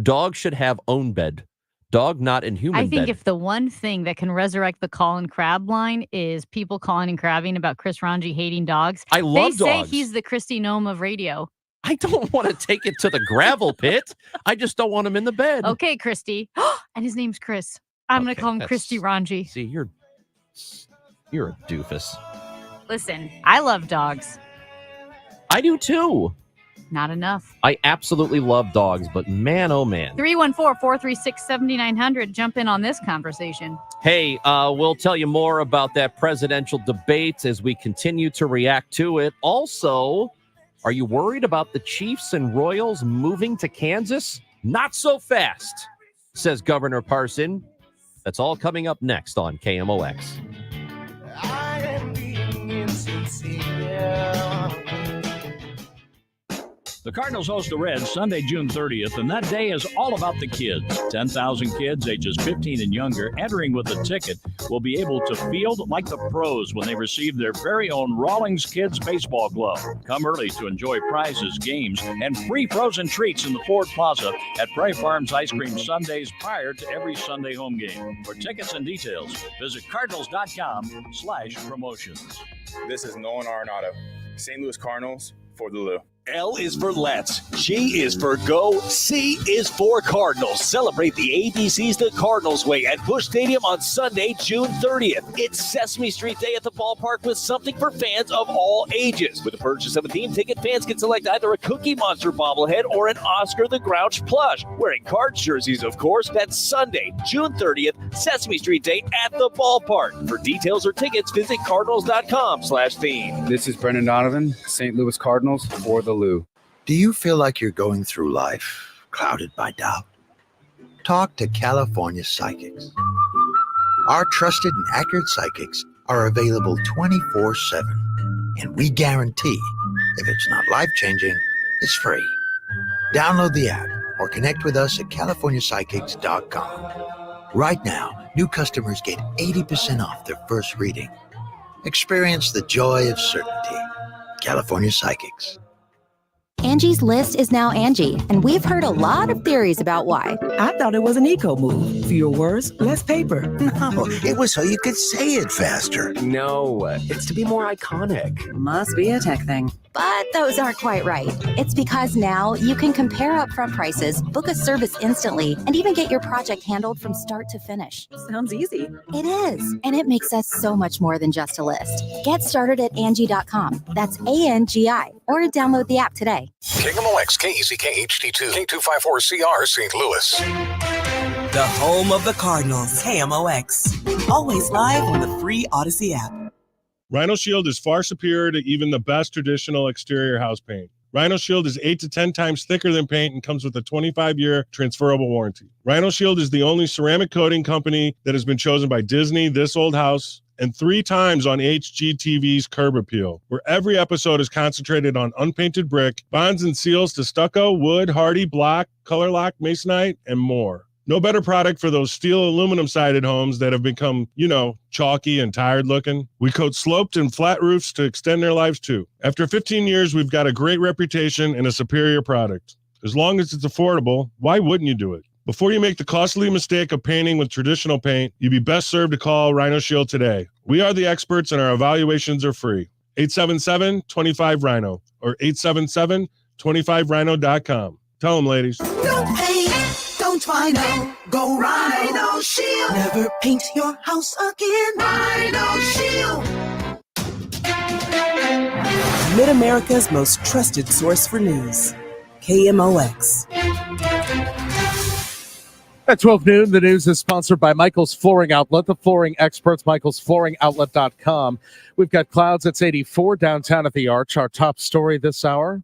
[SPEAKER 2] Dog should have own bed. Dog not in human bed.
[SPEAKER 4] I think if the one thing that can resurrect the call and crab line is people calling and crabbing about Chris Ranji hating dogs.
[SPEAKER 2] I love
[SPEAKER 4] dogs. They say
[SPEAKER 2] dogs.
[SPEAKER 4] he's the Christy Nome of radio.
[SPEAKER 2] I don't want to take it to the gravel pit. I just don't want him in the bed.
[SPEAKER 4] Okay, Christy. And his name's Chris. I'm going to call him Christy Ranji.
[SPEAKER 2] See, you're a doofus.
[SPEAKER 4] Listen, I love dogs.
[SPEAKER 2] I do too.
[SPEAKER 4] Not enough.
[SPEAKER 2] I absolutely love dogs, but man, oh man.
[SPEAKER 4] 314-436-7900. Jump in on this conversation.
[SPEAKER 2] Hey, we'll tell you more about that presidential debate as we continue to react to it. Also, are you worried about the Chiefs and Royals moving to Kansas? Not so fast, says Governor Parson. That's all coming up next on KMOX.
[SPEAKER 19] I am being insincere.
[SPEAKER 28] The Cardinals host the Reds Sunday, June 30th, and that day is all about the kids. 10,000 kids ages 15 and younger entering with a ticket will be able to field like the pros when they receive their very own Rawlings Kids baseball glove. Come early to enjoy prizes, games, and free frozen treats in the Ford Plaza at Prairie Farms Ice Cream Sundays prior to every Sunday home game. For tickets and details, visit cardinals.com/promotions.
[SPEAKER 8] This is Nolan Arenado, St. Louis Cardinals for the Lou.
[SPEAKER 19] L is for Let's, G is for Go, C is for Cardinals. Celebrate the ABCs the Cardinals way at Busch Stadium on Sunday, June 30th. It's Sesame Street Day at the ballpark with something for fans of all ages. With the purchase of a theme ticket, fans can select either a Cookie Monster bobblehead or an Oscar the Grouch plush. Wearing Cards jerseys, of course. That's Sunday, June 30th, Sesame Street Day at the ballpark. For details or tickets, visit cardinals.com/theme.
[SPEAKER 20] This is Brendan Donovan, St. Louis Cardinals for the Lou.
[SPEAKER 21] Do you feel like you're going through life clouded by doubt? Talk to California Psychics. Our trusted and accurate psychics are available 24/7, and we guarantee if it's not life-changing, it's free. Download the app or connect with us at CaliforniaPsychics.com. Right now, new customers get 80% off their first reading. Experience the joy of certainty. California Psychics.
[SPEAKER 22] Angie's List is now Angie, and we've heard a lot of theories about why.
[SPEAKER 10] I thought it was an eco move. Fewer words, less paper.
[SPEAKER 21] No, it was so you could say it faster.
[SPEAKER 10] No, it's to be more iconic.
[SPEAKER 22] Must be a tech thing. But those aren't quite right. It's because now you can compare upfront prices, book a service instantly, and even get your project handled from start to finish.
[SPEAKER 3] Sounds easy.
[SPEAKER 22] It is, and it makes us so much more than just a list. Get started at Angie.com. That's ANGI, or download the app today.
[SPEAKER 9] KMOX, KECK HD2, K254CR, St. Louis.
[SPEAKER 10] The home of the Cardinals, KMOX. Always live on the free Odyssey app.
[SPEAKER 23] Rhino Shield is far superior to even the best traditional exterior house paint. Rhino Shield is 8 to 10 times thicker than paint and comes with a 25-year transferable warranty. Rhino Shield is the only ceramic coating company that has been chosen by Disney, This Old House, and 3 times on HGTV's Curb Appeal, where every episode is concentrated on unpainted brick, bonds and seals to stucco, wood, hardy, block, color lock, masonite, and more. No better product for those steel aluminum-sided homes that have become, chalky and tired looking. We coat sloped and flat roofs to extend their lives too. After 15 years, we've got a great reputation and a superior product. As long as it's affordable, why wouldn't you do it? Before you make the costly mistake of painting with traditional paint, you'd be best served to call Rhino Shield today. We are the experts and our evaluations are free. 877-25-RHINO or 877-25rhino.com. Tell them, ladies.
[SPEAKER 10] No pain, don't Rhino, go Rhino Shield. Never paint your house again. Rhino Shield. Mid-America's most trusted source for news. KMOX.
[SPEAKER 25] At 12 noon, the news is sponsored by Michael's Flooring Outlet, the flooring experts, michaelsflooringoutlet.com. We've got clouds. It's 84 downtown at the Arch. Our top story this hour.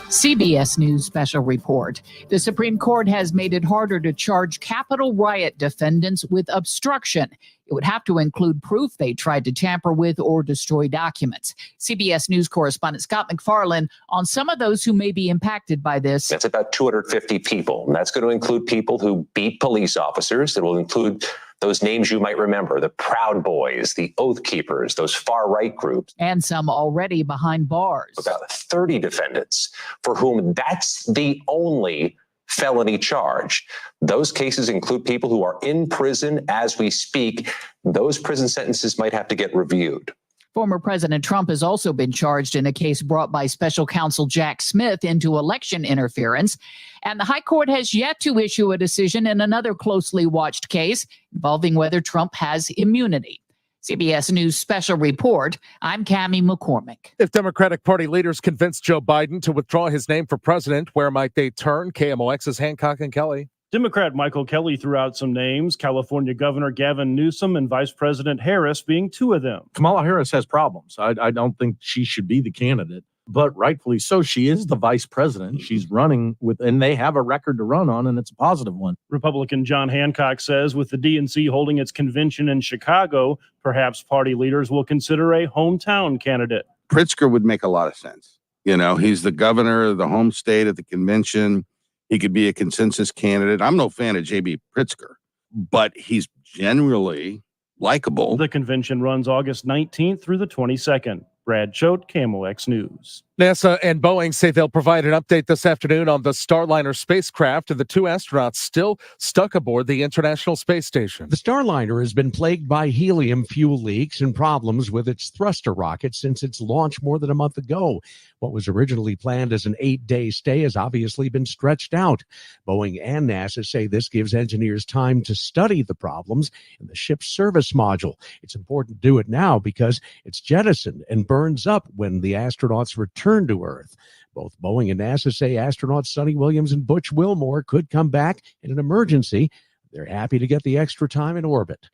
[SPEAKER 24] CBS News special report. The Supreme Court has made it harder to charge Capitol riot defendants with obstruction. It would have to include proof they tried to tamper with or destroy documents. CBS News correspondent Scott McFarland on some of those who may be impacted by this.
[SPEAKER 26] That's about 250 people, and that's going to include people who beat police officers. It will include those names you might remember, the Proud Boys, the Oath Keepers, those far-right groups.
[SPEAKER 24] And some already behind bars.
[SPEAKER 26] About 30 defendants for whom that's the only felony charge. Those cases include people who are in prison as we speak. Those prison sentences might have to get reviewed.
[SPEAKER 24] Former President Trump has also been charged in a case brought by special counsel Jack Smith into election interference. And the High Court has yet to issue a decision in another closely watched case involving whether Trump has immunity. CBS News special report. I'm Cammie McCormick.
[SPEAKER 25] If Democratic Party leaders convince Joe Biden to withdraw his name for president, where might they turn? KMOX's Hancock and Kelly.
[SPEAKER 27] Democrat Michael Kelly threw out some names, California Governor Gavin Newsom and Vice President Harris being two of them.
[SPEAKER 30] Kamala Harris has problems. I don't think she should be the candidate, but rightfully so. She is the vice president. She's running with, and they have a record to run on, and it's a positive one.
[SPEAKER 27] Republican John Hancock says with the DNC holding its convention in Chicago, perhaps party leaders will consider a hometown candidate.
[SPEAKER 31] Pritzker would make a lot of sense.
[SPEAKER 1] He's the governor of the home state at the convention. He could be a consensus candidate. I'm no fan of J.B. Pritzker, but he's generally likable.
[SPEAKER 27] The convention runs August 19th through the 22nd. Brad Choate, KMOX News.
[SPEAKER 25] NASA and Boeing say they'll provide an update this afternoon on the Starliner spacecraft and the two astronauts still stuck aboard the International Space Station.
[SPEAKER 6] The Starliner has been plagued by helium fuel leaks and problems with its thruster rocket since its launch more than a month ago. What was originally planned as an 8-day stay has obviously been stretched out. Boeing and NASA say this gives engineers time to study the problems in the ship's service module. It's important to do it now because it's jettisoned and burns up when the astronauts return to Earth. Both Boeing and NASA say astronauts Sonny Williams and Butch Wilmore could come back in an emergency. They're happy to get the extra time in orbit.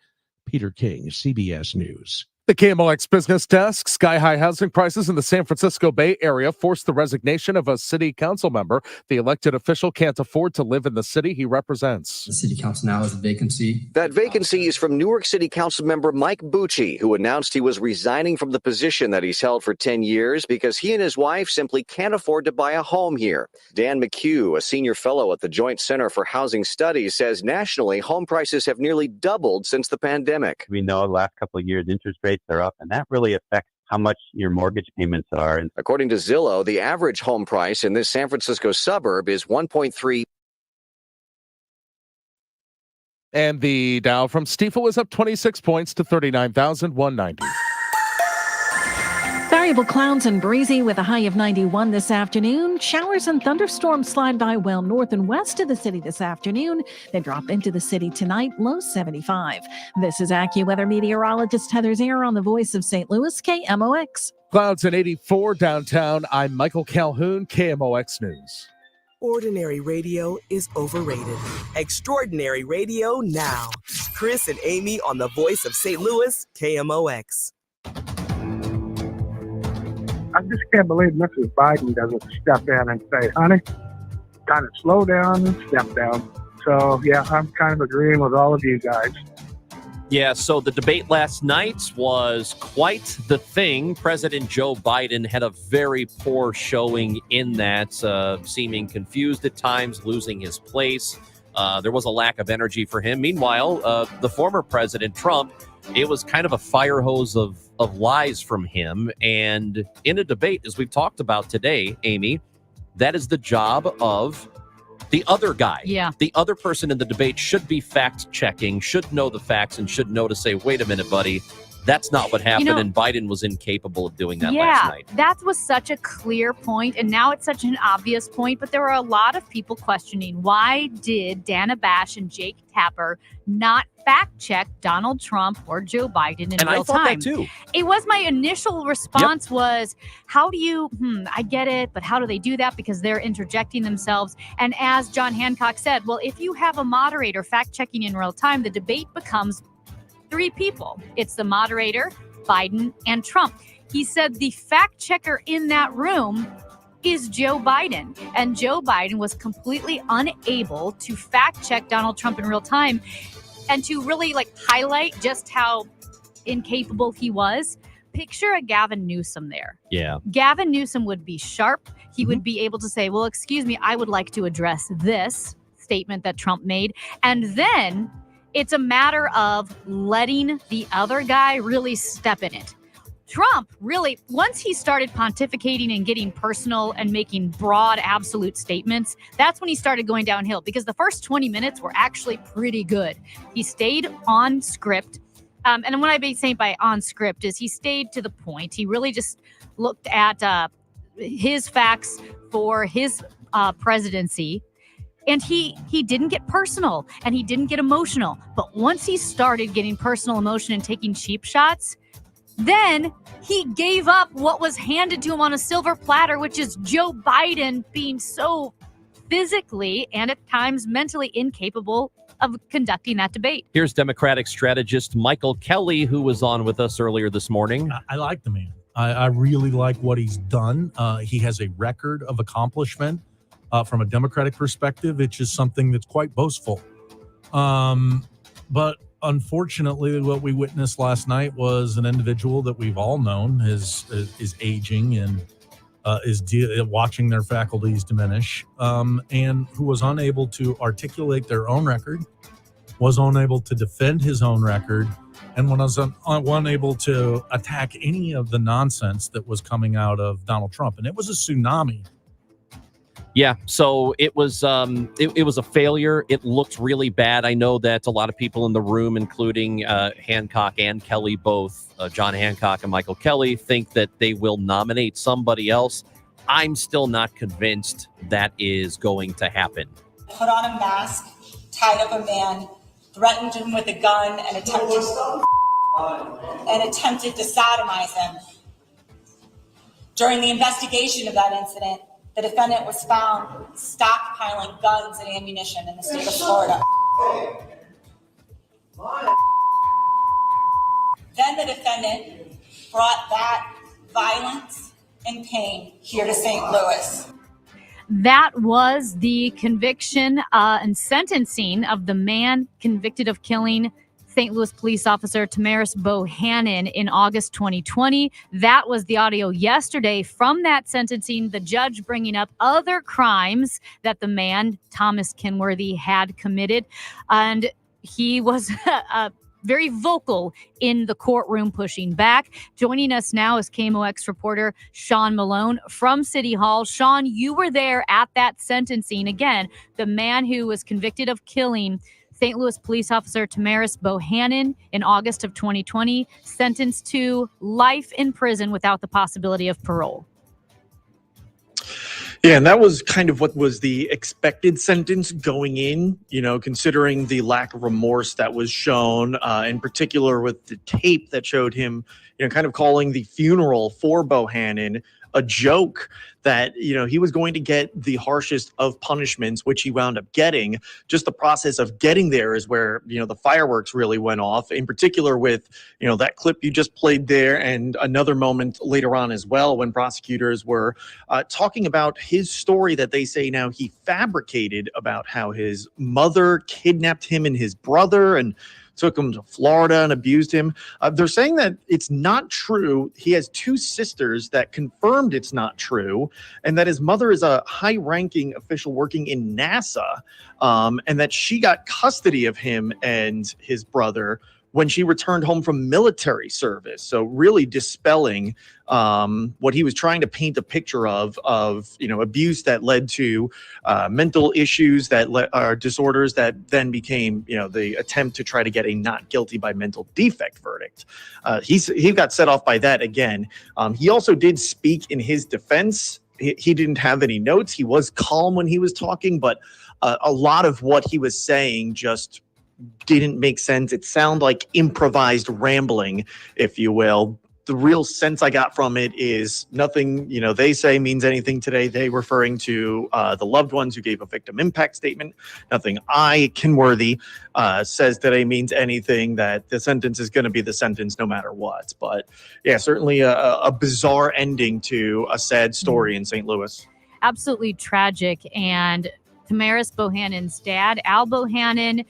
[SPEAKER 6] Peter King, CBS News.
[SPEAKER 25] The KMOX Business Desk. Sky-high housing prices in the San Francisco Bay Area forced the resignation of a city council member. The elected official can't afford to live in the city he represents.
[SPEAKER 7] The city council now has a vacancy.
[SPEAKER 11] That vacancy is from Newark City Council member Mike Bucci, who announced he was resigning from the position that he's held for 10 years because he and his wife simply can't afford to buy a home here. Dan McHugh, a senior fellow at the Joint Center for Housing Studies, says nationally home prices have nearly doubled since the pandemic.
[SPEAKER 12] We know the last couple of years interest rates are up, and that really affects how much your mortgage payments are.
[SPEAKER 11] According to Zillow, the average home price in this San Francisco suburb is 1.3.
[SPEAKER 25] And the Dow from Stifel is up 26 points to 39,190.
[SPEAKER 13] Variable clouds and breezy with a high of 91 this afternoon. Showers and thunderstorms slide by well north and west of the city this afternoon. They drop into the city tonight, low 75. This is AccuWeather meteorologist Heather Zier on the Voice of St. Louis, KMOX.
[SPEAKER 25] Clouds at 84 downtown. I'm Michael Calhoun, KMOX News.
[SPEAKER 14] Ordinary radio is overrated. Extraordinary radio now. Chris and Amy on the Voice of St. Louis, KMOX.
[SPEAKER 15] I just can't believe Mrs. Biden doesn't step in and say, honey, kind of slow down and step down. So, yeah, I'm kind of agreeing with all of you guys.
[SPEAKER 2] Yeah, so the debate last night was quite the thing. President Joe Biden had a very poor showing in that, seeming confused at times, losing his place. There was a lack of energy for him. Meanwhile, the former President Trump, it was kind of a fire hose of lies from him. And in a debate, as we've talked about today, Amy, that is the job of the other guy.
[SPEAKER 4] Yeah.
[SPEAKER 2] The other person in the debate should be fact checking, should know the facts, and should know to say, wait a minute, buddy, that's not what happened. And Biden was incapable of doing that last night.
[SPEAKER 4] That was such a clear point, and now it's such an obvious point. But there were a lot of people questioning, why did Dana Bash and Jake Tapper not fact check Donald Trump or Joe Biden in real time?
[SPEAKER 2] I thought that too.
[SPEAKER 4] It was my initial response was, how do you, I get it, but how do they do that? Because they're interjecting themselves. And as John Hancock said, well, if you have a moderator fact checking in real time, the debate becomes three people. It's the moderator, Biden, and Trump. He said the fact checker in that room is Joe Biden. And Joe Biden was completely unable to fact check Donald Trump in real time and to really highlight just how incapable he was. Picture a Gavin Newsom there.
[SPEAKER 2] Yeah.
[SPEAKER 4] Gavin Newsom would be sharp. He would be able to say, well, excuse me, I would like to address this statement that Trump made. And then it's a matter of letting the other guy really step in it. Trump really, once he started pontificating and getting personal and making broad, absolute statements, that's when he started going downhill, because the first 20 minutes were actually pretty good. He stayed on script. And what I mean saying by on script is he stayed to the point. He really just looked at his facts for his presidency. And he didn't get personal and he didn't get emotional. But once he started getting personal emotion and taking cheap shots, then he gave up what was handed to him on a silver platter, which is Joe Biden being so physically and at times mentally incapable of conducting that debate.
[SPEAKER 2] Here's Democratic strategist Michael Kelly, who was on with us earlier this morning.
[SPEAKER 16] I like the man. I really like what he's done. He has a record of accomplishment. From a Democratic perspective, it's just something that's quite boastful. But unfortunately, what we witnessed last night was an individual that we've all known is aging, and watching their faculties diminish, and who was unable to articulate their own record, was unable to defend his own record, and was unable to attack any of the nonsense that was coming out of Donald Trump. And it was a tsunami.
[SPEAKER 2] Yeah, so it was it was a failure. It looked really bad. I know that a lot of people in the room, including Hancock and Kelly, both John Hancock and Michael Kelly, think that they will nominate somebody else. I'm still not convinced that is going to happen.
[SPEAKER 3] Put on a mask, tied up a man, threatened him with a gun, and attempted to sodomize him. During the investigation of that incident, the defendant was found stockpiling guns and ammunition in the state of Florida. Then the defendant brought that violence and pain here to St. Louis.
[SPEAKER 4] That was the conviction and sentencing of the man convicted of killing St. Louis police officer Tamaris Bohannon in August 2020. That was the audio yesterday from that sentencing, the judge bringing up other crimes that the man, Thomas Kenworthy, had committed. And he was very vocal in the courtroom pushing back. Joining us now is KMOX reporter Sean Malone from City Hall. Sean, you were there at that sentencing. Again, the man who was convicted of killing St. Louis police officer Tamaris Bohannon in August of 2020, sentenced to life in prison without the possibility of parole.
[SPEAKER 5] Yeah, and that was kind of what was the expected sentence going in, considering the lack of remorse that was shown, in particular with the tape that showed him, kind of calling the funeral for Bohannon a joke, that, he was going to get the harshest of punishments, which he wound up getting. Just the process of getting there is where, the fireworks really went off, in particular with, that clip you just played there, and another moment later on as well, when prosecutors were talking about his story that they say now he fabricated about how his mother kidnapped him and his brother and took him to Florida and abused him. They're saying that it's not true. He has two sisters that confirmed it's not true, and that his mother is a high-ranking official working in NASA, and that she got custody of him and his brother when she returned home from military service. So really dispelling what he was trying to paint a picture of abuse that led to mental issues that are disorders that then became, the attempt to try to get a not guilty by mental defect verdict. He got set off by that again. He also did speak in his defense. He didn't have any notes. He was calm when he was talking, but a lot of what he was saying just didn't make sense. It sounded like improvised rambling, if you will. The real sense I got from it is nothing, they say means anything today. They referring to the loved ones who gave a victim impact statement. Nothing Kenworthy says today means anything, that the sentence is going to be the sentence no matter what. But yeah, certainly a bizarre ending to a sad story in St. Louis.
[SPEAKER 4] Absolutely tragic. And Tamaris Bohannon's dad, Al Bohannon,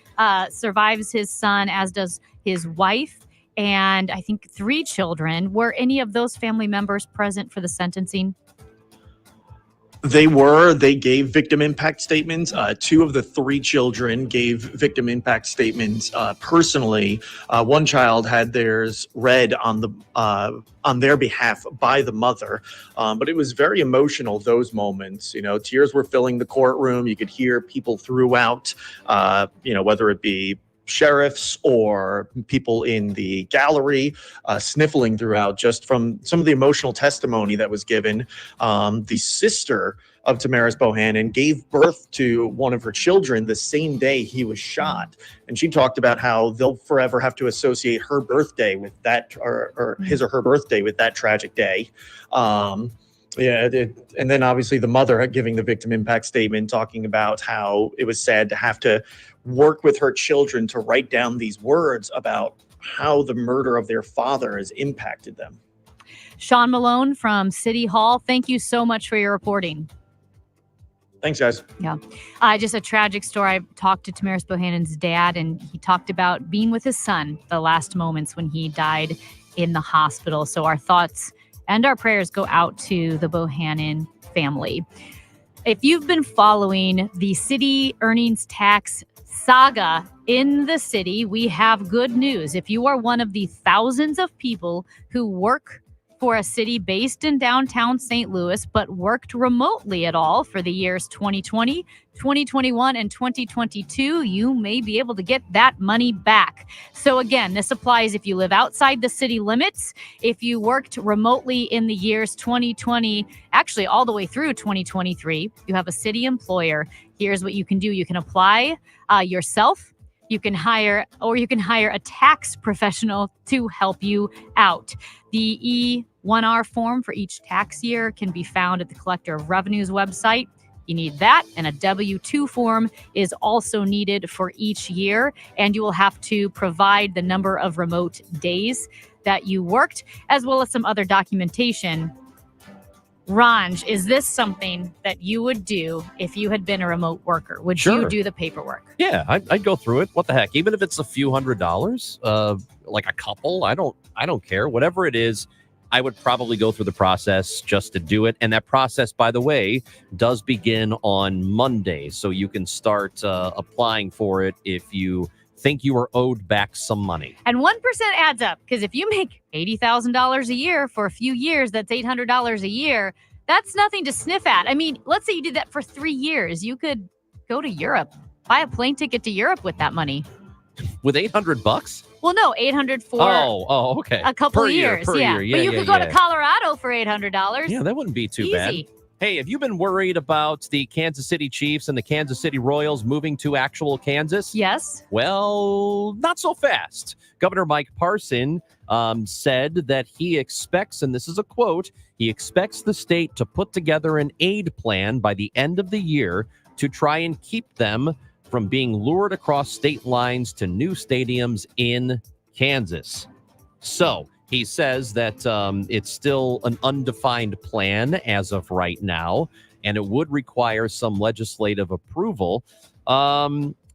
[SPEAKER 4] survives his son, as does his wife, and I think 3 children. Were any of those family members present for the sentencing?
[SPEAKER 5] They gave victim impact statements. 2 of the 3 children gave victim impact statements personally. One child had theirs read on their behalf by the mother. But it was very emotional, those moments. Tears were filling the courtroom. You could hear people throughout, whether it be sheriffs or people in the gallery sniffling throughout, just from some of the emotional testimony that was given. The sister of Tamaris Bohannon gave birth to one of her children the same day he was shot. And she talked about how they'll forever have to associate her birthday with that, or his or her birthday with that tragic day. And then obviously the mother giving the victim impact statement, talking about how it was sad to have to work with her children to write down these words about how the murder of their father has impacted them.
[SPEAKER 4] Sean Malone from City Hall, thank you so much for your reporting.
[SPEAKER 5] Thanks, guys.
[SPEAKER 4] Yeah. Just a tragic story. I talked to Tamaris Bohannon's dad, and he talked about being with his son the last moments when he died in the hospital. So our thoughts And our prayers go out to the Bohannon family. If you've been following the city earnings tax saga in the city, we have good news. If you are one of the thousands of people who work for a city based in downtown St. Louis, but worked remotely at all for the years 2020, 2021, and 2022, you may be able to get that money back. So again, this applies if you live outside the city limits, if you worked remotely in the years 2020, actually all the way through 2023, you have a city employer. Here's what you can do. You can apply yourself. You can hire a tax professional to help you out. The E1R form for each tax year can be found at the Collector of Revenue's website. You need that, and a W-2 form is also needed for each year, and you will have to provide the number of remote days that you worked, as well as some other documentation. Ranj, is this something that you would do if you had been a remote worker? Would you do the paperwork?
[SPEAKER 2] Yeah, I'd go through it. What the heck? Even if it's a few $100s, like a couple, I don't care. Whatever it is, I would probably go through the process just to do it. And that process, by the way, does begin on Monday. So you can start applying for it if you think you are owed back some money.
[SPEAKER 4] And 1% adds up, because if you make $80,000 a year for a few years, that's $800 a year. That's nothing to sniff at. I mean, let's say you did that for 3 years. You could go to Europe, buy a plane ticket to Europe with that money.
[SPEAKER 2] With $800?
[SPEAKER 4] Well, no, $800 for
[SPEAKER 2] okay.
[SPEAKER 4] a couple
[SPEAKER 2] per
[SPEAKER 4] years.
[SPEAKER 2] Year,
[SPEAKER 4] Yeah,
[SPEAKER 2] yeah,
[SPEAKER 4] but you could go to Colorado for $800.
[SPEAKER 2] Yeah, that wouldn't be too
[SPEAKER 4] Easy.
[SPEAKER 2] bad. Hey, have you been worried about the Kansas City Chiefs and the Kansas City Royals moving to actual Kansas?
[SPEAKER 4] Yes.
[SPEAKER 2] Well, not so fast. Governor Mike Parson said that he expects, and this is a quote, he expects the state to put together an aid plan by the end of the year to try and keep them from being lured across state lines to new stadiums in Kansas. So he says that it's still an undefined plan as of right now, and it would require some legislative approval.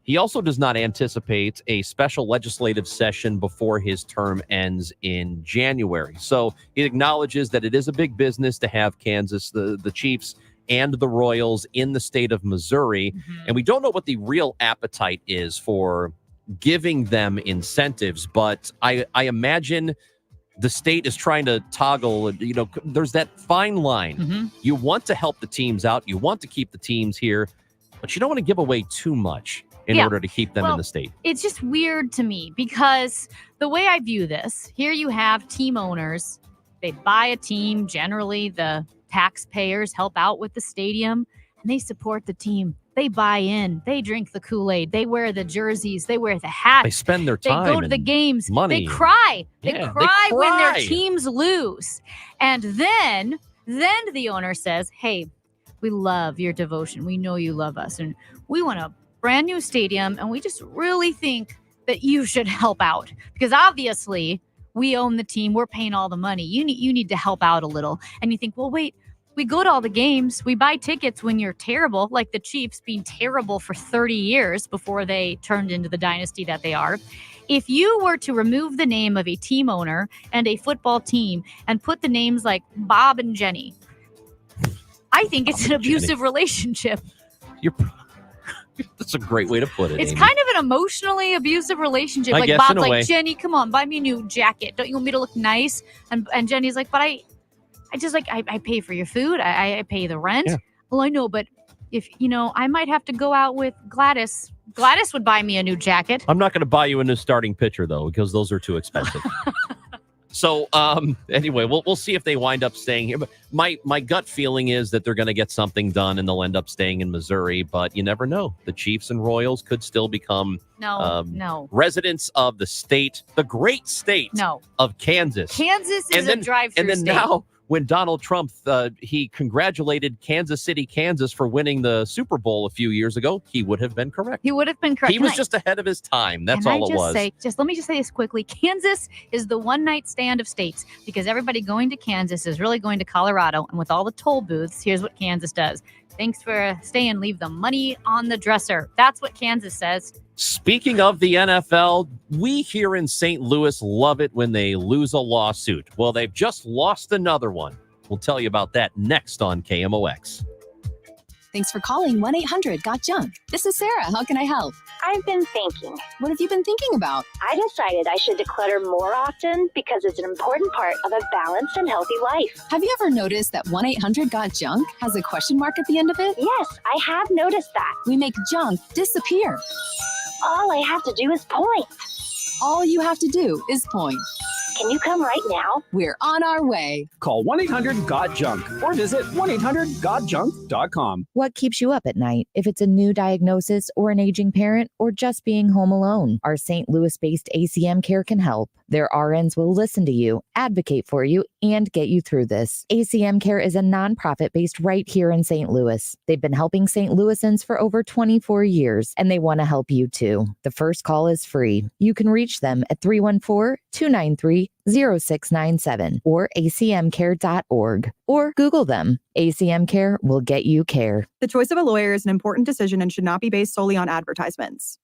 [SPEAKER 2] He also does not anticipate a special legislative session before his term ends in January. So he acknowledges that it is a big business to have Kansas, the Chiefs, and the Royals in the state of Missouri. Mm-hmm. And we don't know what the real appetite is for giving them incentives, but I imagine the state is trying to toggle, there's that fine line. Mm-hmm. You want to help the teams out. You want to keep the teams here, but you don't want to give away too much in order to keep them in the state.
[SPEAKER 4] It's just weird to me because the way I view this, here you have team owners. They buy a team. Generally, the taxpayers help out with the stadium and they support the team. They buy in. They drink the Kool-Aid. They wear the jerseys. They wear the hats.
[SPEAKER 2] They spend their time.
[SPEAKER 4] They go to the games.
[SPEAKER 2] Money.
[SPEAKER 4] They cry. They
[SPEAKER 2] Yeah,
[SPEAKER 4] cry
[SPEAKER 2] they
[SPEAKER 4] when their
[SPEAKER 2] cry.
[SPEAKER 4] teams lose. And then the owner says, hey, we love your devotion. We know you love us. And we want a brand new stadium. And we just really think that you should help out. Because obviously, we own the team. We're paying all the money. You need to help out a little. And you think, well, wait. We go to all the games. We buy tickets when you're terrible, like the Chiefs being terrible for 30 years before they turned into the dynasty that they are. If you were to remove the name of a team owner and a football team and put the names like Bob and Jenny, I think it's an abusive relationship.
[SPEAKER 2] That's a great way to put it.
[SPEAKER 4] It's
[SPEAKER 2] Amy.
[SPEAKER 4] kind of an emotionally abusive relationship.
[SPEAKER 2] I
[SPEAKER 4] Like
[SPEAKER 2] guess,
[SPEAKER 4] Bob's
[SPEAKER 2] in a
[SPEAKER 4] like,
[SPEAKER 2] way.
[SPEAKER 4] Jenny, come on, buy me a new jacket. Don't you want me to look nice? And Jenny's like, but I just like, I pay for your food. I pay the rent.
[SPEAKER 2] Yeah.
[SPEAKER 4] Well, I know, but if, I might have to go out with Gladys. Gladys would buy me a new jacket.
[SPEAKER 2] I'm not going to buy you a new starting pitcher, though, because those are too expensive. So anyway, we'll see if they wind up staying here. But my gut feeling is that they're going to get something done and they'll end up staying in Missouri. But you never know. The Chiefs and Royals could still become
[SPEAKER 4] No.
[SPEAKER 2] residents of the state, the great state of Kansas.
[SPEAKER 4] Kansas is a drive-through
[SPEAKER 2] And then
[SPEAKER 4] state.
[SPEAKER 2] now, when Donald Trump, he congratulated Kansas City, Kansas for winning the Super Bowl a few years ago, he would have been correct.
[SPEAKER 4] He would have been correct.
[SPEAKER 2] He was just ahead of his time. That's
[SPEAKER 4] Can
[SPEAKER 2] all
[SPEAKER 4] I
[SPEAKER 2] it was.
[SPEAKER 4] Let me just say this quickly. Kansas is the one-night stand of states because everybody going to Kansas is really going to Colorado. And with all the toll booths, here's what Kansas does. Thanks for staying. Leave the money on the dresser. That's what Kansas says.
[SPEAKER 2] Speaking of the NFL, we here in St. Louis love it when they lose a lawsuit. Well, they've just lost another one. We'll tell you about that next on KMOX.
[SPEAKER 8] Thanks for calling 1-800-GOT-JUNK. This is Sarah. How can I help?
[SPEAKER 9] I've been thinking.
[SPEAKER 8] What have you been thinking about?
[SPEAKER 9] I decided I should declutter more often because it's an important part of a balanced and healthy life.
[SPEAKER 8] Have you ever noticed that 1-800-GOT-JUNK has a question mark at the end of it?
[SPEAKER 9] Yes, I have noticed that.
[SPEAKER 8] We make junk disappear.
[SPEAKER 9] All I have to do is point.
[SPEAKER 8] All you have to do is point.
[SPEAKER 9] Can you come right now?
[SPEAKER 8] We're on our way.
[SPEAKER 17] Call 1-800-GOT-JUNK or visit 1-800-GOT-JUNK.com.
[SPEAKER 18] What keeps you up at night? If it's a new diagnosis or an aging parent or just being home alone, our St. Louis-based ACM Care can help. Their RNs will listen to you, advocate for you, and get you through this. ACM Care is a nonprofit based right here in St. Louis. They've been helping St. Louisans for over 24 years, and they want to help you too. The first call is free. You can reach them at 314-293-0697 or acmcare.org or Google them. ACM Care will get you care.
[SPEAKER 19] The choice of a lawyer is an important decision and should not be based solely on advertisements.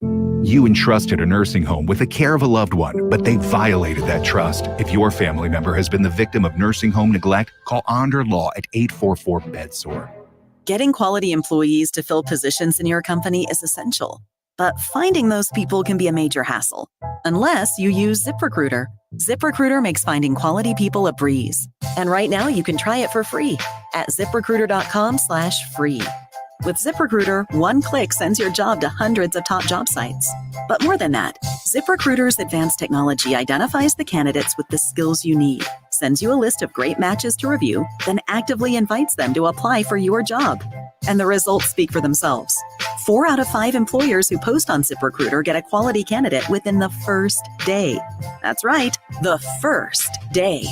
[SPEAKER 20] You entrusted a nursing home with the care of a loved one, but they violated that trust. If your family member has been the victim of nursing home neglect, call Onder Law at 844-BEDSOR.
[SPEAKER 21] Getting quality employees to fill positions in your company is essential, but finding those people can be a major hassle, unless you use ZipRecruiter. ZipRecruiter makes finding quality people a breeze. And right now you can try it for free at ZipRecruiter.com/free. With ZipRecruiter, one click sends your job to hundreds of top job sites. But more than that, ZipRecruiter's advanced technology identifies the candidates with the skills you need, sends you a list of great matches to review, then actively invites them to apply for your job. And the results speak for themselves. 4 out of 5 employers who post on ZipRecruiter get a quality candidate within the first day. That's right, the first day.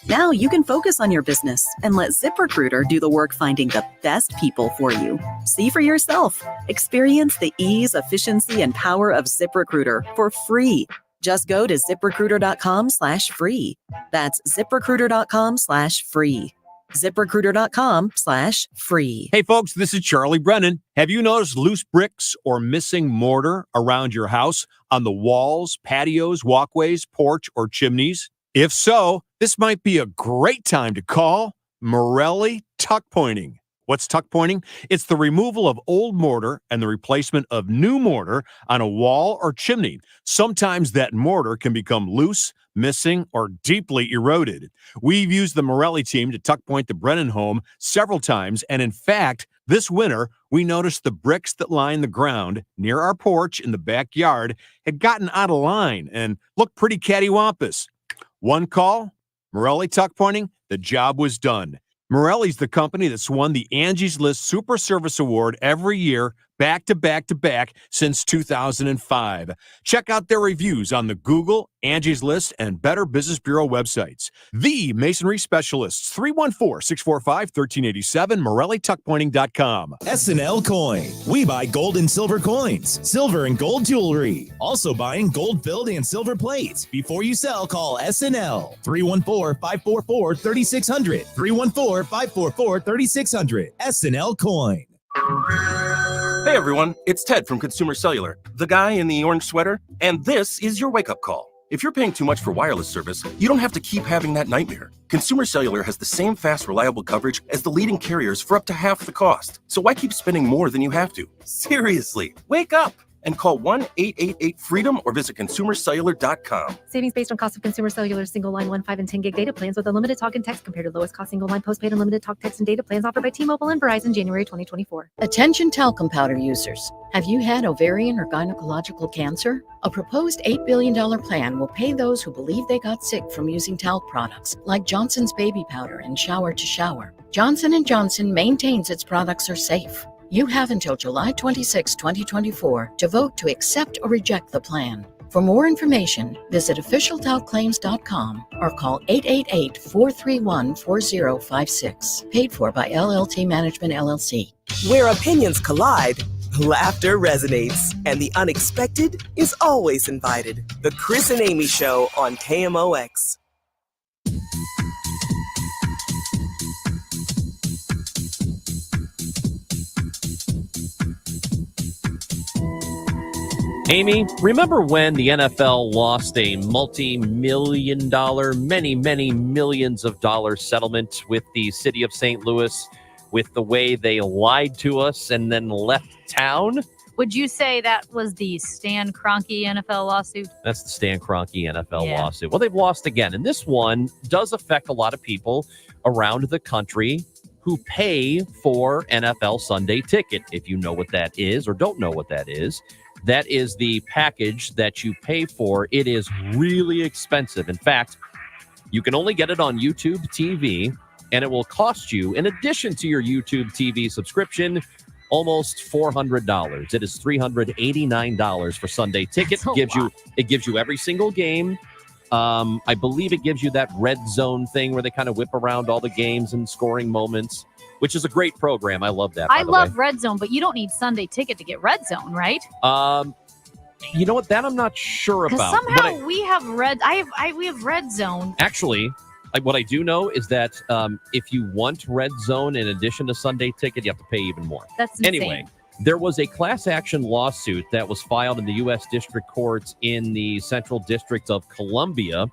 [SPEAKER 21] Now you can focus on your business and let ZipRecruiter do the work finding the best people for you. See for yourself. Experience the ease, efficiency, and power of ZipRecruiter for free. Just go to ZipRecruiter.com/free. That's ZipRecruiter.com/free. ZipRecruiter.com/free.
[SPEAKER 22] Hey folks, this is Charlie Brennan. Have you noticed loose bricks or missing mortar around your house on the walls, patios, walkways, porch, or chimneys? If so, this might be a great time to call Morelli Tuck Pointing. What's tuck pointing? It's the removal of old mortar and the replacement of new mortar on a wall or chimney. Sometimes that mortar can become loose, missing, or deeply eroded. We've used the Morelli team to tuck point the Brennan home several times, and in fact, this winter, we noticed the bricks that line the ground near our porch in the backyard had gotten out of line and looked pretty cattywampus. One call, Morelli Tuck Pointing, the job was done. Morelli's the company that's won the Angie's List Super Service Award every year, back to back to back since 2005. Check out their reviews on the Google, Angie's List, and Better Business Bureau websites. The Masonry Specialists, 314-645-1387, MorelliTuckPointing.com.
[SPEAKER 28] SNL Coin. We buy gold and silver coins, silver and gold jewelry. Also buying gold-filled and silver plates. Before you sell, call SNL. 314-544-3600. 314-544-3600. SNL Coin.
[SPEAKER 29] Hey everyone, it's Ted from Consumer Cellular, the guy in the orange sweater, and this is your wake-up call. If you're paying too much for wireless service, you don't have to keep having that nightmare. Consumer Cellular has the same fast, reliable coverage as the leading carriers for up to half the cost. So why keep spending more than you have to? Seriously, wake up and call 1-888-FREEDOM or visit consumercellular.com.
[SPEAKER 31] Savings based on cost of Consumer Cellular single line 1, 5, and 10 gig data plans with unlimited talk and text compared to lowest cost single line postpaid unlimited talk, text, and data plans offered by T-Mobile and Verizon January 2024.
[SPEAKER 32] Attention talcum powder users. Have you had ovarian or gynecological cancer? A proposed $8 billion plan will pay those who believe they got sick from using talc products like Johnson's Baby Powder and Shower to Shower. Johnson & Johnson maintains its products are safe. You have until July 26, 2024 to vote to accept or reject the plan. For more information, visit officialtalclaims.com or call 888-431-4056. Paid for by LLT Management, LLC.
[SPEAKER 14] Where opinions collide, laughter resonates, and the unexpected is always invited. The Chris and Amy Show on KMOX.
[SPEAKER 2] Amy, remember when the NFL lost a multi-million dollar, many millions of dollars settlement with the city of St. Louis with the way they lied to us and then left town?
[SPEAKER 4] Would you say that was the Stan Kroenke NFL lawsuit?
[SPEAKER 2] That's the Stan Kroenke NFL lawsuit. Well, they've lost again. And this one does affect a lot of people around the country who pay for NFL Sunday Ticket. If you know what that is or don't know what that is the package that you pay for. It is really expensive. In fact, you can only get it on YouTube TV, and it will cost you, in addition to your YouTube TV subscription, almost $400. It is $389 for Sunday Ticket. It gives you every single game. I believe it gives you that red zone thing where they kind of whip around all the games and scoring moments, which is a great program. I love that.
[SPEAKER 4] I love Red Zone, but you don't need Sunday Ticket to get Red Zone, right?
[SPEAKER 2] You know what? That I'm not sure about.
[SPEAKER 4] Somehow we have we have Red Zone.
[SPEAKER 2] Actually, what I do know is that if you want Red Zone in addition to Sunday Ticket, you have to pay even more.
[SPEAKER 4] That's insane.
[SPEAKER 2] Anyway, there was a class action lawsuit that was filed in the U.S. District Courts in the Central District of Columbia,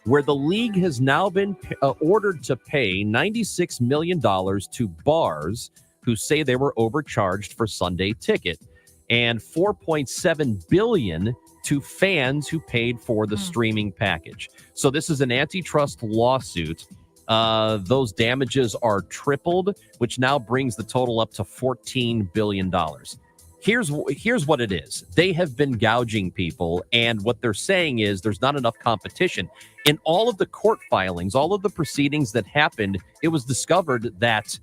[SPEAKER 2] where the league has now been ordered to pay $96 million to bars who say they were overcharged for Sunday Ticket, and $4.7 billion to fans who paid for the streaming package. So this is an antitrust lawsuit. Those damages are tripled, which now brings the total up to $14 billion. Here's what it is. They have been gouging people, and what they're saying is there's not enough competition. In all of the court filings, all of the proceedings that happened, it was discovered that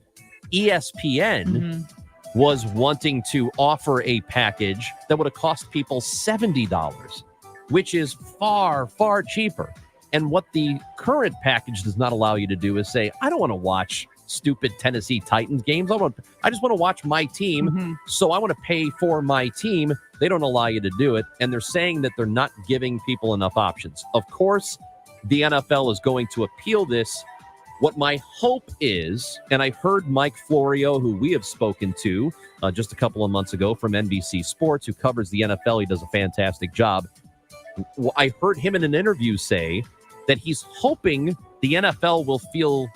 [SPEAKER 2] ESPN was wanting to offer a package that would have cost people $70, which is far, far cheaper. And what the current package does not allow you to do is say, I don't want to watch stupid Tennessee Titans games. I just want to watch my team. So I want to pay for my team. They don't allow you to do it. And they're saying that they're not giving people enough options. Of course, the NFL is going to appeal this. What my hope is, and I heard Mike Florio, who we have spoken to just a couple of months ago from NBC Sports, who covers the NFL. He does a fantastic job. I heard him in an interview say that he's hoping the NFL will feel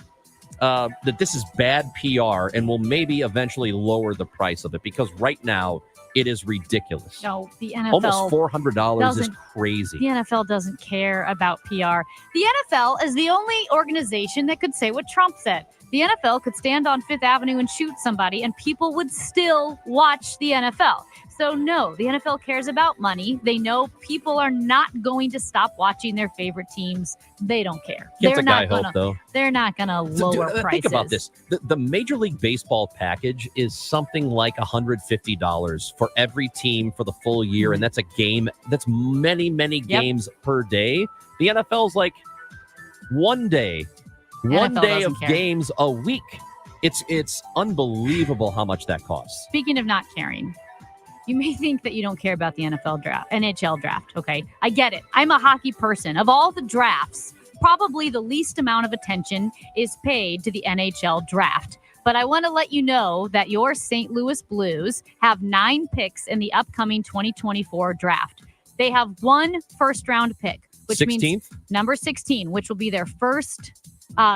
[SPEAKER 2] that this is bad PR and will maybe eventually lower the price of it, because right now it is ridiculous.
[SPEAKER 4] No, the NFL
[SPEAKER 2] almost $400 is crazy.
[SPEAKER 4] The NFL doesn't care about PR. The NFL is the only organization that could say what Trump said. The NFL could stand on Fifth Avenue and shoot somebody, and people would still watch the NFL. So no, the NFL cares about money. They know people are not going to stop watching their favorite teams. They don't care.
[SPEAKER 2] They're not
[SPEAKER 4] gonna lower prices.
[SPEAKER 2] Think about this. The Major League Baseball package is something like $150 for every team for the full year, and that's a game. That's many games per day. The NFL's like one day of games a week. It's unbelievable how much that costs.
[SPEAKER 4] Speaking of not caring, you may think that you don't care about the NHL draft. Okay, I get it. I'm a hockey person. Of all the drafts, probably the least amount of attention is paid to the NHL draft. But I want to let you know that your St. Louis Blues have 9 picks in the upcoming 2024 draft. They have 1 first-round pick, which
[SPEAKER 2] 16th?
[SPEAKER 4] means number 16, which will be their first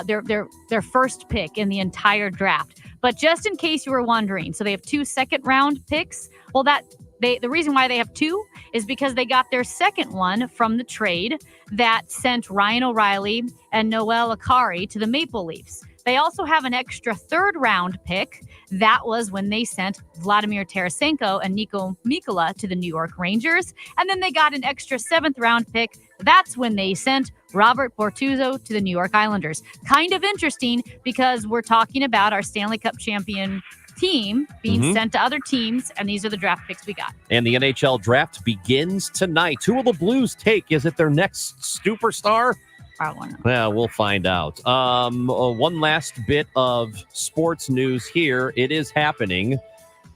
[SPEAKER 4] their first pick in the entire draft. But just in case you were wondering, so they have 2 second-round picks. Well, the reason why they have 2 is because they got their second one from the trade that sent Ryan O'Reilly and Noel Acari to the Maple Leafs. They also have an extra 3rd-round pick. That was when they sent Vladimir Tarasenko and Nico Mikkola to the New York Rangers. And then they got an extra 7th-round pick. That's when they sent Robert Bortuzzo to the New York Islanders. Kind of interesting, because we're talking about our Stanley Cup champion team being sent to other teams, and these are the draft picks we got.
[SPEAKER 2] And the NHL draft begins tonight. Who will the Blues take? Is it their next superstar?
[SPEAKER 4] Probably not.
[SPEAKER 2] Yeah, we'll find out. One last bit of sports news here. It is happening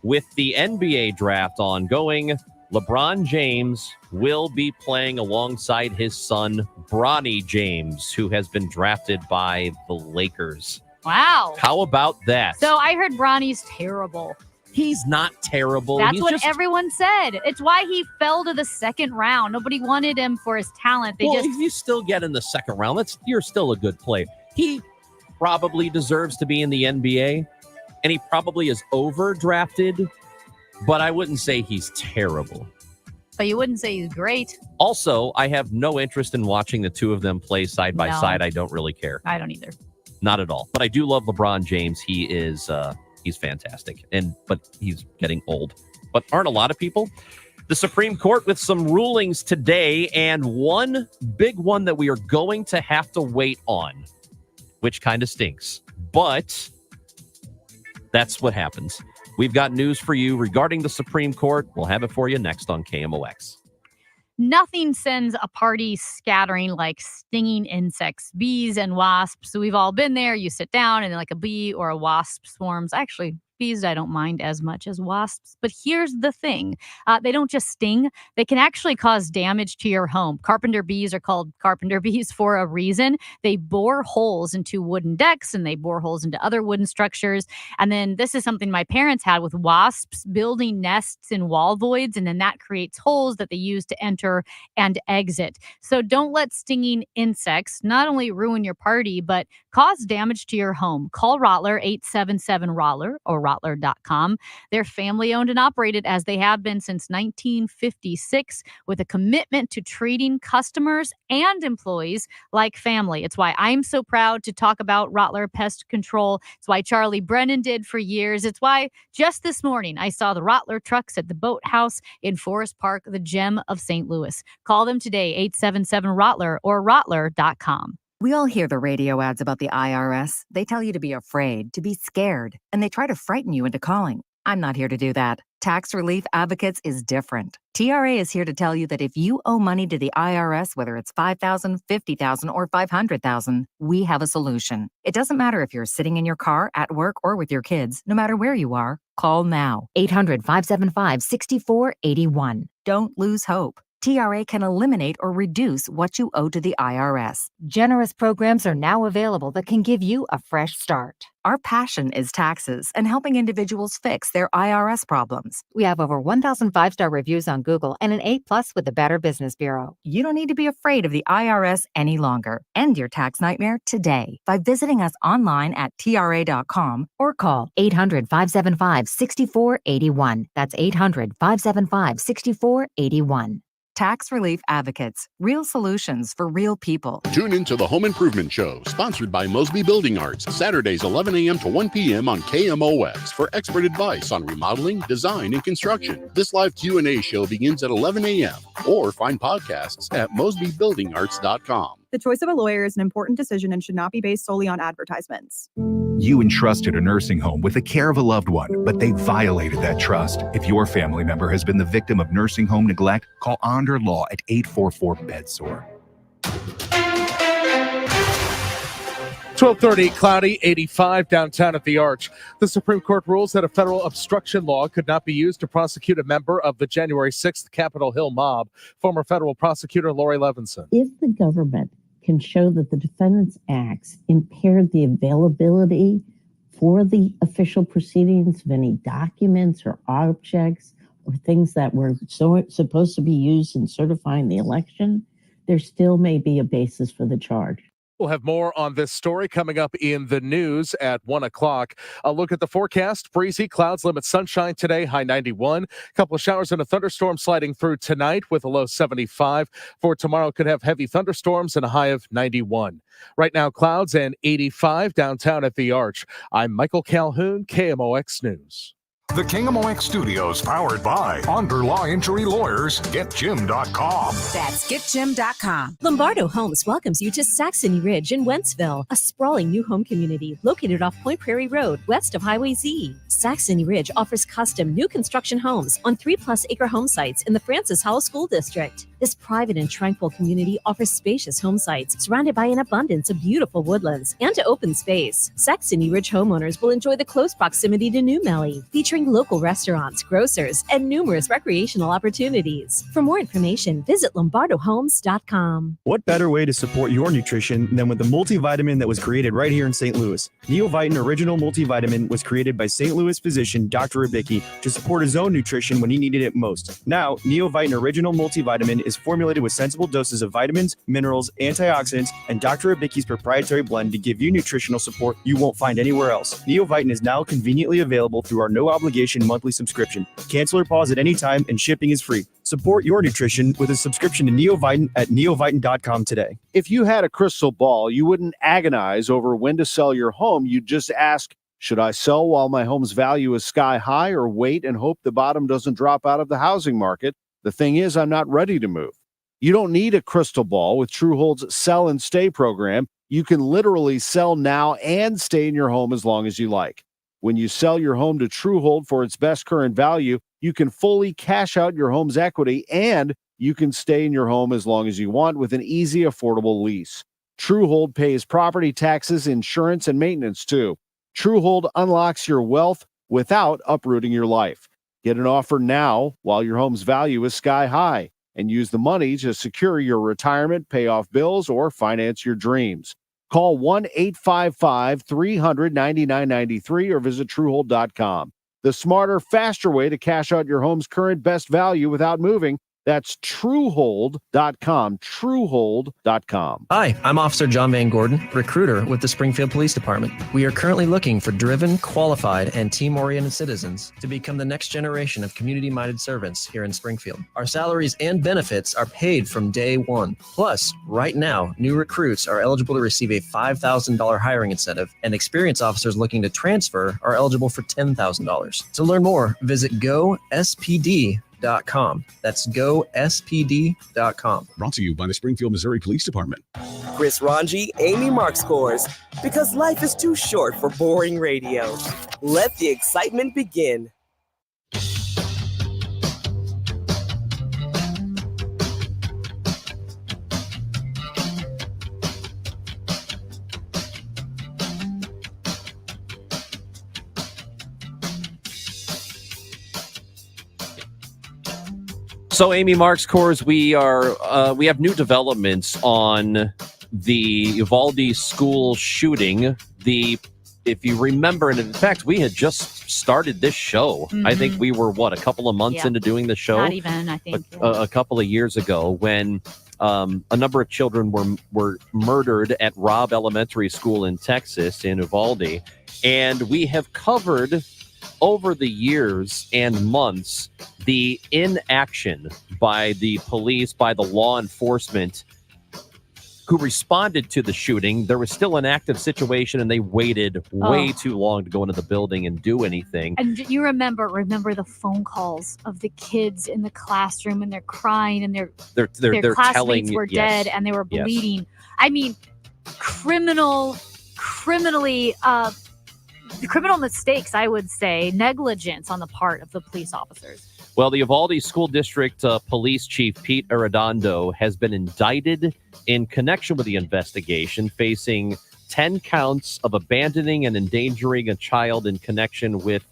[SPEAKER 2] with the NBA draft ongoing. LeBron James will be playing alongside his son, Bronny James, who has been drafted by the Lakers.
[SPEAKER 4] Wow.
[SPEAKER 2] How about that?
[SPEAKER 4] So I heard Bronny's terrible.
[SPEAKER 2] He's not terrible.
[SPEAKER 4] That's
[SPEAKER 2] He's
[SPEAKER 4] what
[SPEAKER 2] just,
[SPEAKER 4] everyone said. It's why he fell to the second round. Nobody wanted him for his talent.
[SPEAKER 2] If you still get in the second round, you're still a good player. He probably deserves to be in the NBA, and he probably is overdrafted, but I wouldn't say he's terrible.
[SPEAKER 4] But you wouldn't say he's great.
[SPEAKER 2] Also, I have no interest in watching the two of them play side by side. I don't really care.
[SPEAKER 4] I don't either.
[SPEAKER 2] Not at all. But I do love LeBron James. He is he's fantastic. But he's getting old. But aren't a lot of people? The Supreme Court with some rulings today, and one big one that we are going to have to wait on, which kind of stinks. But that's what happens. We've got news for you regarding the Supreme Court. We'll have it for you next on KMOX.
[SPEAKER 4] Nothing sends a party scattering like stinging insects, bees and wasps. So we've all been there. You sit down and like a bee or a wasp swarms. Actually, bees I don't mind as much as wasps. But here's the thing. They don't just sting. They can actually cause damage to your home. Carpenter bees are called carpenter bees for a reason. They bore holes into wooden decks and they bore holes into other wooden structures. And then this is something my parents had with wasps building nests in wall voids. And then that creates holes that they use to enter and exit. So don't let stinging insects not only ruin your party, but cause damage to your home. Call Rottler 877-ROTTLER or Rottler.com. They're family owned and operated as they have been since 1956 with a commitment to treating customers and employees like family. It's why I'm so proud to talk about Rottler Pest Control. It's why Charlie Brennan did for years. It's why just this morning I saw the Rottler trucks at the Boathouse in Forest Park, the gem of St. Louis. Call them today, 877-ROTTLER or Rottler.com.
[SPEAKER 1] We all hear the radio ads about the IRS. They tell you to be afraid, to be scared, and they try to frighten you into calling. I'm not here to do that. Tax Relief Advocates is different. TRA is here to tell you that if you owe money to the IRS, whether it's $5,000, $50,000, or $500,000, we have a solution. It doesn't matter if you're sitting in your car, at work, or with your kids. No matter where you are, call now. 800-575-6481. Don't lose hope. TRA can eliminate or reduce what you owe to the IRS. Generous programs are now available that can give you a fresh start. Our passion is taxes and helping individuals fix their IRS problems. We have over 1,000 5-star reviews on Google and an A+ with the Better Business Bureau. You don't need to be afraid of the IRS any longer. End your tax nightmare today by visiting us online at TRA.com or call 800-575-6481. That's 800-575-6481. Tax Relief Advocates. Real solutions for real people.
[SPEAKER 6] Tune into the Home Improvement Show, sponsored by Mosby Building Arts, Saturdays 11 a.m. to 1 p.m. on KMOX for expert advice on remodeling, design, and construction. This live Q&A show begins at 11 a.m. or find podcasts at mosbybuildingarts.com.
[SPEAKER 19] The choice of a lawyer is an important decision and should not be based solely on advertisements.
[SPEAKER 20] You entrusted a nursing home with the care of a loved one, but they violated that trust. If your family member has been the victim of nursing home neglect, call Onder Law at 844-BED-SORE.
[SPEAKER 25] 12:30, cloudy, 85 downtown at the Arch. The Supreme Court rules that a federal obstruction law could not be used to prosecute a member of the January 6th Capitol Hill mob. Former federal prosecutor Lori Levinson.
[SPEAKER 7] If the government can show that the defendant's acts impaired the availability for the official proceedings of any documents or objects or things that were supposed to be used in certifying the election, there still may be a basis for the charge.
[SPEAKER 25] We'll have more on this story coming up in the news at 1 o'clock. A look at the forecast. Breezy, clouds, limit sunshine today, high 91. A couple of showers and a thunderstorm sliding through tonight with a low 75. For tomorrow, could have heavy thunderstorms and a high of 91. Right now, clouds and 85 downtown at the Arch. I'm Michael Calhoun, KMOX News.
[SPEAKER 10] The KMOX studios powered by Onder Law Injury Lawyers, GetJim.com.
[SPEAKER 11] That's GetJim.com. Lombardo Homes welcomes you to Saxony Ridge in Wentzville, a sprawling new home community located off Point Prairie Road, west of Highway Z. Saxony Ridge offers custom new construction homes on 3+ acre home sites in the Francis Howell School District. This private and tranquil community offers spacious home sites surrounded by an abundance of beautiful woodlands and open space. Saxony Ridge homeowners will enjoy the close proximity to New Melly, featuring local restaurants, grocers, and numerous recreational opportunities. For more information, visit lombardohomes.com.
[SPEAKER 28] What better way to support your nutrition than with the multivitamin that was created right here in St. Louis? Neovitin Original Multivitamin was created by St. Louis physician Dr. Ribicki to support his own nutrition when he needed it most. Now, Neovitin Original Multivitamin is formulated with sensible doses of vitamins, minerals, antioxidants, and Dr. Ribicki's proprietary blend to give you nutritional support you won't find anywhere else. Neovitin is now conveniently available through our no-obligation monthly subscription. Cancel or pause at any time, and shipping is free. Support your nutrition with a subscription to Neovitin at neovitin.com today.
[SPEAKER 3] If you had a crystal ball, you wouldn't agonize over when to sell your home. You'd just ask, should I sell while my home's value is sky high, or wait and hope the bottom doesn't drop out of the housing market? The thing is, I'm not ready to move. You don't need a crystal ball. With Truehold's Sell and Stay program, you can literally sell now and stay in your home as long as you like. When you sell your home to Truehold for its best current value, you can fully cash out your home's equity, and you can stay in your home as long as you want with an easy, affordable lease. Truehold pays property taxes, insurance, and maintenance too. Truehold unlocks your wealth without uprooting your life. Get an offer now while your home's value is sky high, and use the money to secure your retirement, pay off bills, or finance your dreams. Call 1-855-300-9993 or visit Truehold.com. The smarter, faster way to cash out your home's current best value without moving. That's Truehold.com. Truehold.com.
[SPEAKER 5] Hi, I'm Officer John Van Gordon, recruiter with the Springfield Police Department. We are currently looking for driven, qualified, and team-oriented citizens to become the next generation of community-minded servants here in Springfield. Our salaries and benefits are paid from day one. Plus, right now, new recruits are eligible to receive a $5,000 hiring incentive, and experienced officers looking to transfer are eligible for $10,000. To learn more, visit GoSPD.com. That's GoSPD.com.
[SPEAKER 6] Brought to you by the Springfield, Missouri Police Department.
[SPEAKER 14] Chris Ranji, Amy Mark scores. Because life is too short for boring radio. Let the excitement begin.
[SPEAKER 2] So, Amy Mark scores. We have new developments on the Uvalde school shooting. If you remember, and in fact, we had just started this show. Mm-hmm. I think we were a couple of months into doing the show.
[SPEAKER 4] Not even, I think.
[SPEAKER 2] A couple of years ago, when a number of children were murdered at Robb Elementary School in Texas, in Uvalde, and we have covered over the years and months the inaction by the police, by the law enforcement who responded to the shooting. There was still an active situation, and they waited way too long to go into the building and do anything.
[SPEAKER 4] And you remember the phone calls of the kids in the classroom, and they're crying, and their classmates were dead, and they were bleeding. Yes. I mean, criminal mistakes, I would say, negligence on the part of the police officers.
[SPEAKER 2] Well, the Uvalde School District Police Chief Pete Arredondo has been indicted in connection with the investigation, facing 10 counts of abandoning and endangering a child in connection with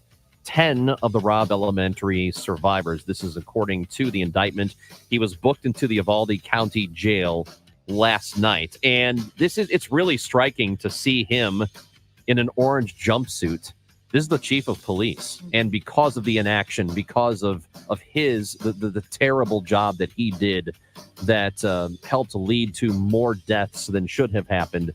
[SPEAKER 2] 10 of the Robb Elementary survivors. This is according to the indictment. He was booked into the Uvalde County Jail last night. And it's really striking to see him in an orange jumpsuit. This is the chief of police. And because of the inaction, because of the terrible job that he did that helped lead to more deaths than should have happened.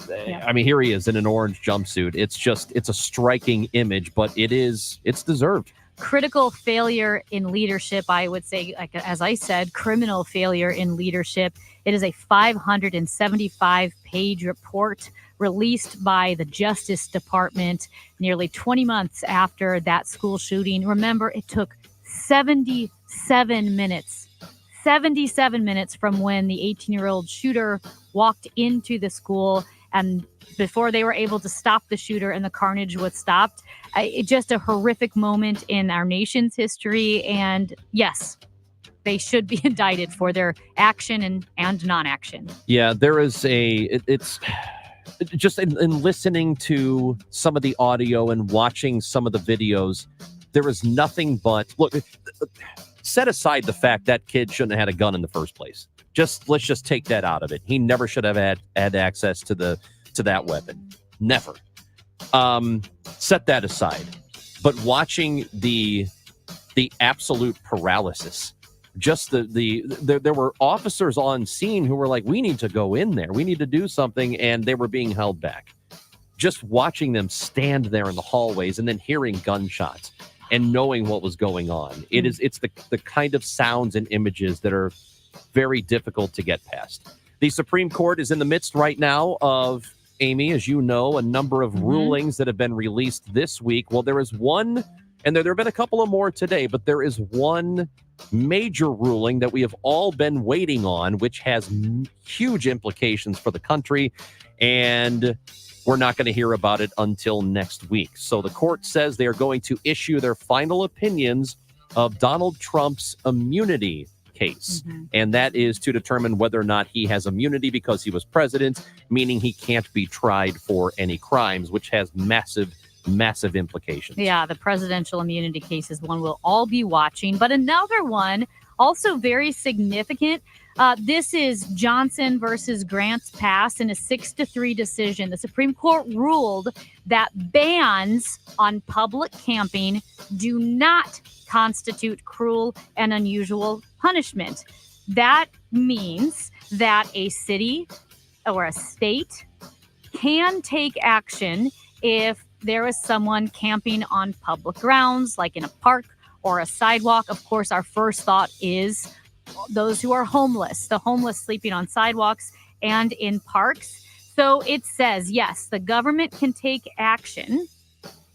[SPEAKER 2] Yeah. I mean, here he is in an orange jumpsuit. It's a striking image, but it's deserved.
[SPEAKER 4] Critical failure in leadership, I would say, like, as I said, criminal failure in leadership. It is a 575-page report released by the Justice Department nearly 20 months after that school shooting. Remember, it took 77 minutes from when the 18-year-old shooter walked into the school and before they were able to stop the shooter and the carnage was stopped. Just a horrific moment in our nation's history. And yes, they should be indicted for their action and non-action.
[SPEAKER 2] Yeah, there is it's just in listening to some of the audio and watching some of the videos, there is nothing but, look, set aside the fact that kid shouldn't have had a gun in the first place. Let's just take that out of it. He never should have had access to that weapon. Never. Set that aside. But watching the absolute paralysis, just there were officers on scene who were like, we need to go in there. We need to do something. And they were being held back. Just watching them stand there in the hallways and then hearing gunshots and knowing what was going on. It's the kind of sounds and images that are very difficult to get past. The Supreme Court is in the midst right now of, Amy, as you know, a number of rulings that have been released this week. Well, there is one, and there have been a couple of more today, but there is one major ruling that we have all been waiting on, which has huge implications for the country, and we're not going to hear about it until next week. So the court says they are going to issue their final opinions of Donald Trump's immunity case. And that is to determine whether or not he has immunity because he was president, meaning he can't be tried for any crimes, which has massive implications.
[SPEAKER 4] Yeah, the presidential immunity case is one we'll all be watching. But another one, also very significant. This is Johnson versus Grants Pass in a 6-3 decision. The Supreme Court ruled that bans on public camping do not constitute cruel and unusual punishment. That means that a city or a state can take action if there is someone camping on public grounds, like in a park or a sidewalk. Of course, our first thought is those who are homeless, the homeless sleeping on sidewalks and in parks. So it says, yes, the government can take action.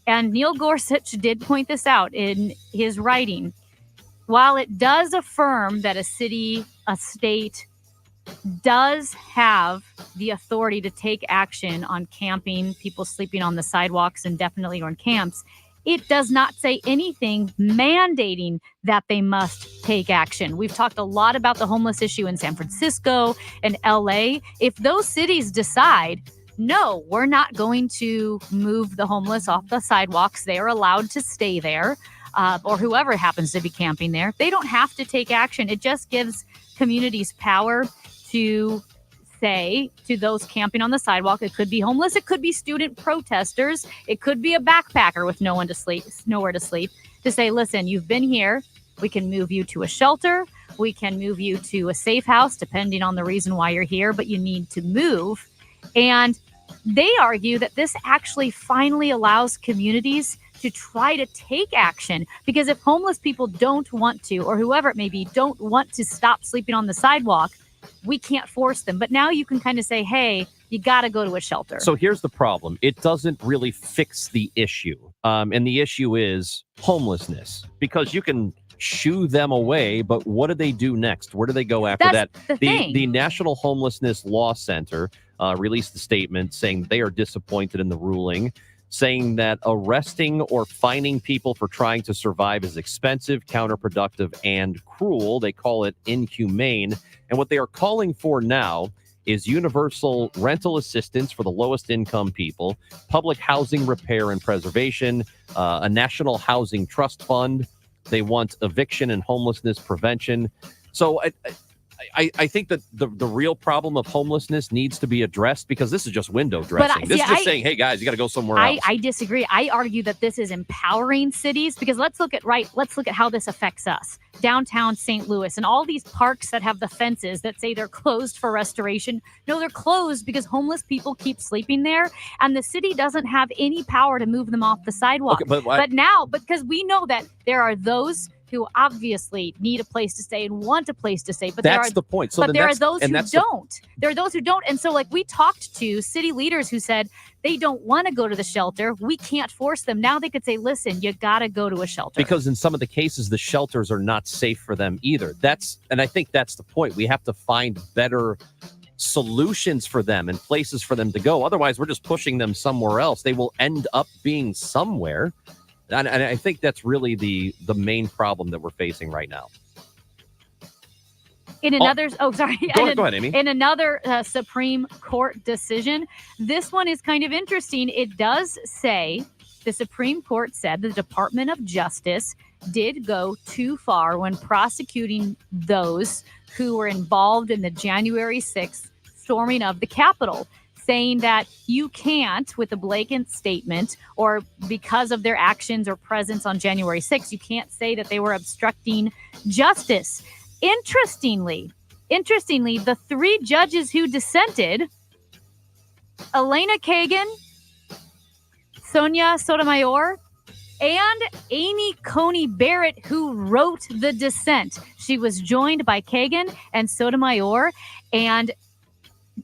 [SPEAKER 4] And Neil Gorsuch did point this out in his writing. While it does affirm that a city, a state, does have the authority to take action on camping, people sleeping on the sidewalks indefinitely or in camps, it does not say anything mandating that they must take action. We've talked a lot about the homeless issue in San Francisco and LA. If those cities decide, no, we're not going to move the homeless off the sidewalks, they are allowed to stay there, or whoever happens to be camping there, they don't have to take action. It just gives communities power to say to those camping on the sidewalk, it could be homeless, it could be student protesters, it could be a backpacker with nowhere to sleep, to say, listen, you've been here, we can move you to a shelter, we can move you to a safe house, depending on the reason why you're here, but you need to move. And they argue that this actually finally allows communities to try to take action, because if homeless people don't want to, or whoever it may be, don't want to stop sleeping on the sidewalk, we can't force them. But now you can kind of say, hey, you got to go to a shelter.
[SPEAKER 2] So here's the problem. It doesn't really fix the issue. And the issue is homelessness, because you can shoo them away, but what do they do next? Where do they go after that? The National Homelessness Law Center released a statement saying they are disappointed in the ruling, saying that arresting or fining people for trying to survive is expensive, counterproductive, and cruel. They call it inhumane. And what they are calling for now is universal rental assistance for the lowest income people, public housing repair and preservation, a national housing trust fund. They want eviction and homelessness prevention. So I think that the real problem of homelessness needs to be addressed, because this is just window dressing. This is just saying, hey, guys, you got to go somewhere else.
[SPEAKER 4] I disagree. I argue that this is empowering cities, because let's look at how this affects us. Downtown St. Louis and all these parks that have the fences that say they're closed for restoration. No, they're closed because homeless people keep sleeping there, and the city doesn't have any power to move them off the sidewalk. Okay, but now, because we know that there are those who obviously need a place to stay and want a place to stay. But
[SPEAKER 2] that's the point. So
[SPEAKER 4] but there are those who don't. There are those who don't. And so, like, we talked to city leaders who said they don't want to go to the shelter. We can't force them. Now they could say, listen, you got to go to a shelter.
[SPEAKER 2] Because in some of the cases, the shelters are not safe for them either. And I think that's the point. We have to find better solutions for them and places for them to go. Otherwise, we're just pushing them somewhere else. They will end up being somewhere. And I think that's really the main problem that we're facing right now.
[SPEAKER 4] In another, sorry.
[SPEAKER 2] Go ahead, Amy.
[SPEAKER 4] In another Supreme Court decision, this one is kind of interesting. It does say the Supreme Court said the Department of Justice did go too far when prosecuting those who were involved in the January 6th storming of the Capitol, saying that you can't, with a blatant statement or because of their actions or presence on January 6th, you can't say that they were obstructing justice. Interestingly, the three judges who dissented, Elena Kagan, Sonia Sotomayor, and Amy Coney Barrett, who wrote the dissent. She was joined by Kagan and Sotomayor, and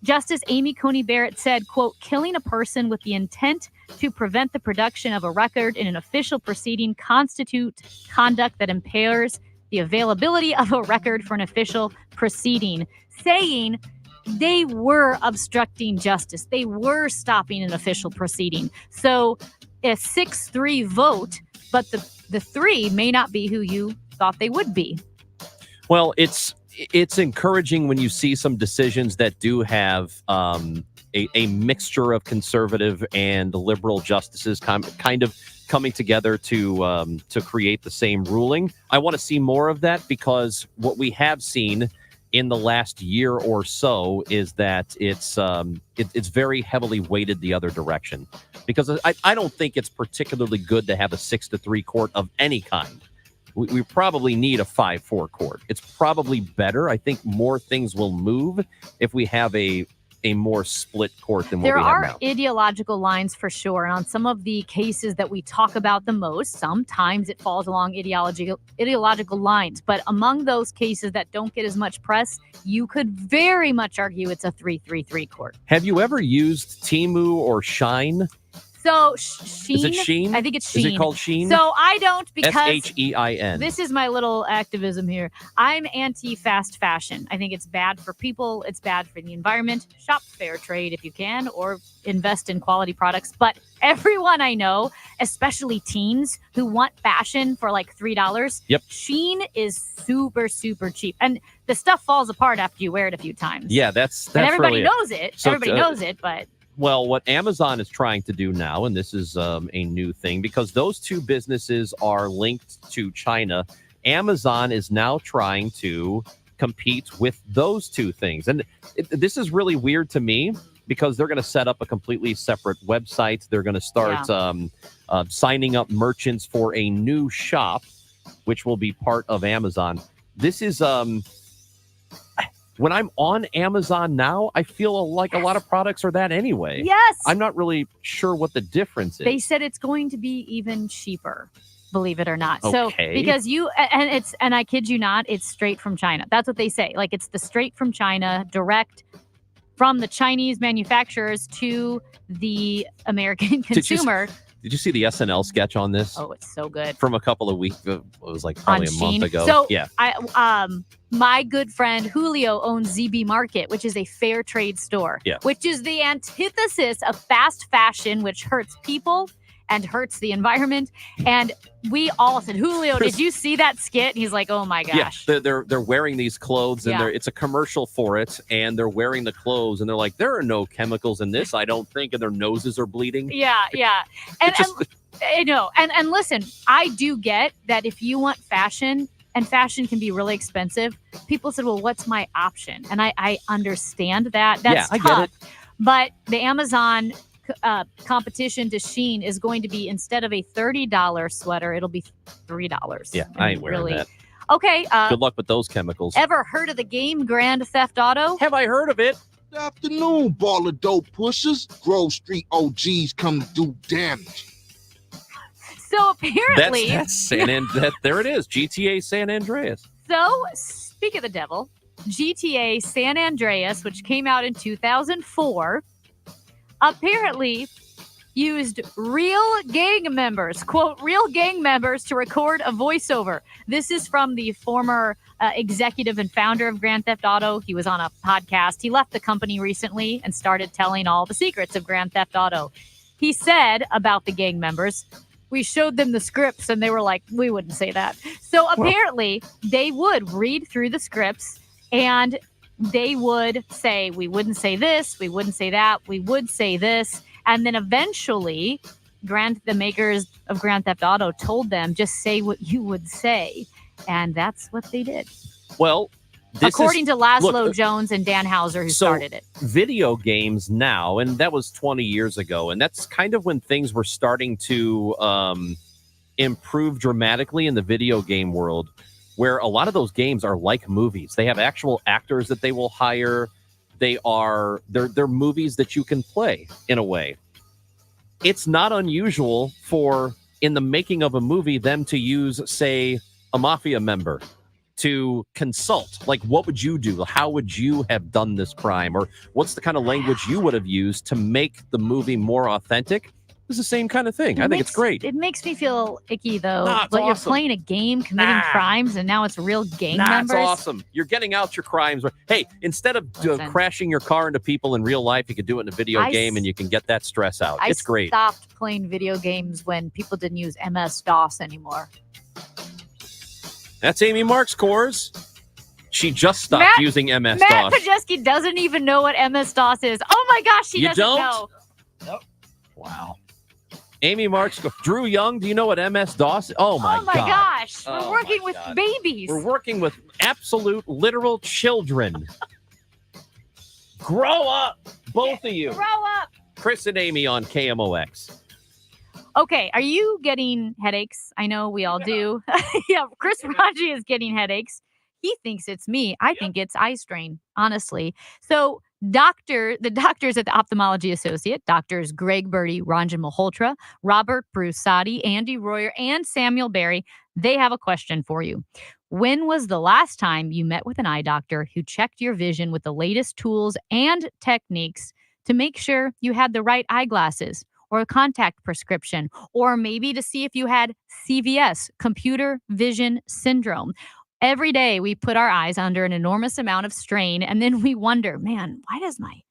[SPEAKER 4] Justice Amy Coney Barrett said, quote, killing a person with the intent to prevent the production of a record in an official proceeding constitutes conduct that impairs the availability of a record for an official proceeding, saying they were obstructing justice. They were stopping an official proceeding. So a 6-3 vote, but the three may not be who you thought they would be.
[SPEAKER 2] Well, it's encouraging when you see some decisions that do have a mixture of conservative and liberal justices kind of coming together to create the same ruling. I want to see more of that, because what we have seen in the last year or so is that it's very heavily weighted the other direction, because I don't think it's particularly good to have a 6-3 court of any kind. We probably need a 5-4 court. It's probably better. I think more things will move if we have a more split court than what we have now.
[SPEAKER 4] There are ideological lines for sure. And on some of the cases that we talk about the most, sometimes it falls along ideological lines. But among those cases that don't get as much press, you could very much argue it's a 3-3-3 court.
[SPEAKER 2] Have you ever used Temu or Shine?
[SPEAKER 4] So Shein.
[SPEAKER 2] Is it Shein?
[SPEAKER 4] I think it's Shein.
[SPEAKER 2] Is it called Shein?
[SPEAKER 4] So I don't, because
[SPEAKER 2] Shein.
[SPEAKER 4] This is my little activism here. I'm anti-fast fashion. I think it's bad for people. It's bad for the environment. Shop fair trade if you can, or invest in quality products. But everyone I know, especially teens who want fashion for like $3,
[SPEAKER 2] yep.
[SPEAKER 4] Shein is super, super cheap. And the stuff falls apart after you wear it a few times.
[SPEAKER 2] Yeah, that's
[SPEAKER 4] and everybody
[SPEAKER 2] really
[SPEAKER 4] knows it.
[SPEAKER 2] So,
[SPEAKER 4] everybody knows it, but...
[SPEAKER 2] Well, what Amazon is trying to do now, and this is a new thing, because those two businesses are linked to China, Amazon is now trying to compete with those two things. And this is really weird to me, because they're going to set up a completely separate website. They're going to start signing up merchants for a new shop, which will be part of Amazon. This is... When I'm on Amazon now, I feel like a lot of products are that anyway.
[SPEAKER 4] Yes.
[SPEAKER 2] I'm not really sure what the difference is.
[SPEAKER 4] They said it's going to be even cheaper, believe it or not.
[SPEAKER 2] Okay.
[SPEAKER 4] So because and I kid you not, it's straight from China. That's what they say. Like, it's the straight from China, direct from the Chinese manufacturers to the American consumer.
[SPEAKER 2] Did you see the SNL sketch on this?
[SPEAKER 4] Oh, it's so good.
[SPEAKER 2] From a couple of weeks ago. It was like probably
[SPEAKER 4] on
[SPEAKER 2] a
[SPEAKER 4] Shein.
[SPEAKER 2] month ago.
[SPEAKER 4] So
[SPEAKER 2] yeah.
[SPEAKER 4] My good friend Julio owns ZB Market, which is a fair trade store, which is the antithesis of fast fashion, which hurts people and hurts the environment. And we all said, Julio, did you see that skit? And he's like, oh my gosh.
[SPEAKER 2] Yeah, they're wearing these clothes, and it's a commercial for it, and they're wearing the clothes, and they're like, there are no chemicals in this, I don't think, and their noses are bleeding.
[SPEAKER 4] Yeah. And I know. And listen, I do get that if you want fashion, and fashion can be really expensive, people said, well, what's my option? And I understand that. That's tough.
[SPEAKER 2] I get it.
[SPEAKER 4] But the Amazon competition to Shein is going to be, instead of a $30 sweater, it'll be $3.
[SPEAKER 2] Yeah, I ain't wearing that.
[SPEAKER 4] Okay.
[SPEAKER 2] Good luck with those chemicals.
[SPEAKER 4] Ever heard of the game Grand Theft Auto?
[SPEAKER 2] Have I heard of it?
[SPEAKER 8] Good afternoon, ball of dope pushers. Grove Street OGs come to do damage.
[SPEAKER 4] So apparently...
[SPEAKER 2] That's there it is, GTA San Andreas.
[SPEAKER 4] So, speak of the devil, GTA San Andreas, which came out in 2004, apparently used real gang members, quote, real gang members to record a voiceover. This is from the former executive and founder of Grand Theft Auto. He was on a podcast. He left the company recently and started telling all the secrets of Grand Theft Auto. He said about the gang members, we showed them the scripts and they were like, we wouldn't say that. So apparently they would read through the scripts And they would say, we wouldn't say this, we wouldn't say that, we would say this. And then eventually, the makers of Grand Theft Auto told them, just say what you would say. And that's what they did.
[SPEAKER 2] Well,
[SPEAKER 4] according to Laszlo Jones and Dan Hauser, who started it.
[SPEAKER 2] Video games now, and that was 20 years ago, and that's kind of when things were starting to improve dramatically in the video game world, where a lot of those games are like movies. They have actual actors that they will hire. They're movies that you can play in a way. It's not unusual for, in the making of a movie, them to use, say, a mafia member to consult. Like, what would you do? How would you have done this crime? Or what's the kind of language you would have used to make the movie more authentic? It's the same kind of thing. I think it's great.
[SPEAKER 4] It makes me feel icky, though.
[SPEAKER 2] Nah, it's
[SPEAKER 4] But
[SPEAKER 2] awesome.
[SPEAKER 4] you're playing a game, committing crimes, and now it's real gang members.
[SPEAKER 2] It's awesome. You're getting out your crimes. Hey, instead of crashing your car into people in real life, you could do it in a video game, and you can get that stress out. It's great.
[SPEAKER 4] I stopped playing video games when people didn't use MS-DOS anymore.
[SPEAKER 2] That's Amy Mark's cores. She just stopped using MS-DOS.
[SPEAKER 4] Matt Pajeski doesn't even know what MS-DOS is. Oh my gosh, he doesn't know.
[SPEAKER 2] Nope. Wow. Amy Marks, Drew Young, do you know what MS-DOS is? Oh my God.
[SPEAKER 4] Gosh. We're working with babies.
[SPEAKER 2] We're working with absolute literal children. Grow up, both of you.
[SPEAKER 4] Grow up.
[SPEAKER 2] Chris and Amy on KMOX.
[SPEAKER 4] Okay, are you getting headaches? I know we all do. Yeah, Chris Raji is getting headaches. He thinks it's me. I think it's eye strain, honestly. So the doctors at the Ophthalmology Associate, doctors Greg Birdie, Ranjan Malhotra, Robert Brusati, Andy Royer, and Samuel Berry, they have a question for you. When was the last time you met with an eye doctor who checked your vision with the latest tools and techniques to make sure you had the right eyeglasses or a contact prescription, or maybe to see if you had CVS, computer vision syndrome? Every day we put our eyes under an enormous amount of strain, and then we wonder, man, why does my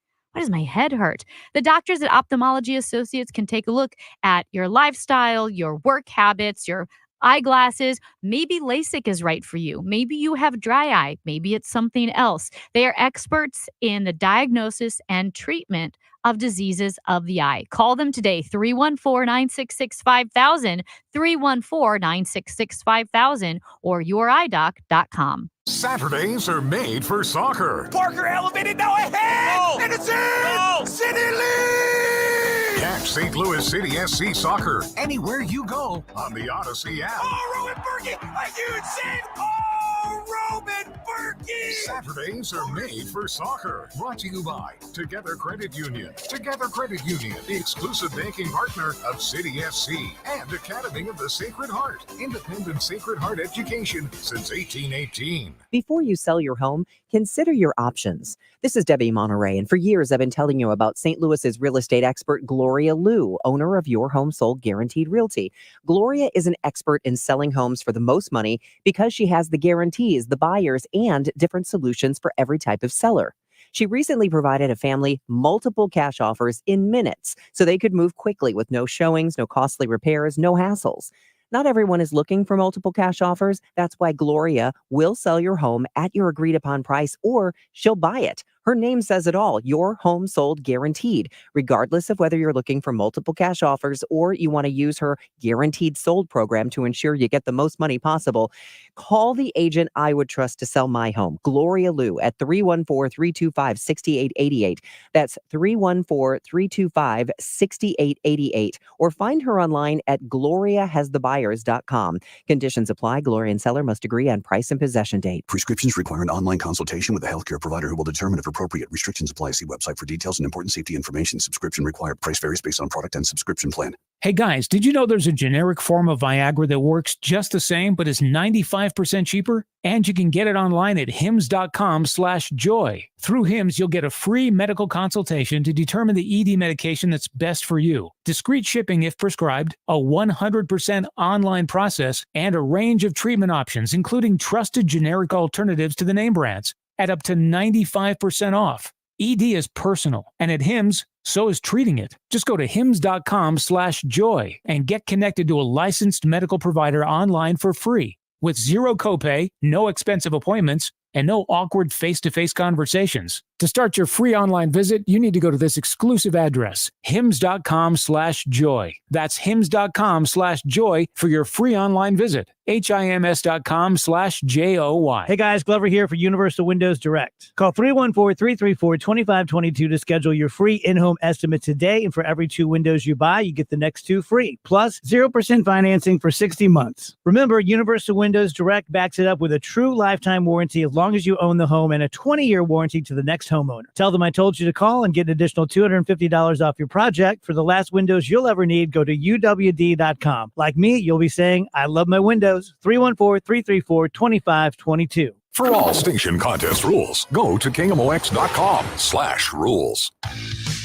[SPEAKER 4] head hurt? The doctors at Ophthalmology Associates can take a look at your lifestyle, your work habits, your eyeglasses. Maybe LASIK is right for you. Maybe you have dry eye. Maybe it's something else. They are experts in the diagnosis and treatment of diseases of the eye. Call them today, 314-966-5000, 314-966-5000, or yourEyeDoc.com.
[SPEAKER 10] Saturdays are made for soccer.
[SPEAKER 9] Parker elevated now ahead! And it's in! City lead!
[SPEAKER 10] Catch St. Louis City SC soccer anywhere you go on the Odyssey app.
[SPEAKER 9] Oh, Roman Berkey! A huge save! Oh, Roman Berkey!
[SPEAKER 10] Saturdays are made for soccer. Brought to you by Together Credit Union. Together Credit Union, the exclusive banking partner of City SC and Academy of the Sacred Heart. Independent Sacred Heart education since 1818.
[SPEAKER 12] Before you sell your home, consider your options. This is Debbie Monterey, and for years I've been telling you about St. Louis's real estate expert Gloria Liu, owner of Your Home Sold Guaranteed Realty. Gloria is an expert in selling homes for the most money because she has the guarantees, the buyers, and different solutions for every type of seller. She recently provided a family multiple cash offers in minutes so they could move quickly with no showings, no costly repairs, no hassles. Not everyone is looking for multiple cash offers. That's why Gloria will sell your home at your agreed upon price, or she'll buy it. Her name says it all. Your Home Sold Guaranteed. Regardless of whether you're looking for multiple cash offers or you want to use her Guaranteed Sold program to ensure you get the most money possible, call the agent I would trust to sell my home, Gloria Liu, at 314-325-6888. That's 314-325-6888. Or find her online at gloriahasthebuyers.com. Conditions apply. Gloria and seller must agree on price and possession date.
[SPEAKER 13] Prescriptions require an online consultation with a healthcare provider who will determine if appropriate. Restrictions apply. See website for details and important safety information. Subscription required. Price varies based on product and subscription plan.
[SPEAKER 15] Hey guys, did you know there's a generic form of Viagra that works just the same but is 95% cheaper? And you can get it online at hims.com/joy. Through Hims, you'll get a free medical consultation to determine the ED medication that's best for you. Discreet shipping if prescribed, a 100% online process, and a range of treatment options, including trusted generic alternatives to the name brands, at up to 95% off. ED is personal, and at Hims, so is treating it. Just go to hims.com/joy and get connected to a licensed medical provider online for free with zero copay, no expensive appointments, and no awkward face-to-face conversations. To start your free online visit, you need to go to this exclusive address, hims.com/joy. That's hims.com/joy for your free online visit. HIMS.com/JOY.
[SPEAKER 16] Hey guys, Glover here for Universal Windows Direct. Call 314-334-2522 to schedule your free in-home estimate today, and for every 2 windows you buy, you get the next 2 free, plus 0% financing for 60 months. Remember, Universal Windows Direct backs it up with a true lifetime warranty as long as you own the home, and a 20-year warranty to the next homeowner. Tell them I told you to call and get an additional $250 off your project. For the last windows you'll ever need, go to UWD.com. Like me, you'll be saying, I love my windows. 314-334-2522.
[SPEAKER 17] For all station contest rules, go to KMOX.com/rules.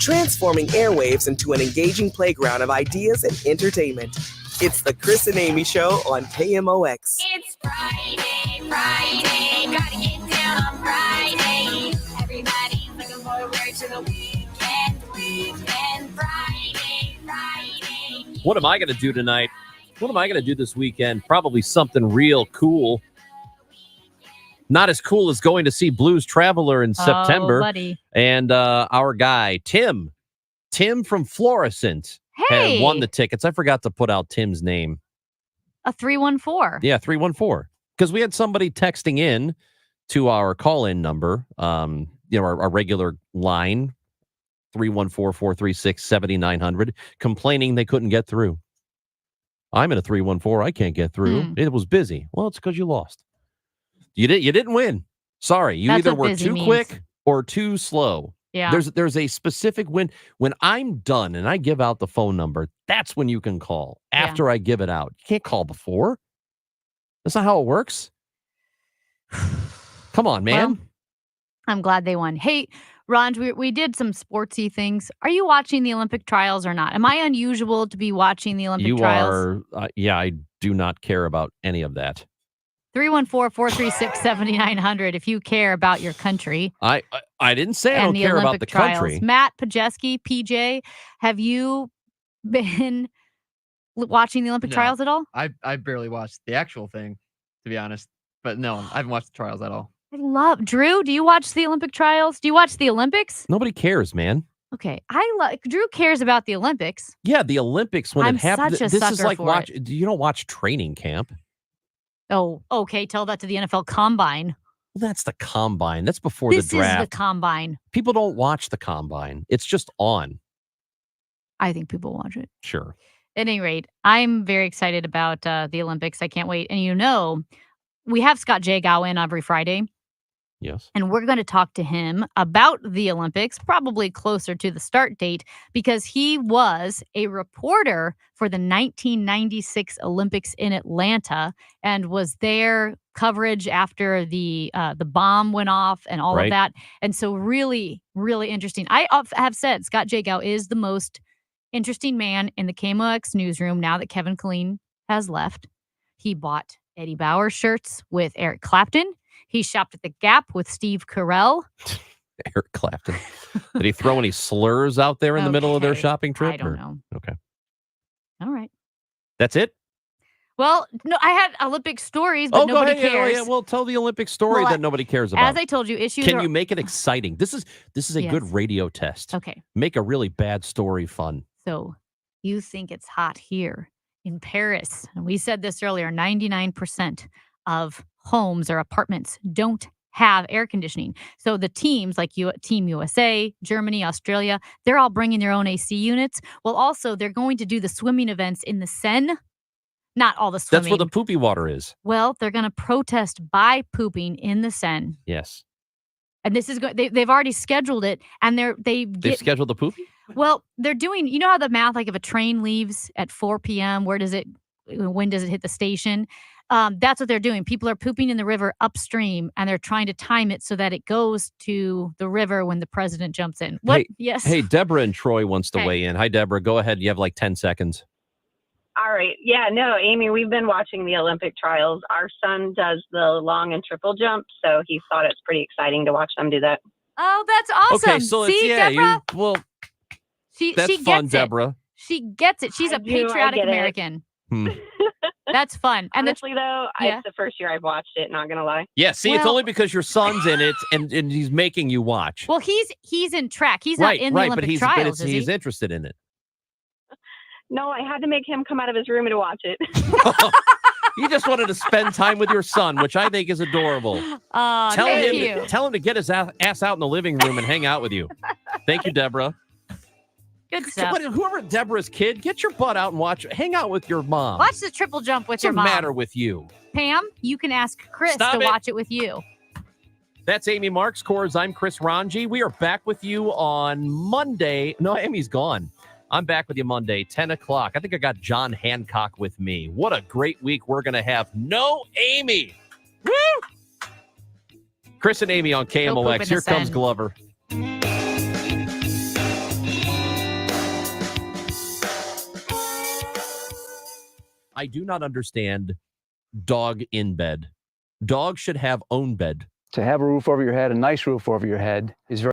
[SPEAKER 14] Transforming airwaves into an engaging playground of ideas and entertainment. It's the Chris and Amy Show on KMOX.
[SPEAKER 9] It's Friday, gotta get down on Friday. Everybody's looking forward to the weekend, Friday.
[SPEAKER 2] What am I going to do tonight? What am I going to do this weekend? Probably something real cool. Not as cool as going to see Blues Traveler in September.
[SPEAKER 4] Buddy.
[SPEAKER 2] And our guy, Tim from Florissant,
[SPEAKER 4] Hey.
[SPEAKER 2] had won the tickets. I forgot to put out Tim's name.
[SPEAKER 4] A 314.
[SPEAKER 2] Yeah, 314. Because we had somebody texting in to our call-in number, our regular line, 314-436-7900, complaining they couldn't get through. I'm in a 314. I can't get through. It was busy. Well, it's because you lost. You didn't win. Sorry. You
[SPEAKER 4] That's
[SPEAKER 2] either
[SPEAKER 4] what
[SPEAKER 2] were
[SPEAKER 4] busy
[SPEAKER 2] too
[SPEAKER 4] means.
[SPEAKER 2] quick or too slow.
[SPEAKER 4] Yeah.
[SPEAKER 2] There's a specific win. When I'm done and I give out the phone number, that's when you can call. After I give it out. You can't call before. That's not how it works. Come on, man.
[SPEAKER 4] Well, I'm glad they won. Hey, Ron, we did some sportsy things. Are you watching the Olympic trials or not? Am I unusual to be watching the Olympic trials?
[SPEAKER 2] You are. I do not care about any of that.
[SPEAKER 4] 314-436-7900 if you care about your country.
[SPEAKER 2] I didn't say I don't
[SPEAKER 4] the
[SPEAKER 2] care
[SPEAKER 4] Olympic
[SPEAKER 2] about the
[SPEAKER 4] trials.
[SPEAKER 2] country.
[SPEAKER 4] Matt Pajeski, PJ, have you been watching the Olympic trials at all?
[SPEAKER 18] I barely watched the actual thing, to be honest. But no, I haven't watched the trials at all.
[SPEAKER 4] I love Drew. Do you watch the Olympic trials? Do you watch the Olympics?
[SPEAKER 2] Nobody cares, man.
[SPEAKER 4] Okay, Drew cares about the Olympics.
[SPEAKER 2] Yeah, the Olympics when
[SPEAKER 4] I'm
[SPEAKER 2] it happens.
[SPEAKER 4] such a
[SPEAKER 2] This is
[SPEAKER 4] sucker
[SPEAKER 2] like
[SPEAKER 4] for
[SPEAKER 2] you don't watch training camp.
[SPEAKER 4] Oh, okay. Tell that to the NFL Combine.
[SPEAKER 2] Well, that's the combine. That's before
[SPEAKER 4] This
[SPEAKER 2] the draft.
[SPEAKER 4] is the Combine.
[SPEAKER 2] People don't watch the combine. It's just on.
[SPEAKER 4] I think people watch it.
[SPEAKER 2] Sure.
[SPEAKER 4] At any rate, I'm very excited about the Olympics. I can't wait. And we have Scott Jagow in every Friday.
[SPEAKER 2] Yes.
[SPEAKER 4] And we're going to talk to him about the Olympics, probably closer to the start date, because he was a reporter for the 1996 Olympics in Atlanta and was there coverage after the bomb went off and all of that. And so really, really interesting. I have said Scott Jagow is the most interesting man in the KMOX newsroom now that Kevin Killeen has left. He bought Eddie Bauer shirts with Eric Clapton. He shopped at the Gap with Steve Carell.
[SPEAKER 2] Eric Clapton. Did he throw any slurs out there in the middle of their shopping trip?
[SPEAKER 4] I don't know.
[SPEAKER 2] Okay.
[SPEAKER 4] All right.
[SPEAKER 2] That's it?
[SPEAKER 4] Well, no, I had Olympic stories, but nobody cares.
[SPEAKER 2] Yeah, well, tell the Olympic story that nobody cares about.
[SPEAKER 4] As I told you,
[SPEAKER 2] Can you make it exciting? This is a good radio test.
[SPEAKER 4] Okay.
[SPEAKER 2] Make a really bad story fun.
[SPEAKER 4] So you think it's hot here in Paris. And we said this earlier, 99% of homes or apartments don't have air conditioning. So the teams like Team USA, Germany, Australia, they're all bringing their own AC units. Well, also, they're going to do the swimming events in the Seine. Not all the swimming.
[SPEAKER 2] That's where the poopy water is.
[SPEAKER 4] Well, they're going to protest by pooping in the Seine.
[SPEAKER 2] Yes.
[SPEAKER 4] And this is they've already scheduled it, and
[SPEAKER 2] They've scheduled the poopy?
[SPEAKER 4] Well, they're doing, you know how the math, like if a train leaves at 4 p.m., when does it hit the station? That's what they're doing. People are pooping in the river upstream, and they're trying to time it so that it goes to the river when the president jumps in. What? Yes.
[SPEAKER 2] Hey, Deborah and Troy wants to weigh in. Hi, Deborah. Go ahead. You have like 10 seconds.
[SPEAKER 21] All right. Yeah, no, Amy, we've been watching the Olympic trials. Our son does the long and triple jump, so he thought it's pretty exciting to watch them do that.
[SPEAKER 4] Oh, that's awesome.
[SPEAKER 2] Okay, so
[SPEAKER 4] See, Deborah?
[SPEAKER 2] That's
[SPEAKER 4] she
[SPEAKER 2] fun,
[SPEAKER 4] gets
[SPEAKER 2] Deborah.
[SPEAKER 4] She gets it. She's a patriotic
[SPEAKER 21] get it.
[SPEAKER 4] American. That's fun. And
[SPEAKER 21] honestly, though,
[SPEAKER 4] yeah.
[SPEAKER 21] it's the first year I've watched it. Not gonna lie.
[SPEAKER 2] Yeah, see, it's
[SPEAKER 4] Well-
[SPEAKER 2] only because your son's in it and he's making you watch.
[SPEAKER 4] Well, he's in track. He's not
[SPEAKER 2] right,
[SPEAKER 4] in the
[SPEAKER 2] right,
[SPEAKER 4] Olympic
[SPEAKER 2] but
[SPEAKER 4] trials, is
[SPEAKER 2] he's
[SPEAKER 4] he?
[SPEAKER 2] interested in it.
[SPEAKER 21] No, I had to make him come out of his room to watch it.
[SPEAKER 2] You just wanted to spend time with your son, which I think is adorable.
[SPEAKER 4] Thank you.
[SPEAKER 2] Tell him to get his ass out in the living room and hang out with you. Thank you, Deborah.
[SPEAKER 4] Good stuff.
[SPEAKER 2] Whoever Deborah's kid, get your butt out and hang out with your mom.
[SPEAKER 4] Watch the triple jump with
[SPEAKER 2] What's
[SPEAKER 4] your
[SPEAKER 2] the
[SPEAKER 4] mom.
[SPEAKER 2] matter with you?
[SPEAKER 4] Pam, you can ask Chris
[SPEAKER 2] Stop
[SPEAKER 4] to
[SPEAKER 2] it.
[SPEAKER 4] watch it with you.
[SPEAKER 2] That's Amy Marks, Coors. I'm Chris Ranji. We are back with you on Monday. No, Amy's gone. I'm back with you Monday, 10 o'clock. I think I got John Hancock with me. What a great week we're going to have. No Amy. Woo! Chris and Amy on KMOX. Here comes Glover. I do not understand dog in bed. Dogs should have own bed.
[SPEAKER 1] To have a roof over your head, a nice roof over your head, is very